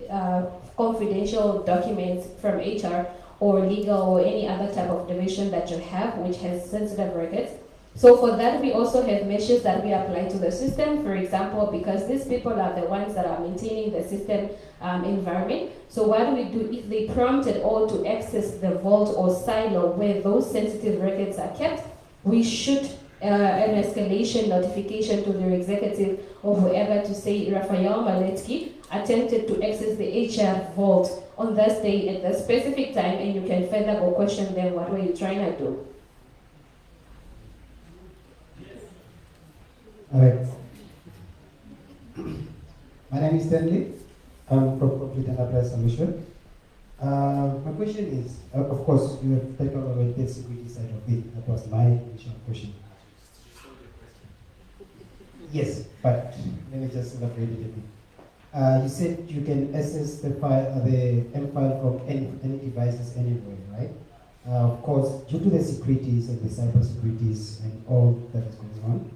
confidential documents from HR or legal or any other type of division that you have which has sensitive records? So for that, we also have measures that we apply to the system. For example, because these people are the ones that are maintaining the system environment. So what do we do if they prompted all to access the vault or silo where those sensitive records are kept? We shoot an escalation notification to the executive or whoever to say Raphael Maletsky attempted to access the HR vault on this day at the specific time, and you can further go question them, what were you trying to do? Alright. My name is Stanley. I'm from Complete Enterprise Solution. My question is, of course, you have taken over the security side of it. That was my initial question. Yes, but let me just elaborate it a bit. You said you can access the file, the M file from any devices anywhere, right? Of course, due to the securities and the cyber securities and all that is going on,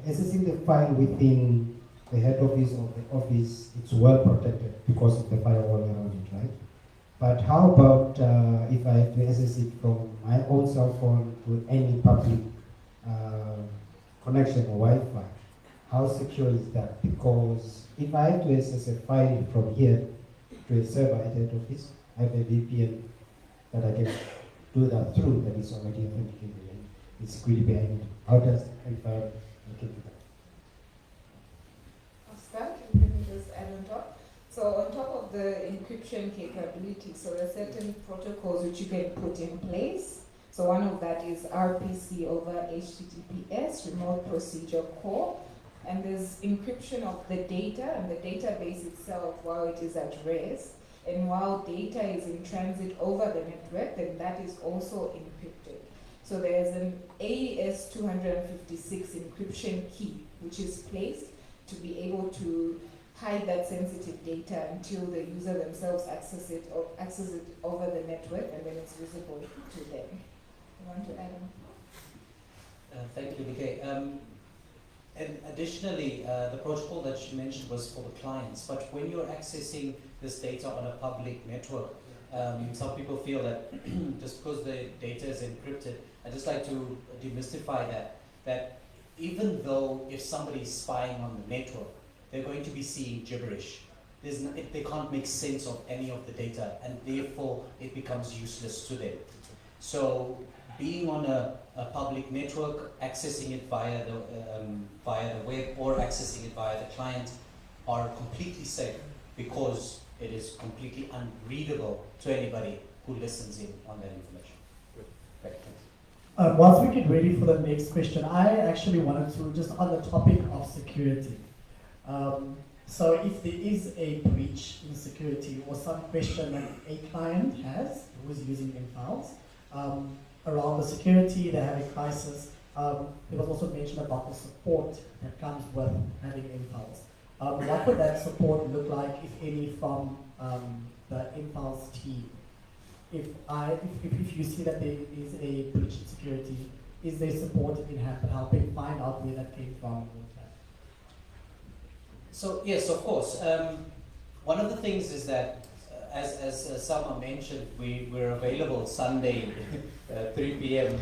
accessing the file within the head office or the office, it's well protected because of the firewall around it, right? But how about if I have to access it from my own cell phone to any public connection or Wi-Fi? How secure is that? Because if I have to access a file from here to a server at the head office, I have a VPN that I can do that through that is already authenticated and the security behind it. How does M-File look into that? I'll start and let me just add on top. So on top of the encryption capability, so there are certain protocols which you can put in place. So one of that is RPC over HTTPS, Remote Procedure Call. And there's encryption of the data and the database itself while it is at rest. And while data is in transit over the network, then that is also encrypted. So there's an AES-256 encryption key, which is placed to be able to hide that sensitive data until the user themselves access it over the network, and then it's visible to them. You want to add on? Thank you, Nike. And additionally, the protocol that you mentioned was for the clients, but when you're accessing this data on a public network, some people feel that just because the data is encrypted, I'd just like to demystify that even though if somebody's spying on the network, they're going to be seeing gibberish. They can't make sense of any of the data, and therefore it becomes useless to them. So being on a public network, accessing it via the web or accessing it via the client are completely safe because it is completely unreadable to anybody who listens in on that information. Whilst we get ready for the next question, I actually wanted to, just on the topic of security. So if there is a breach in security or some question that a client has who is using M-Files, around the security, they have a crisis. There was also mentioned about the support that comes with having M-Files. What would that support look like, if any, from the M-Files team? If you see that there is a breach in security, is there support in helping find out where that came from? So yes, of course. One of the things is that, as Salma mentioned, we're available Sunday, 3 p.m.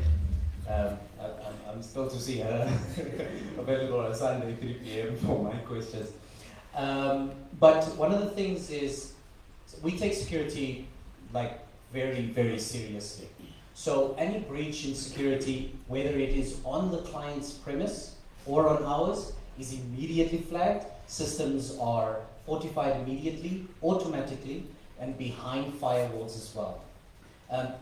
I'm still to see her available on Sunday, 3 p.m. for my questions. But one of the things is we take security like very, very seriously. So any breach in security, whether it is on the client's premise or on ours, is immediately flagged. Systems are fortified immediately, automatically, and behind firewalls as well.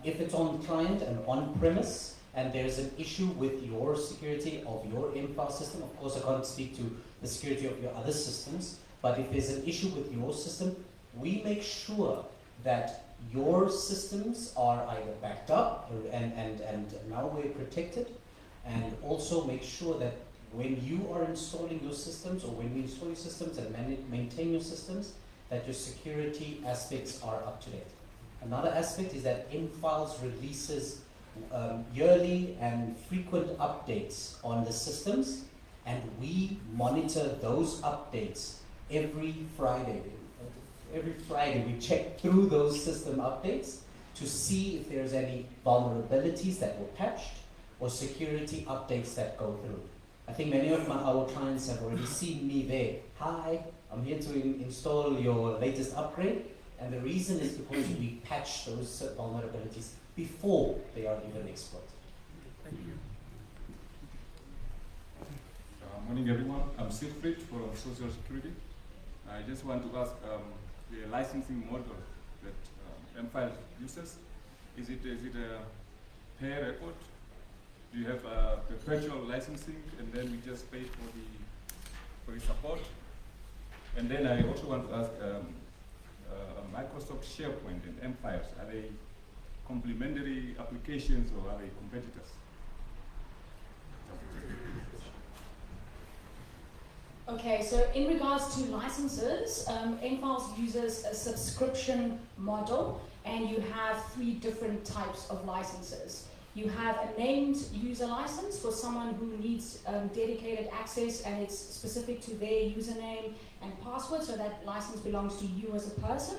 If it's on client and on-premise, and there's an issue with your security of your mFile system, of course I can't speak to the security of your other systems, but if there's an issue with your system, we make sure that your systems are either backed up and malware protected, and also make sure that when you are installing your systems, or when we install your systems and maintain your systems, that your security aspects are up to date. Another aspect is that mFiles releases yearly and frequent updates on the systems, and we monitor those updates every Friday. Every Friday we check through those system updates to see if there's any vulnerabilities that were patched or security updates that go through. I think many of our clients have already seen me there. Hi, I'm here to install your latest upgrade. And the reason is because we patch those vulnerabilities before they are even exploited. Thank you. Morning everyone, I'm Silfried for Social Security. I just want to ask the licensing model that mFile uses. Is it a pay record? Do you have perpetual licensing and then we just pay for the support? And then I also want to ask Microsoft SharePoint and mFiles, are they complementary applications or are they competitors? Okay, so in regards to licenses, mFiles uses a subscription model, and you have 3 different types of licenses. You have a named user license for someone who needs dedicated access, and it's specific to their username and password, so that license belongs to you as a person.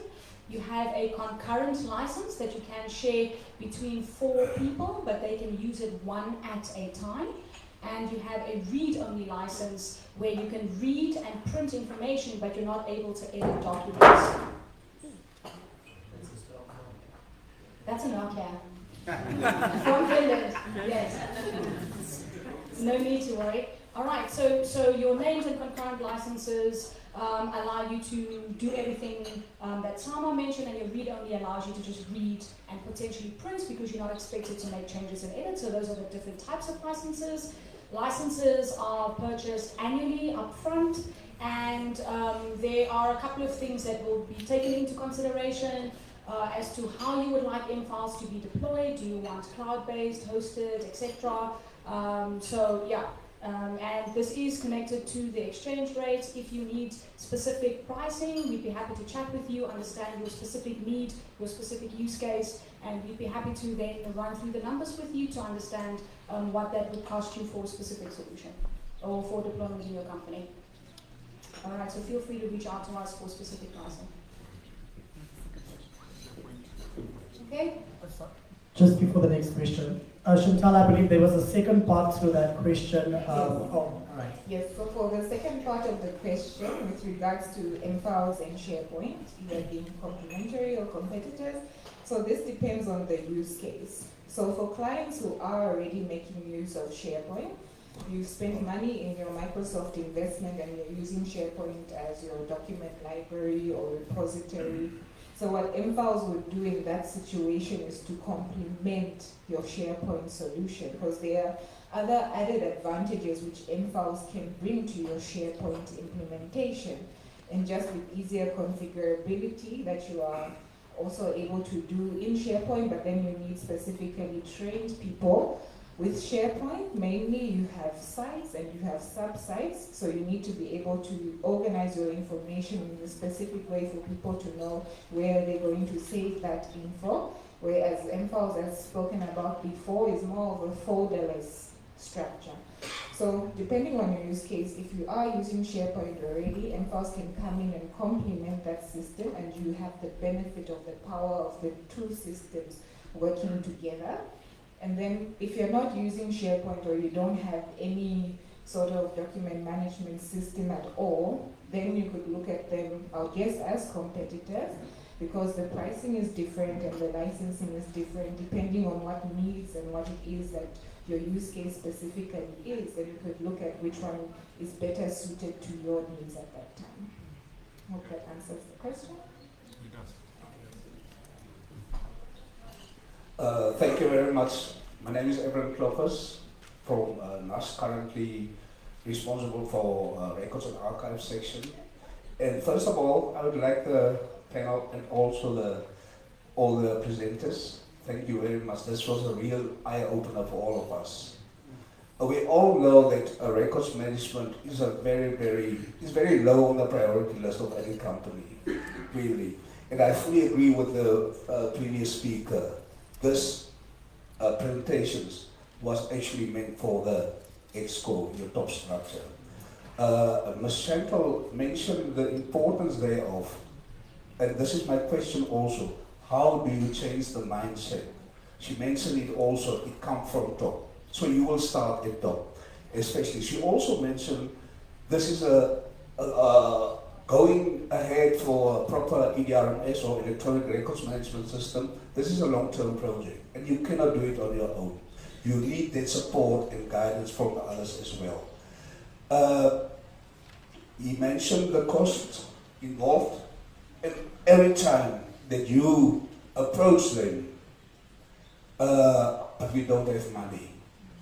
You have a concurrent license that you can share between 4 people, but they can use it one at a time. And you have a read-only license where you can read and print information, but you're not able to edit documents. That's a Nokia. From Finland, yes. No need to worry. All right, so your named and concurrent licenses allow you to do everything that Sama mentioned, and your read-only allows you to just read and potentially print because you're not expected to make changes and edit. So those are the different types of licenses. Licenses are purchased annually upfront, and there are a couple of things that will be taken into consideration as to how you would like mFiles to be deployed. Do you want cloud-based, hosted, etc.? And this is connected to the exchange rates. If you need specific pricing, we'd be happy to chat with you, understand your specific need, your specific use case, and we'd be happy to then run through the numbers with you to understand what that would cost you for a specific solution or for deployment in your company. All right, so feel free to reach out to us for specific pricing. Okay? Just before the next question, Chantal, I believe there was a second part to that question. All right. Yes, so for the second part of the question with regards to mFiles and SharePoint, either being complementary or competitors, so this depends on the use case. So for clients who are already making use of SharePoint, you spend money in your Microsoft investment and you're using SharePoint as your document library or repository. So what mFiles would do in that situation is to complement your SharePoint solution, because there are other added advantages which mFiles can bring to your SharePoint implementation, and just with easier configurability that you are also able to do in SharePoint, but then you need specifically trained people. With SharePoint, mainly you have sites and you have sub-sites, so you need to be able to organize your information in a specific way for people to know where they're going to save that info, whereas mFiles, as spoken about before, is more of a folderless structure. So depending on your use case, if you are using SharePoint already, mFiles can come in and complement that system, and you have the benefit of the power of the 2 systems working together. And then if you're not using SharePoint or you don't have any sort of document management system at all, then you could look at them, I guess, as competitors. because the pricing is different and the licensing is different depending on what needs and what it is that your use case specifically is, then you could look at which one is better suited to your needs at that time. Hope that answers the question. Thank you very much. My name is Abraham Kloppers from NAS, currently responsible for Records and Archives section. And first of all, I would like the panel and also all the presenters. Thank you very much. This was a real eye-opener for all of us. We all know that records management is very low on the priority list of any company, really. And I fully agree with the previous speaker. This presentations was actually meant for the EXCO, your top structure. Ms. Chantal mentioned the importance thereof, and this is my question also. How do you change the mindset? She mentioned it also, it comes from top. So you will start at top, especially. She also mentioned this is going ahead for a proper EDRMS or electronic records management system. This is a long-term project, and you cannot do it on your own. You need that support and guidance from others as well. He mentioned the cost involved, and every time that you approach them, but we don't have money.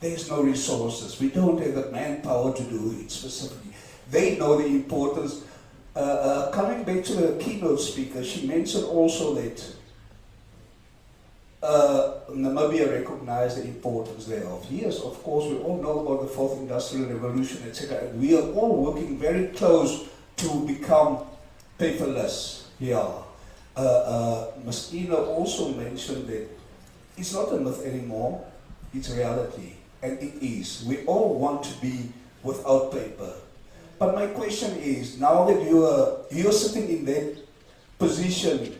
There's no resources. We don't have the manpower to do it specifically. They know the importance. Coming back to the keynote speaker, she mentioned also that Namibia recognized the importance thereof. Yes, of course, we all know about the fourth industrial revolution, etc. And we are all working very close to become paperless here. Ms. Ina also mentioned that it's not a myth anymore, it's reality. And it is. We all want to be without paper. But my question is, now that you're sitting in that position,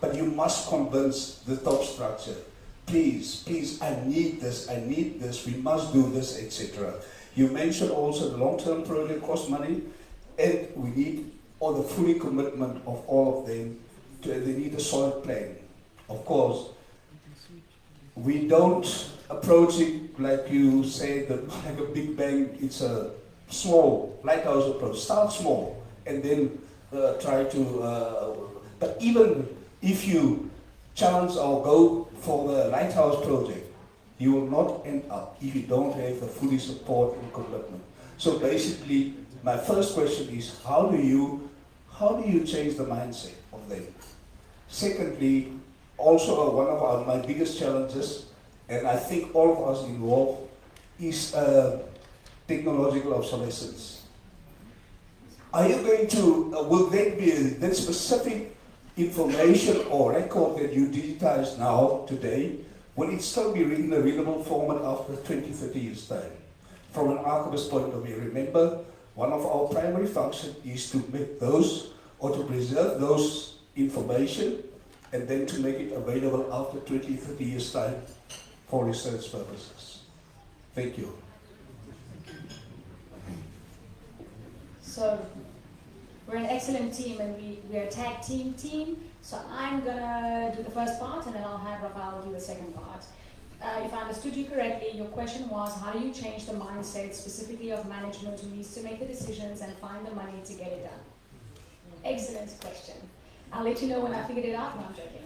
but you must convince the top structure, please, I need this, we must do this, etc. You mentioned also the long-term project costs money, and we need all the fully commitment of all of them. They need a solid plan. Of course, we don't approach it like you said, like a big bang. It's a small lighthouse approach. Start small and then try to. But even if you challenge or go for the lighthouse project, you will not end up if you don't have the fully support and commitment. So basically, my first question is, how do you change the mindset of them? Secondly, also one of my biggest challenges, and I think all of us involved, is technological obsolescence. Are you going to, will that be that specific information or record that you digitize now, today, will it still be in a readable format after 20, 30 years' time? From an archivist point of view, remember, one of our primary functions is to make those, or to preserve those information, and then to make it available after 20, 30 years' time for research purposes. Thank you. So we're an excellent team, and we're a tag team. So I'm gonna do the first part, and then I'll have Rafael do the second part. If I understood you correctly, your question was, how do you change the mindset specifically of management who needs to make the decisions and find the money to get it done? Excellent question. I'll let you know when I figured it out. No, I'm joking.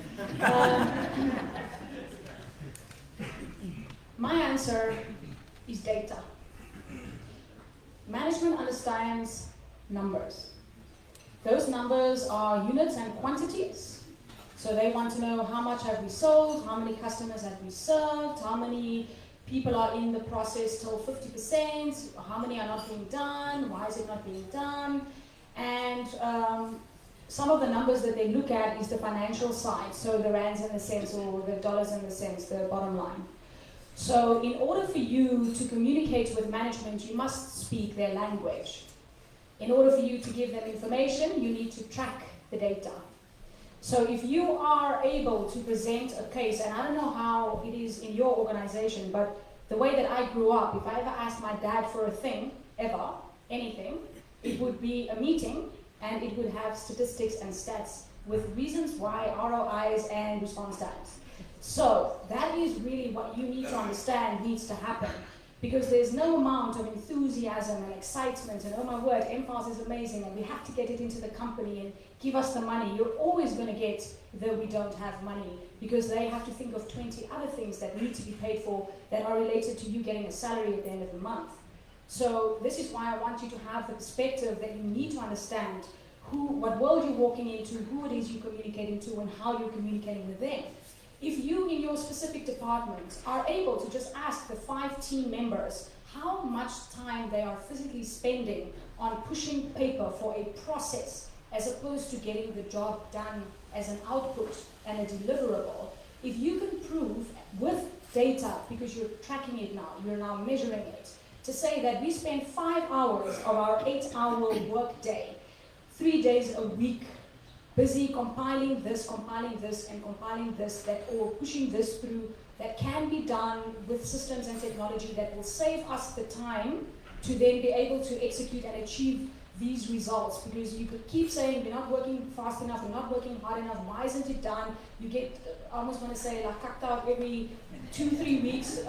My answer is data. Management understands numbers. Those numbers are units and quantities. So they want to know how much have we sold, how many customers have we served, how many people are in the process till 50%, how many are not being done, why is it not being done, and some of the numbers that they look at is the financial side, so the rands and the cents or the dollars and the cents, the bottom line. So in order for you to communicate with management, you must speak their language. In order for you to give them information, you need to track the data. So if you are able to present a case, and I don't know how it is in your organization, but the way that I grew up, if I ever asked my dad for a thing, ever, anything, it would be a meeting, and it would have statistics and stats with reasons why, ROIs, and response times. So that is really what you need to understand needs to happen, because there's no amount of enthusiasm and excitement and, oh my word, MFAS is amazing and we have to get it into the company and give us the money. You're always going to get the we don't have money, because they have to think of 20 other things that need to be paid for that are related to you getting a salary at the end of the month. So this is why I want you to have the perspective that you need to understand what world you're walking into, who it is you're communicating to, and how you're communicating with them. If you in your specific department are able to just ask the 5 team members how much time they are physically spending on pushing paper for a process as opposed to getting the job done as an output and a deliverable, if you can prove with data, because you're tracking it now, you're now measuring it, to say that we spend 5 hours of our 8-hour work day, 3 days a week, busy compiling this, and compiling this, or pushing this through, that can be done with systems and technology that will save us the time to then be able to execute and achieve these results. Because you could keep saying, we're not working fast enough, we're not working hard enough, why isn't it done? You get, I almost want to say, like, cucked out every 2-3 weeks.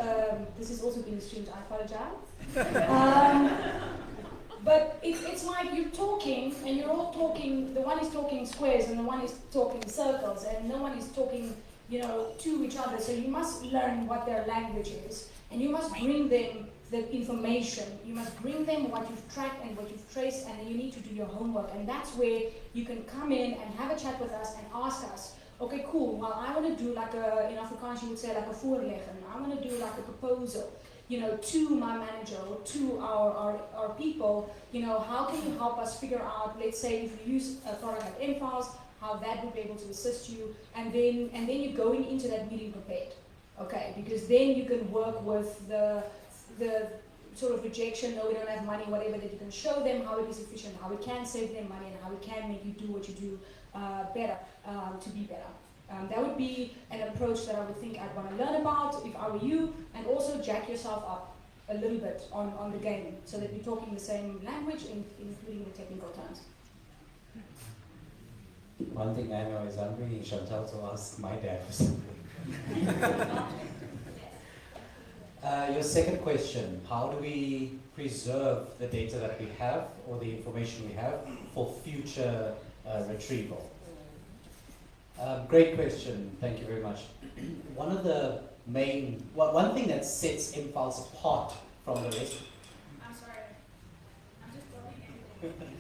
This has also been streamed, I apologize. But it's like you're talking, and you're all talking, the one is talking squares and the one is talking circles, and no one is talking, to each other. So you must learn what their language is, and you must bring them the information. You must bring them what you've tracked and what you've traced, and then you need to do your homework. And that's where you can come in and have a chat with us and ask us, okay, cool, well, I want to do like in Afrikaans you would say like a voorleggen. I want to do like a proposal, to my manager or to our people, how can you help us figure out, let's say if you use a product like MFAS, how that would be able to assist you, and then you're going into that meeting prepared, okay? Because then you can work with the sort of rejection, no, we don't have money, whatever, that you can show them how it is efficient, how it can save them money, and how it can make you do what you do better, to be better. That would be an approach that I would think I'd want to learn about if I were you, and also jack yourself up a little bit on the game, so that you're talking the same language, including the technical terms. One thing I know is I'm bringing Chantal to ask my dad for something. Your second question, how do we preserve the data that we have, or the information we have, for future retrieval? Great question, thank you very much. One thing that sets MFALS apart from the rest. I'm sorry, I'm just going in.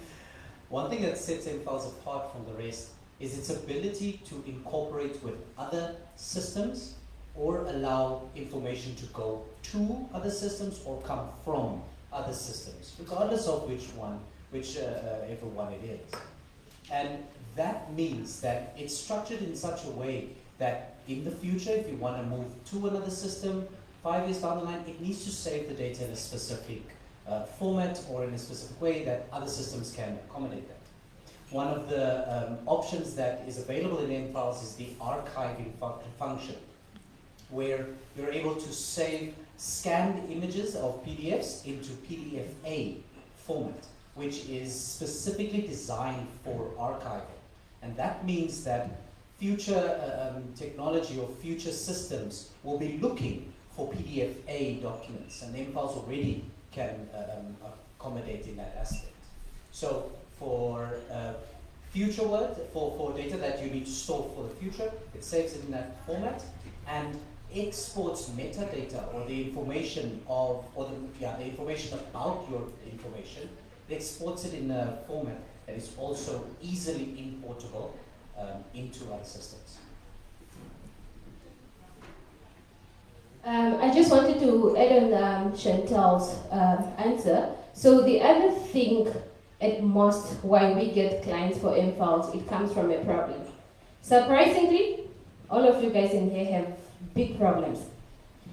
One thing that sets MFALS apart from the rest is its ability to incorporate with other systems, or allow information to go to other systems or come from other systems, regardless of whichever one it is. And that means that it's structured in such a way that in the future, if you want to move to another system, 5 years down the line, it needs to save the data in a specific format or in a specific way that other systems can accommodate that. One of the options that is available in MFALS is the archiving function, where you're able to save scanned images of PDFs into PDF-A format, which is specifically designed for archiving. And that means that future technology or future systems will be looking for PDF-A documents, and MFALS already can accommodate in that aspect. So for future work, for data that you need to store for the future, it saves it in that format and exports metadata, or the information the information about your information. It exports it in a format that is also easily importable into other systems. I just wanted to add on Chantal's answer. So the other thing at most why we get clients for MFALS, it comes from a problem. Surprisingly, all of you guys in here have big problems.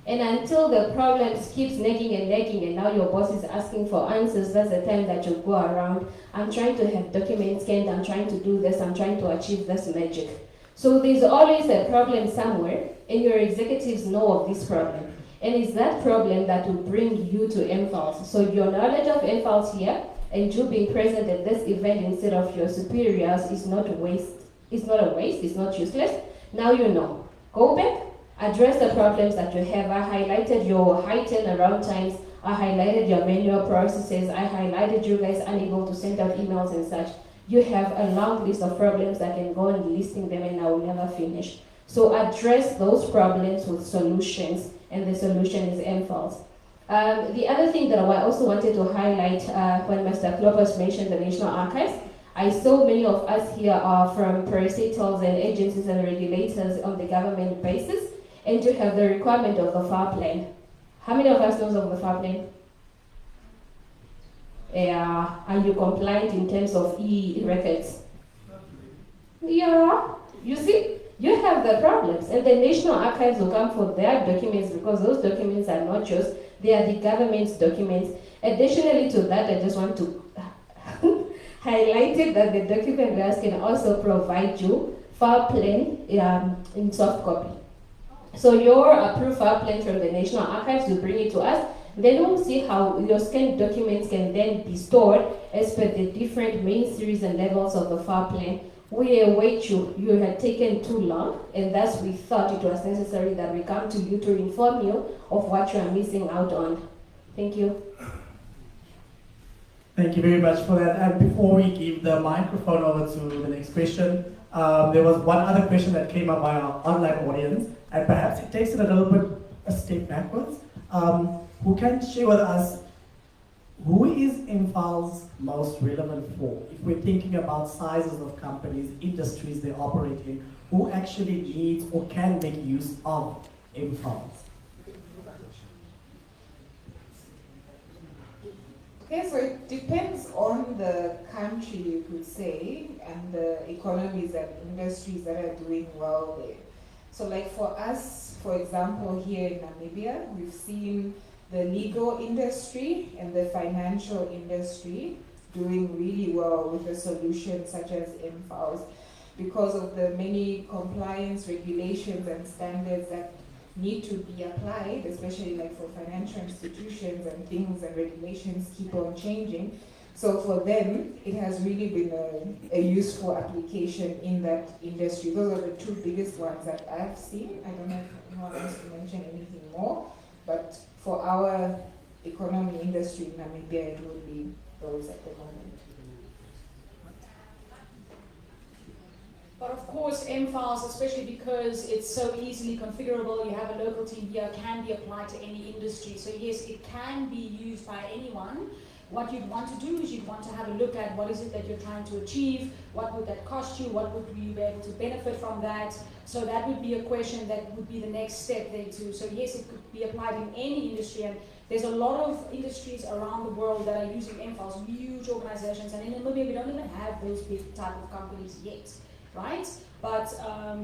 And until the problems keeps nagging and now your boss is asking for answers, that's the time that you go around, I'm trying to have documents scanned, I'm trying to do this, I'm trying to achieve this magic. So there's always a problem somewhere, and your executives know of this problem. And it's that problem that will bring you to MFALS. So your knowledge of MFALS here, and you being present at this event instead of your superiors, is not waste. It's not a waste, it's not useless. Now you know. Go back, address the problems that you have. I highlighted your high turnaround times, I highlighted your manual processes, I highlighted you guys unable to send out emails and such. You have a long list of problems that can go on listing them and I will never finish. So address those problems with solutions, and the solution is MFALS. The other thing that I also wanted to highlight when Mr. Kloppers mentioned the National Archives, I saw many of us here are from parastatals and agencies and regulators on the government basis, and to have the requirement of the FAR plan. How many of us knows of the FAR plan? Are you compliant in terms of e-records? Yeah, you see, you have the problems, and the National Archives will come for their documents because those documents are not yours, they are the government's documents. Additionally to that, I just want to highlight it that the document bearers can also provide you FAR plan in soft copy. So your approved FAR plan from the National Archives will bring it to us. Then we'll see how your scanned documents can then be stored as per the different main series and levels of the FAR plan. We await you. You had taken too long, and thus we thought it was necessary that we come to you to inform you of what you are missing out on. Thank you. Thank you very much for that. And before we give the microphone over to the next question, there was one other question that came up by our online audience, and perhaps it takes it a little bit a step backwards. Who can share with us who is MFALS most relevant for? If we're thinking about sizes of companies, industries they operate in, who actually needs or can make use of MFALS? Okay, so it depends on the country, you could say, and the economies and industries that are doing well there. So like for us, for example, here in Namibia, we've seen the legal industry and the financial industry doing really well with the solutions such as MFALS because of the many compliance regulations and standards that need to be applied, especially like for financial institutions, and things and regulations keep on changing. So for them, it has really been a useful application in that industry. Those are the two biggest ones that I've seen. I don't know if anyone wants to mention anything more, but for our economy industry in Namibia, it would be those at the moment. But of course, MFALS, especially because it's so easily configurable, you have a local team here, can be applied to any industry. So yes, it can be used by anyone. What you'd want to do is you'd want to have a look at what is it that you're trying to achieve, what would that cost you, what would you be able to benefit from that. So that would be a question that would be the next step there too. So yes, it could be applied in any industry, and there's a lot of industries around the world that are using MFALS, huge organizations, and in Namibia we don't even have those big type of companies yet, right? But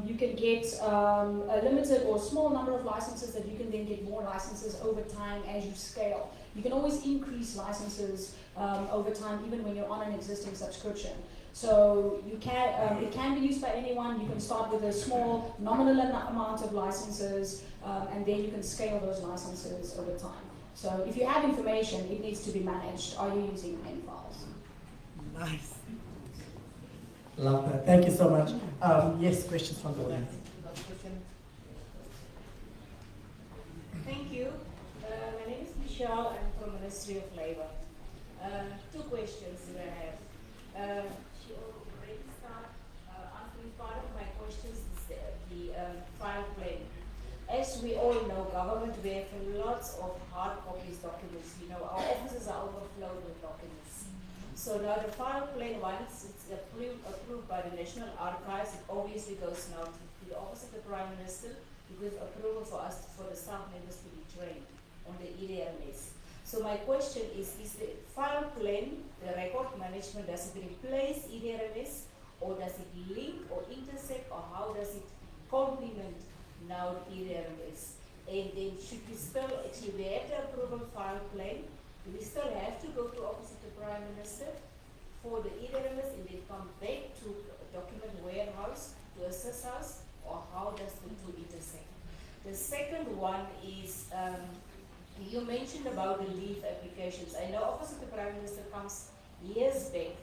you can get a limited or small number of licenses that you can then get more licenses over time as you scale. You can always increase licenses over time, even when you're on an existing subscription. So you can, it can be used by anyone. You can start with a small nominal amount of licenses, and then you can scale those licenses over time. So if you have information, it needs to be managed. Are you using MFALS? Nice. Love that. Thank you so much. Yes, questions from the audience. Thank you. My name is Michelle. I'm from Ministry of Labour. Two questions that I have. She already started answering part of my questions, is the file plan. As we all know, government, we have lots of hard copies documents. You know, our offices are overflowed with documents. So now the file plan, once it's approved by the National Archives, it obviously goes now to the Office of the Prime Minister to give approval for us, for the staff members to be trained on the EDRMS. So my question is the file plan, the record management, does it replace EDRMS, or does it link or intersect, or how does it complement now the EDRMS? And then should we still, actually we have the approval file plan, do we still have to go to Office of the Prime Minister for the EDRMS and then come back to document warehouse to assess us, or how does the two intersect? The second one is, you mentioned about the leave applications. I know Office of the Prime Minister comes years back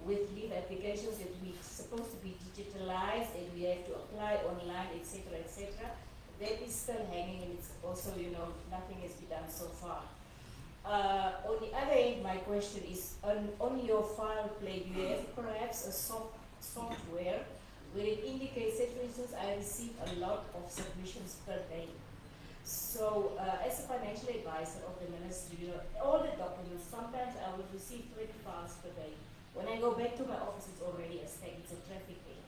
with leave applications that we're supposed to be digitalized and we have to apply online, etc., etc. That is still hanging, and it's also, nothing has been done so far. On the other hand, my question is, on your file plate, do you have perhaps a software where it indicates that, for instance, I receive a lot of submissions per day. So, as a financial advisor of the ministry, all the documents, sometimes I would receive 20 files per day. When I go back to my office, it's already a stack, it's a traffic thing.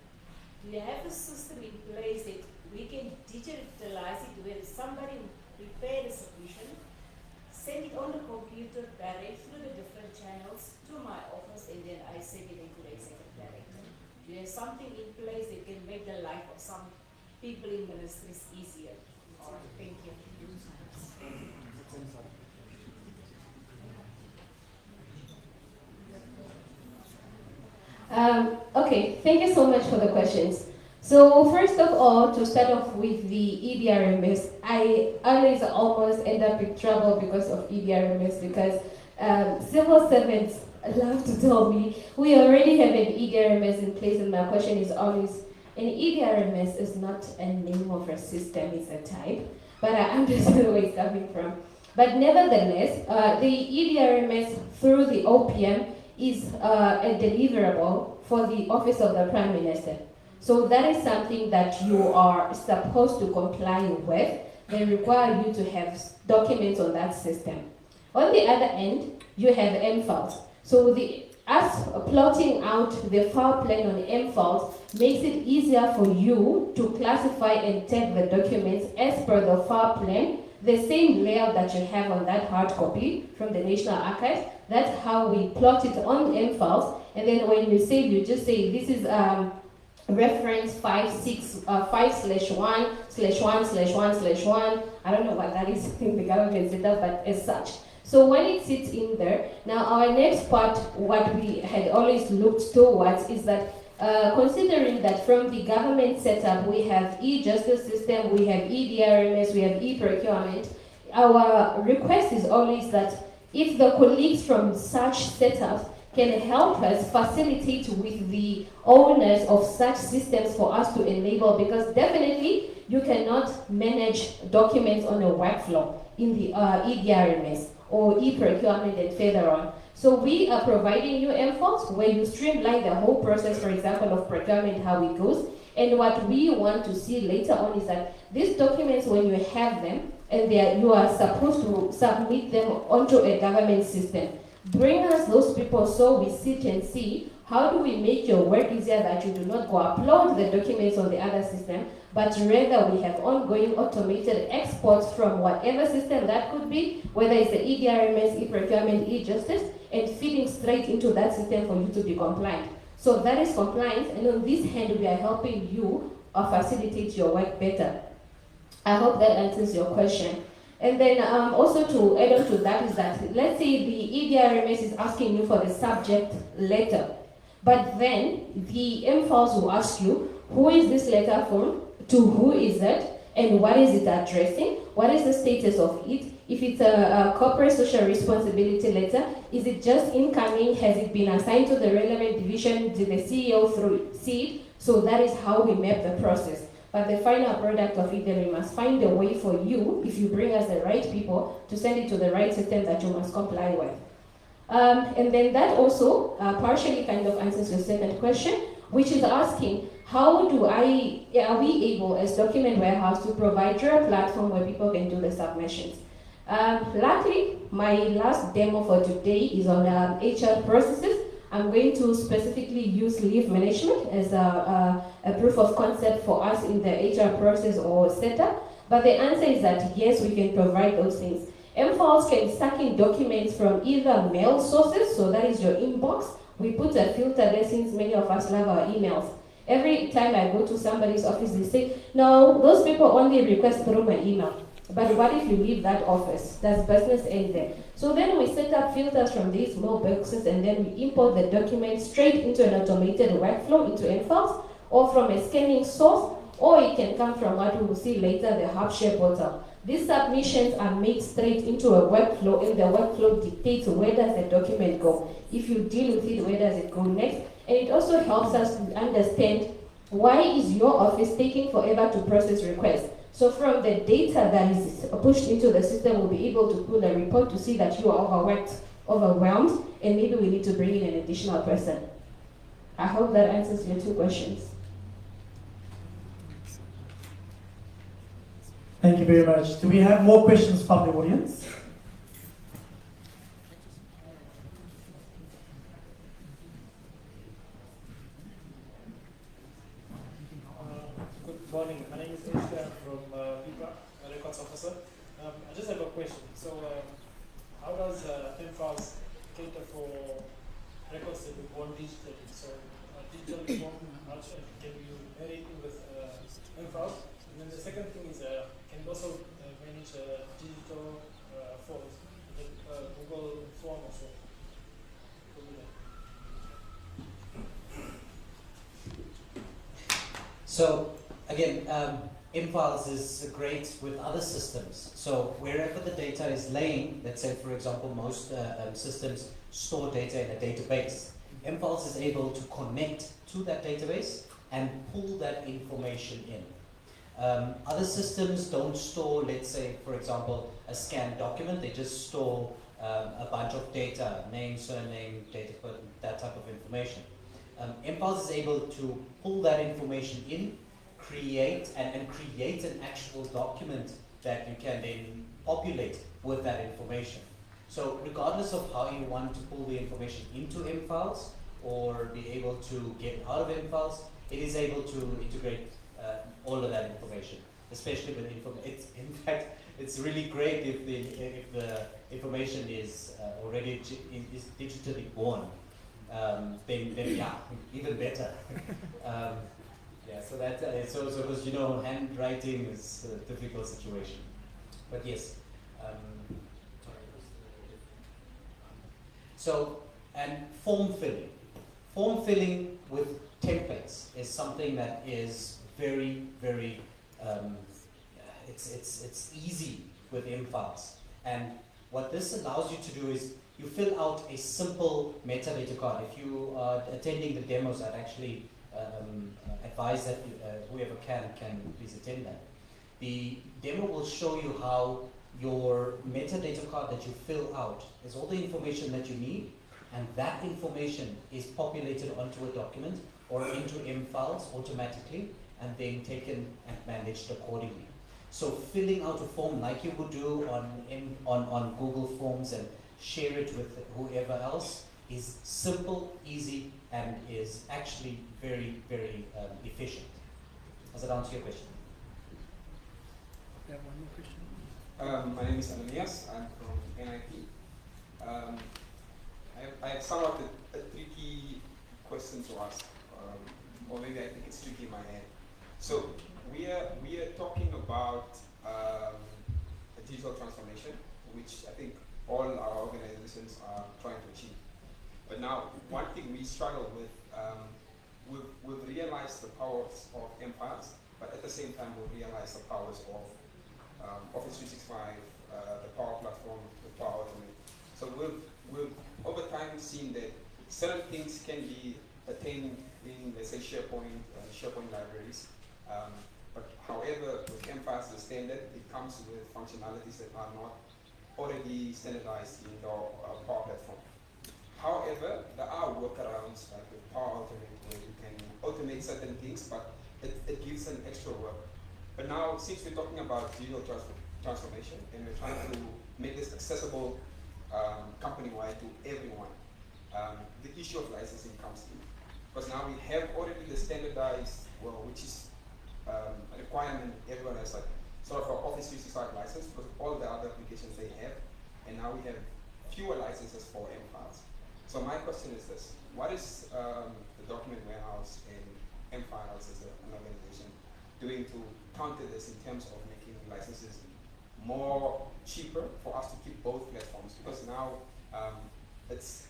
Do you have a system in place that we can digitalize it where somebody prepare the submission, send it on the computer direct through the different channels to my office, and then I send it into the executive director? Do you have something in place that can make the life of some people in ministries easier? Thank you. Okay, thank you so much for the questions. So first of all, to start off with the EDRMS, I always almost end up in trouble because of EDRMS, because civil servants love to tell me, we already have an EDRMS in place, and my question is always, an EDRMS is not a name of a system, it's a type, but I understand where it's coming from. But nevertheless, the EDRMS through the OPM is a deliverable for the Office of the Prime Minister. So that is something that you are supposed to comply with. They require you to have documents on that system. On the other end, you have MFiles. So us plotting out the file plan on MFiles makes it easier for you to classify and tag the documents as per the file plan, the same layout that you have on that hard copy from the National Archives. That's how we plot it on MFiles. And then when you save, you just say this is reference 5/1/1/1/1. I don't know what that is in the government setup, but as such. So when it sits in there, now our next part, what we had always looked towards is that considering that from the government setup, we have e-justice system, we have EDRMS, we have e-procurement, our request is always that if the colleagues from such setups can help us facilitate with the owners of such systems for us to enable, because definitely you cannot manage documents on a workflow in the EDRMS or e-procurement and further on. So we are providing you MFiles where you streamline the whole process, for example, of procurement, how it goes. And what we want to see later on is that these documents, when you have them, and you are supposed to submit them onto a government system, bring us those people so we sit and see how do we make your work easier, that you do not go upload the documents on the other system, but rather we have ongoing automated exports from whatever system that could be, whether it's the EDRMS, e-procurement, e-justice, and feeding straight into that system for you to be compliant. So that is compliance, and on this hand, we are helping you facilitate your work better. I hope that answers your question. And then also to add on to that is that, let's say the EDRMS is asking you for the subject letter, but then the MFiles will ask you, who is this letter from, to who is it, and what is it addressing, what is the status of it. If it's a corporate social responsibility letter, is it just incoming, has it been assigned to the relevant division, did the CEO see it? So that is how we map the process. But the final product of it, then we must find a way for you, if you bring us the right people, to send it to the right system that you must comply with. And then that also partially kind of answers your second question, which is asking, how are we able as document warehouse to provide you a platform where people can do the submissions? Luckily, my last demo for today is on HR processes. I'm going to specifically use leave management as a proof of concept for us in the HR process or setup. But the answer is that yes, we can provide those things. MFiles can suck in documents from either mail sources, so that is your inbox. We put a filter there since many of us love our emails. Every time I go to somebody's office, they say, no, those people only request through my email. But what if you leave that office? Does business end there? So then we set up filters from these small boxes, and then we import the document straight into an automated workflow into MFiles, or from a scanning source, or it can come from what we will see later, the HubShare portal. These submissions are made straight into a workflow, and the workflow dictates where does the document go. If you deal with it, where does it go next? And it also helps us to understand why is your office taking forever to process requests. So from the data that is pushed into the system, we'll be able to pull a report to see that you are overworked, overwhelmed, and maybe we need to bring in an additional person. I hope that answers your 2 questions. Thank you very much. Do we have more questions from the audience? Good morning. My name is Ishka from Viva, a records officer. I just have a question. So, how does MFAS cater for records that we born digitally? So, digital form, can you marry it with MFAS? And then the second thing is, can you also manage digital forms, Google form also? So again, MFiles is great with other systems. So wherever the data is laying, let's say for example, most systems store data in a database. MFiles is able to connect to that database and pull that information in. Other systems don't store, let's say for example, a scanned document. They just store a bunch of data, name, surname, date of birth, that type of information. MFiles is able to pull that information in, create and create an actual document that you can then populate with that information. So regardless of how you want to pull the information into MFiles or be able to get out of MFiles, it is able to integrate all of that information, especially with in fact, it's really great if the information is already is digitally born. Then yeah, even better. Yeah, so that it's also because handwriting is a difficult situation. But yes. So and form filling with templates is something that is very it's easy with MFiles. And what this allows you to do is you fill out a simple metadata card. If you are attending the demos, I'd actually advise that whoever can please attend that. The demo will show you how your metadata card that you fill out is all the information that you need, and that information is populated onto a document or into MFiles automatically and then taken and managed accordingly. So filling out a form like you would do on Google Forms and share it with whoever else is simple, easy, and is actually very efficient. Does that answer your question? We have one more question. My name is Ananias. I'm from NIP. I have somewhat a tricky question to ask, or maybe I think it's tricky in my head. So we are talking about a digital transformation, which I think all our organizations are trying to achieve. But now, one thing we struggle with, we've realized the powers of MFiles, but at the same time we've realized the powers of Office 365, the Power Platform, the Power Automate. So we've over time seen that certain things can be attained in, let's say, SharePoint libraries. But however, with MFiles, the standard, it comes with functionalities that are not already standardized in the Power Platform. However, there are workarounds like with Power Automate where you can automate certain things, but it gives an extra work. But now, since we're talking about digital transformation and we're trying to make this accessible company-wide to everyone, the issue of licensing comes in. Because now we have already the standardized, which is a requirement everyone has, like sort of an Office 365 license because all the other applications they have, and now we have fewer licenses for MFiles. So my question is this: what is the document warehouse and MFiles as an organization doing to counter this in terms of making licenses more cheaper for us to keep both platforms? Because now it's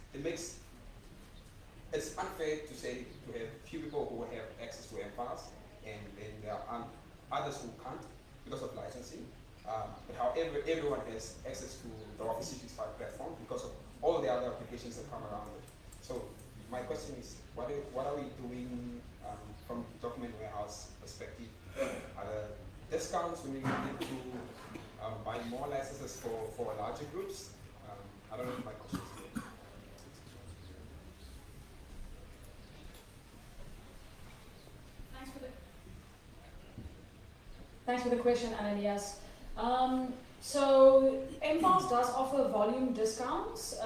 unfair to say to have few people who have access to MFiles and then there are others who can't because of licensing. But everyone has access to the Office 365 platform because of all the other applications that come around it. So my question is, what are we doing from document warehouse perspective? Are there discounts when we need to buy more licenses for larger groups? I don't know if my question is clear. Thanks for the question, Ananias. So MFAS does offer volume discounts,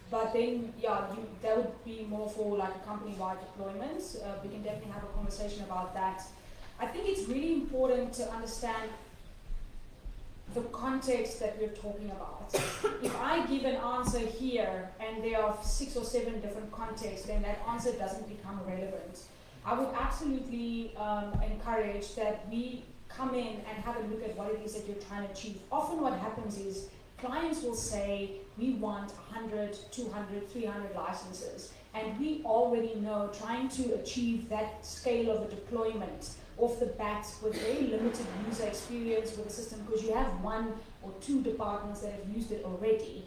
but then, yeah, that would be more for like a company-wide deployment. We can definitely have a conversation about that. I think it's really important to understand the context that we're talking about. If I give an answer here and there are 6 or 7 different contexts, then that answer doesn't become relevant. I would absolutely encourage that we come in and have a look at what it is that you're trying to achieve. Often what happens is clients will say, we want 100, 200, 300 licenses. And we already know trying to achieve that scale of a deployment off the bat with very limited user experience with the system, because you have 1 or 2 departments that have used it already.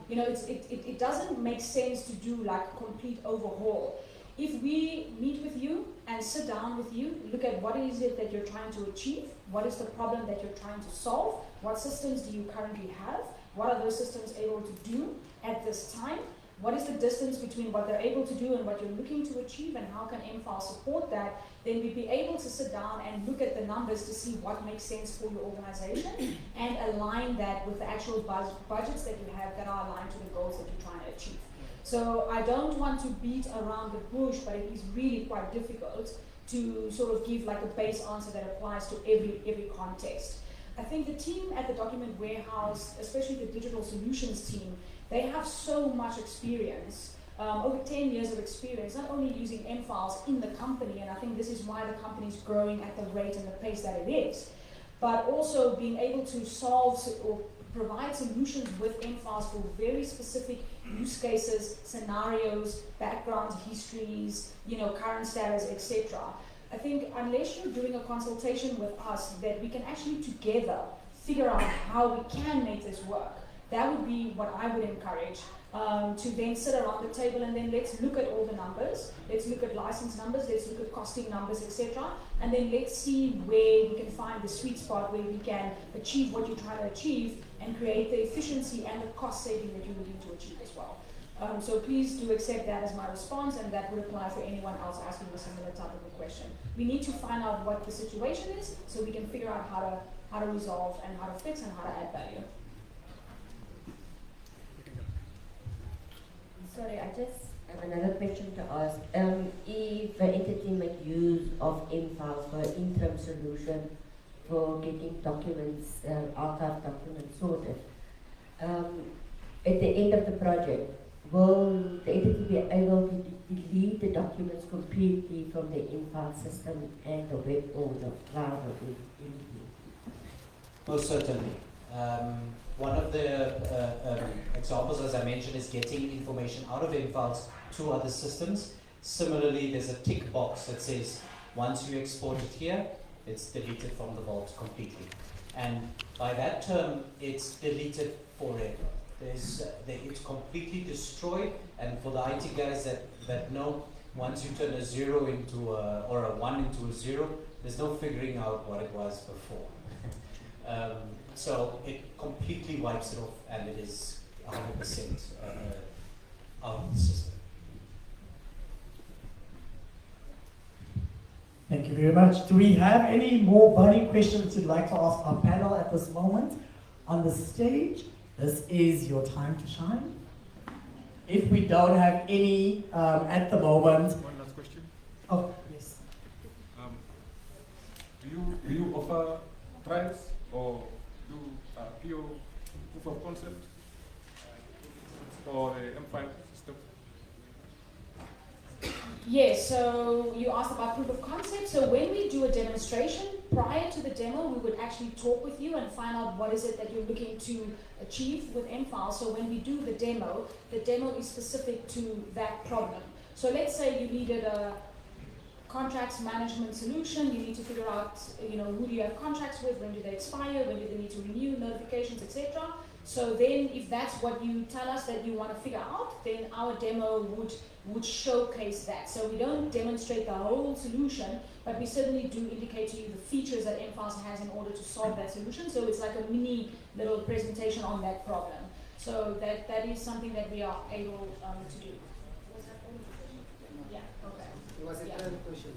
You know, it doesn't make sense to do like a complete overhaul. If we meet with you and sit down with you, look at what is it that you're trying to achieve, what is the problem that you're trying to solve, what systems do you currently have, what are those systems able to do at this time, what is the distance between what they're able to do and what you're looking to achieve, and how can MFAL support that, then we'd be able to sit down and look at the numbers to see what makes sense for your organization and align that with the actual budgets that you have that are aligned to the goals that you're trying to achieve. So I don't want to beat around the bush, but it is really quite difficult to sort of give like a base answer that applies to every context. I think the team at the document warehouse, especially the digital solutions team, they have so much experience, over 10 years of experience, not only using MFiles in the company, and I think this is why the company is growing at the rate and the pace that it is, but also being able to solve or provide solutions with MFiles for very specific use cases, scenarios, background histories, you know, current status, etc. I think unless you're doing a consultation with us that we can actually together figure out how we can make this work, that would be what I would encourage, to then sit around the table and then let's look at all the numbers, let's look at license numbers, let's look at costing numbers, etc. And then let's see where we can find the sweet spot where we can achieve what you're trying to achieve and create the efficiency and the cost saving that you're looking to achieve as well. So please do accept that as my response, and that would apply for anyone else asking a similar type of a question. We need to find out what the situation is so we can figure out how to resolve and how to fix and how to add value. Sorry, I just have another question to ask. If an entity make use of MFiles for an interim solution for getting documents, archive documents sorted, at the end of the project, will the entity be able to delete the documents completely from the MFile system and the web or the cloud or anything? Most certainly. One of the examples, as I mentioned, is getting information out of MFiles to other systems. Similarly, there's a tick box that says, once you export it here, it's deleted from the vault completely. And by that term, it's deleted forever. It's completely destroyed, and for the IT guys that know, once you turn a 0 into or a 1 into a 0, there's no figuring out what it was before. So it completely wipes it off, and it is 100% out of the system. Thank you very much. Do we have any more burning questions you'd like to ask our panel at this moment on the stage? This is your time to shine. If we don't have any at the moment. One last question. Oh, yes. Do you offer trials or do pure proof of concept for the MFile system? Yes, so you asked about proof of concept. So when we do a demonstration, prior to the demo, we would actually talk with you and find out what is it that you're looking to achieve with MFile. So when we do the demo is specific to that problem. So let's say you needed a contracts management solution. You need to figure out, who do you have contracts with, when do they expire, when do they need to renew, notifications, etc. So then, if that's what you tell us that you want to figure out, then our demo would showcase that. So we don't demonstrate the whole solution, but we certainly do indicate to you the features that mFiles has in order to solve that solution. So it's like a mini little presentation on that problem. So that is something that we are able to do. Was that all? Yeah. Okay. It was a Yeah. trial question.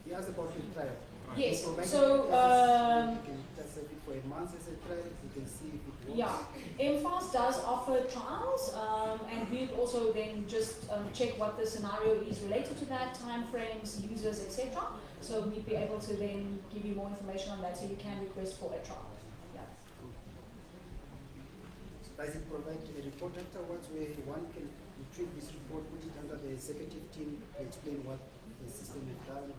He asked about the trial. Yes. So So you can test it for a month as a trial. You can see if it works. yeah, mFiles does offer trials, and we'd also then just check what the scenario is related to that, time frames, users, etc. So we'd be able to then give you more information on that, so you can request for a trial. Yeah. Does it provide a report afterwards where one can retrieve this report, put it under the executive team to explain what the system has done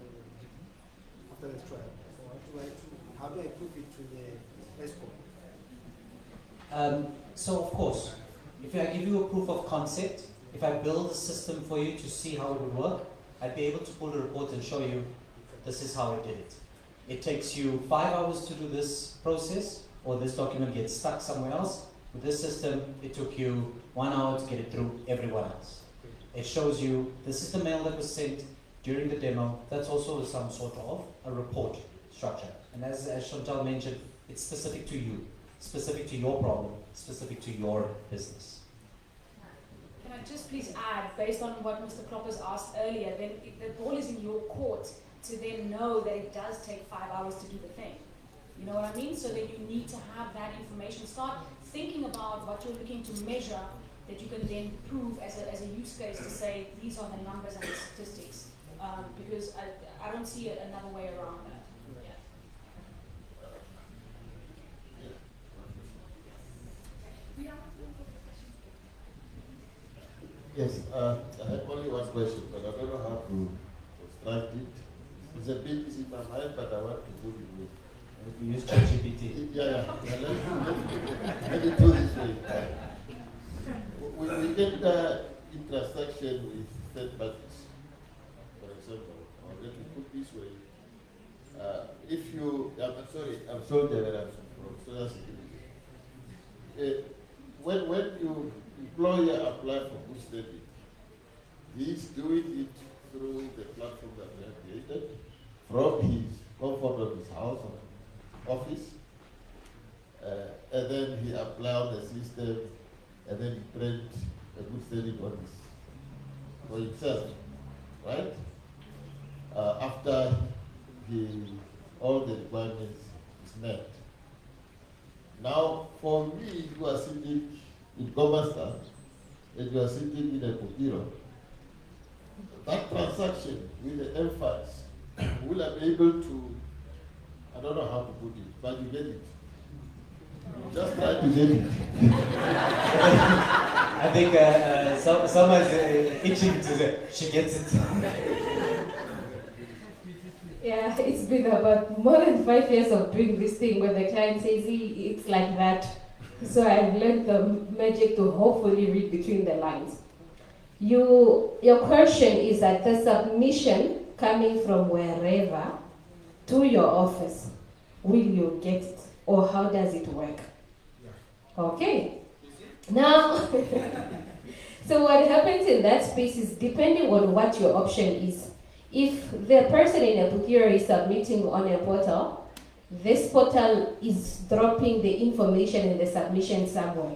after the trial? So how do I prove it to the ESCO? So of course, if I give you a proof of concept, if I build a system for you to see how it would work, I'd be able to pull a report and show you this is how I did it. It takes you 5 hours to do this process, or this document gets stuck somewhere else. With this system, it took you 1 hour to get it through everyone else. It shows you this is the mail that was sent during the demo. That's also some sort of a report structure. And as Chantal mentioned, it's specific to you, specific to your problem, specific to your business. Can I just please add, based on what Mr. Kloppers asked earlier, then the ball is in your court to then know that it does take 5 hours to do the thing. You know what I mean? So that you need to have that information. Start thinking about what you're looking to measure that you can then prove as a use case to say these are the numbers and the statistics. Because I don't see another way around that. Yeah. Yes, I have only one question, but I don't know how to construct it. It's a bit in my mind, but I want to do it with. You use ChatGPT. Yeah. Let me do this way. We get the intersection with third parties, for example, or let me put this way. If you, I'm sorry that I'm from Social Security. When you employer apply for good standing, he's doing it through the platform that we have created from his comfort of his house or office, and then he apply on the system, and then he print a good standing on his for himself, right? After all the requirements is met. Now, for me, who are sitting in Gomasta, and you are sitting in a computer, that transaction with the mFiles will I be able to, I don't know how to put it, but you get it. You just try to get it. I think someone's itching to say, she gets it. Yeah, it's been about more than 5 years of doing this thing where the client says, it's like that. So I've learned the magic to hopefully read between the lines. Your question is that the submission coming from wherever to your office, will you get it? Or how does it work? Okay. Now, so what happens in that space is depending on what your option is. If the person in a procure is submitting on a portal, this portal is dropping the information in the submission somewhere.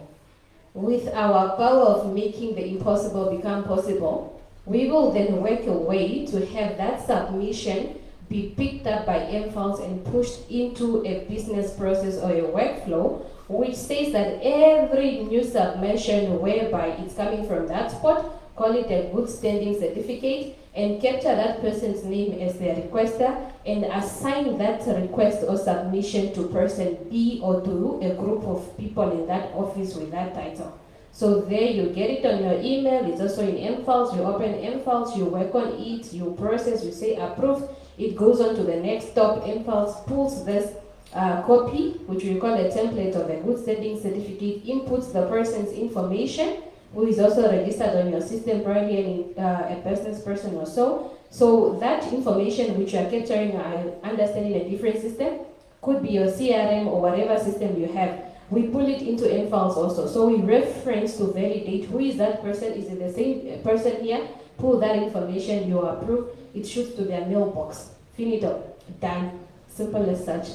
With our power of making the impossible become possible, we will then work a way to have that submission be picked up by mFiles and pushed into a business process or a workflow, which says that every new submission whereby it's coming from that spot, call it a good standing certificate, and capture that person's name as their requester and assign that request or submission to person B or to a group of people in that office with that title. So there you get it on your email, it's also in mFiles, you open mFiles, you work on it, you process, you say approve, it goes on to the next stop. mFiles pulls this copy, which we call a template of a good standing certificate, inputs the person's information, who is also registered on your system, probably a business person or so, So that information which you are capturing and understanding a different system, could be your CRM or whatever system you have, we pull it into mFiles also. So we reference to validate who is that person, is it the same person here, pull that information, you approve, it shoots to their mailbox. Finito, done, simple as such.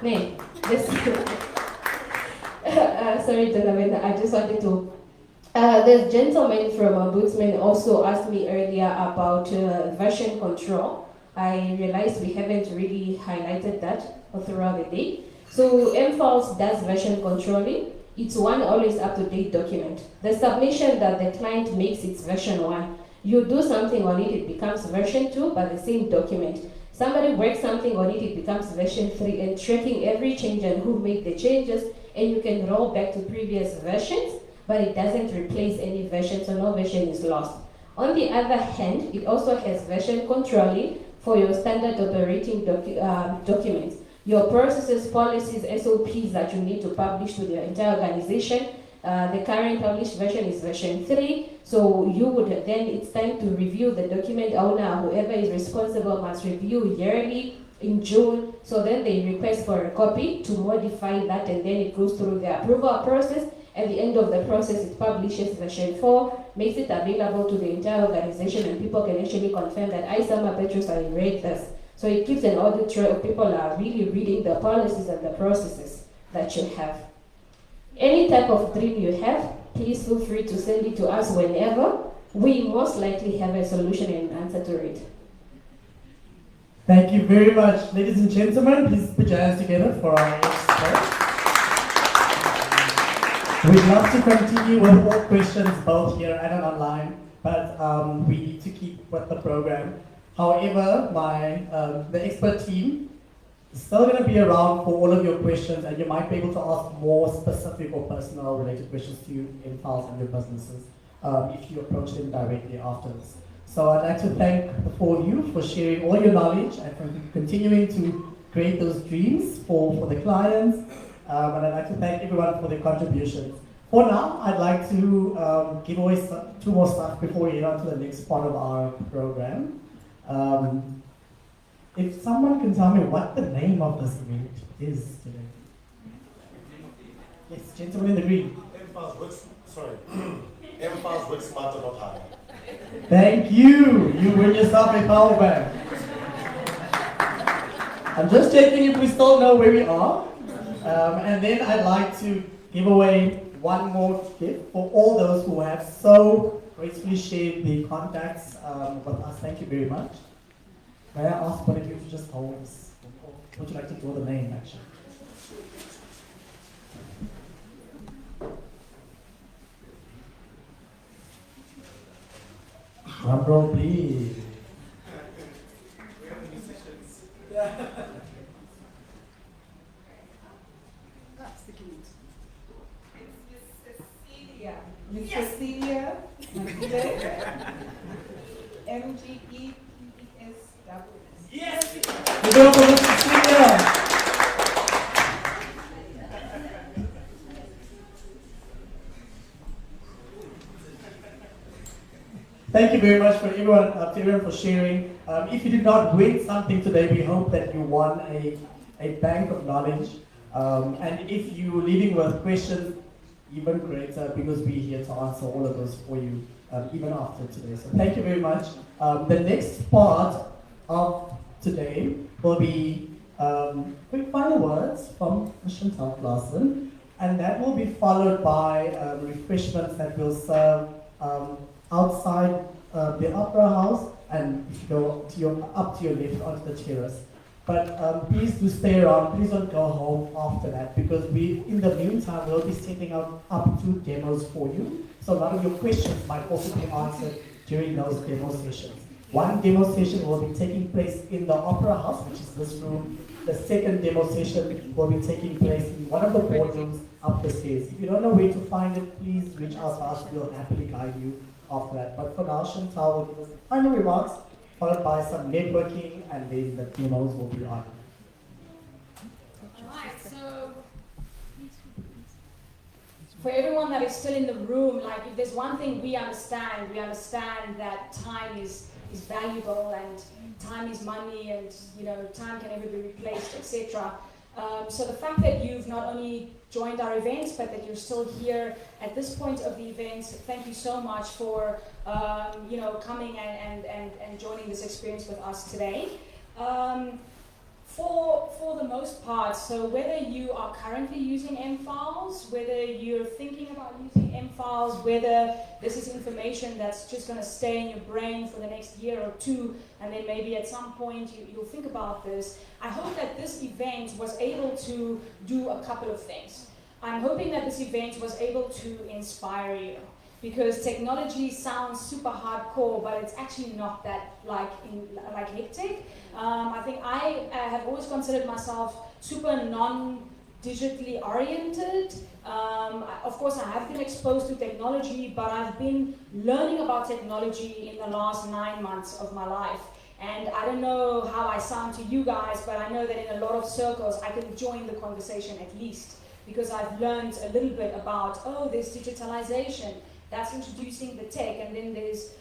Man, this sorry, gentlemen, I just wanted to. The gentleman from Ombudsman also asked me earlier about version control. I realized we haven't really highlighted that throughout the day. So mFiles does version controlling. It's one always up-to-date document. The submission that the client makes, it's version 1. You do something on it, it becomes version 2, but the same document. Somebody works something on it, it becomes version 3, and tracking every change and who made the changes, and you can roll back to previous versions, but it doesn't replace any version, so no version is lost. On the other hand, it also has version controlling for your standard operating documents. Your processes, policies, SOPs that you need to publish to the entire organization. The current published version is version 3, so you would then, it's time to review. The document owner, whoever is responsible, must review yearly in June, so then they request for a copy to modify that, and then it goes through the approval process. At the end of the process, it publishes version 4, makes it available to the entire organization, and people can actually confirm that I, Sama Petrus, I read this. So it keeps an audit trail of people are really reading the policies and the processes that you have. Any type of dream you have, please feel free to send it to us whenever. We most likely have a solution and answer to it. Thank you very much. Ladies and gentlemen, please put your hands together for our expert. We'd love to continue with all questions both here and online, but we need to keep with the program. However, the expert team is still going to be around for all of your questions, and you might be able to ask more specific or personal related questions to you in mFiles and your businesses if you approach them directly afterwards. So I'd like to thank the four of you for sharing all your knowledge and for continuing to create those dreams for the clients. And I'd like to thank everyone for their contributions. For now, I'd like to give away two more stuff before we head on to the next part of our program. If someone can tell me what the name of this event is today. Yes, gentleman in the green. mFiles works, sorry. mFiles works smarter, not harder. Thank you. You win yourself a power bank. I'm just checking if we still know where we are. And then I'd like to give away one more gift for all those who have so gracefully shared the contacts with us. Thank you very much. May I ask one of you to just hold this? Would you like to draw the name, actually? Drum roll, please. Miss Cecilia, MGEPESW. Yes! We're going for Miss Cecilia. Thank you very much for everyone for sharing. If you did not win something today, we hope that you won a bank of knowledge. And if you're leaving with questions, even greater, because we're here to answer all of those for you, even after today. So thank you very much. The next part of today will be quick final words from Chantal Larson, and that will be followed by refreshments that will serve outside the Opera House, and if you go up to your left onto the terrace. But please do stay around, please don't go home after that, because in the meantime, we'll be setting up 2 demos for you. So a lot of your questions might also be answered during those demo sessions. One demo session will be taking place in the Opera House, which is this room. The second demo session will be taking place in one of the boardrooms up the stairs. If you don't know where to find it, please reach out to us, we'll happily guide you after that. But for now, Chantal will give us final remarks, followed by some networking, and then the demos will be on. Alright, so for everyone that is still in the room, like if there's one thing we understand that time is is valuable and time is money and time can never be replaced, etc. So the fact that you've not only joined our event, but that you're still here at this point of the event, thank you so much for coming and joining this experience with us today. For the most part, so whether you are currently using M-Files, whether you're thinking about using M-Files, whether this is information that's just going to stay in your brain for the next year or two, and then maybe at some point you'll think about this, I hope that this event was able to do a couple of things. I'm hoping that this event was able to inspire you, because technology sounds super hardcore, but it's actually not that like hectic. I think I have always considered myself super non-digitally oriented. Of course, I have been exposed to technology, but I've been learning about technology in the last 9 months of my life. And I don't know how I sound to you guys, but I know that in a lot of circles, I can join the conversation at least, because I've learned a little bit about, there's digitalization. That's introducing the tech, and then there's,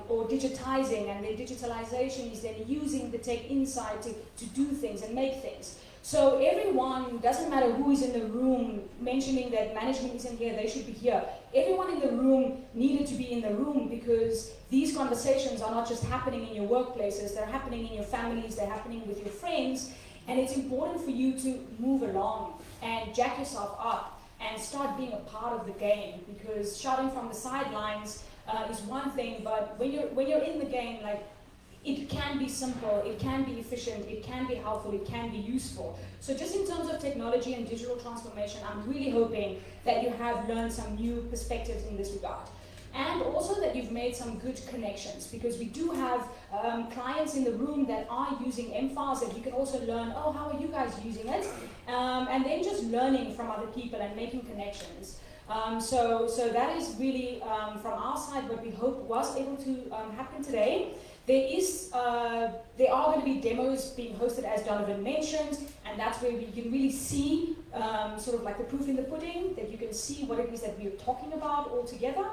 or digitizing, and then digitalization is then using the tech inside to do things and make things. So everyone, doesn't matter who is in the room, mentioning that management isn't here, they should be here. Everyone in the room needed to be in the room, because these conversations are not just happening in your workplaces, they're happening in your families, they're happening with your friends, and it's important for you to move along and jack yourself up and start being a part of the game, because shouting from the sidelines is one thing, but when you're in the game, like, it can be simple, it can be efficient, it can be helpful, it can be useful. So just in terms of technology and digital transformation, I'm really hoping that you have learned some new perspectives in this regard. And also that you've made some good connections, because we do have clients in the room that are using M-Files, and you can also learn, how are you guys using it? And then just learning from other people and making connections. So that is really, from our side, what we hope was able to happen today. There are going to be demos being hosted, as Donovan mentioned, and that's where we can really see sort of like the proof in the pudding, that you can see what it is that we are talking about all together.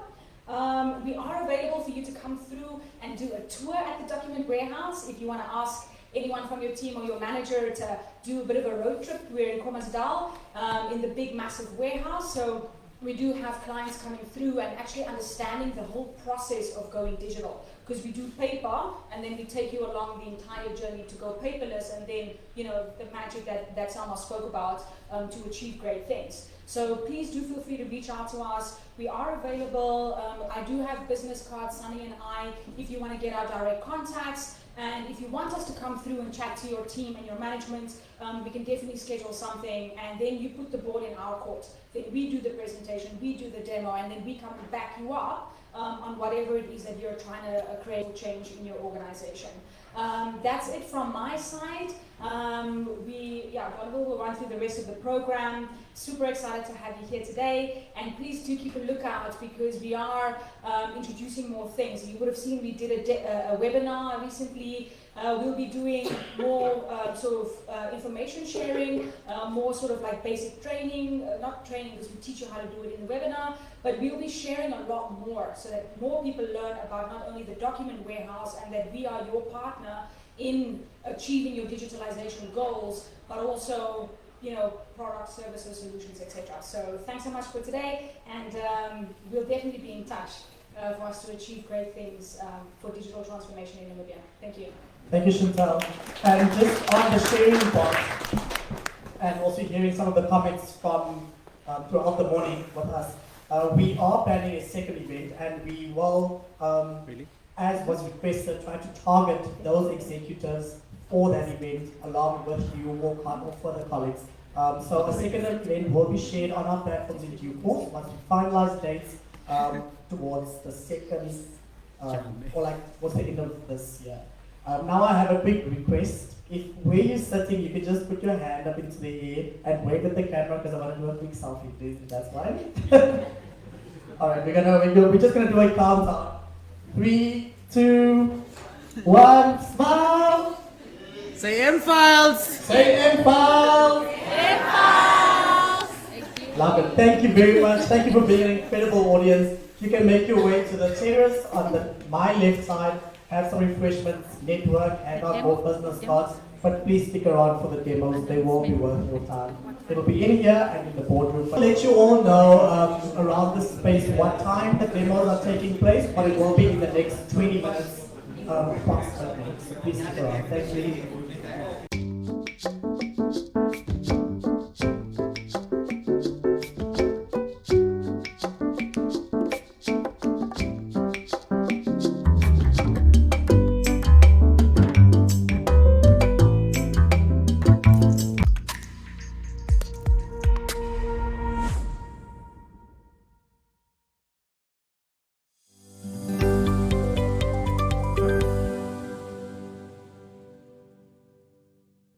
We are available for you to come through and do a tour at the document warehouse. If you want to ask anyone from your team or your manager to do a bit of a road trip, we're in Kommersdal in the big massive warehouse. So we do have clients coming through and actually understanding the whole process of going digital. Because we do paper, and then we take you along the entire journey to go paperless, and then, the magic that Salma spoke about to achieve great things. So please do feel free to reach out to us. We are available. I do have business cards, Sunny and I, if you want to get our direct contacts. And if you want us to come through and chat to your team and your management, we can definitely schedule something, and then you put the ball in our court. Then we do the presentation, we do the demo, and then we come and back you up on whatever it is that you're trying to create or change in your organization. That's it from my side. Donovan will run through the rest of the program. Super excited to have you here today, and please do keep a lookout, because we are introducing more things. You would have seen we did a webinar recently. We'll be doing more information sharing, more sort of like basic training, not training because we teach you how to do it in the webinar, but we'll be sharing a lot more so that more people learn about not only the document warehouse and that we are your partner in achieving your digitalization goals, but also, products, services, solutions, etc. So thanks so much for today, and we'll definitely be in touch for us to achieve great things for digital transformation in Namibia. Thank you. Thank you, Chantal. And just on the sharing part, and also hearing some of the comments from throughout the morning with us, we are planning a second event, and we will, as was requested, try to target those executives for that event, along with you, Walcott, or further colleagues. So a second event will be shared on our platforms in due course once we finalize dates towards the second, towards the end of this year. Now I have a quick request. If where you're sitting, you can just put your hand up into the air and wave at the camera, because I want to do a quick selfie, please. That's fine. All right, we're just gonna do a countdown. 3, 2, 1, smile. Say M-Files. Say M-Files. M-Files. Love it. Thank you very much. Thank you for being an incredible audience. You can make your way to the terrace on my left side, have some refreshments, network, and not more business thoughts. But please stick around for the demos. They will be worth your time. They will be in here and in the boardroom. I'll let you all know around this space what time the demos are taking place, but it will be in the next 20 minutes approximately. So please stick around. Thank you.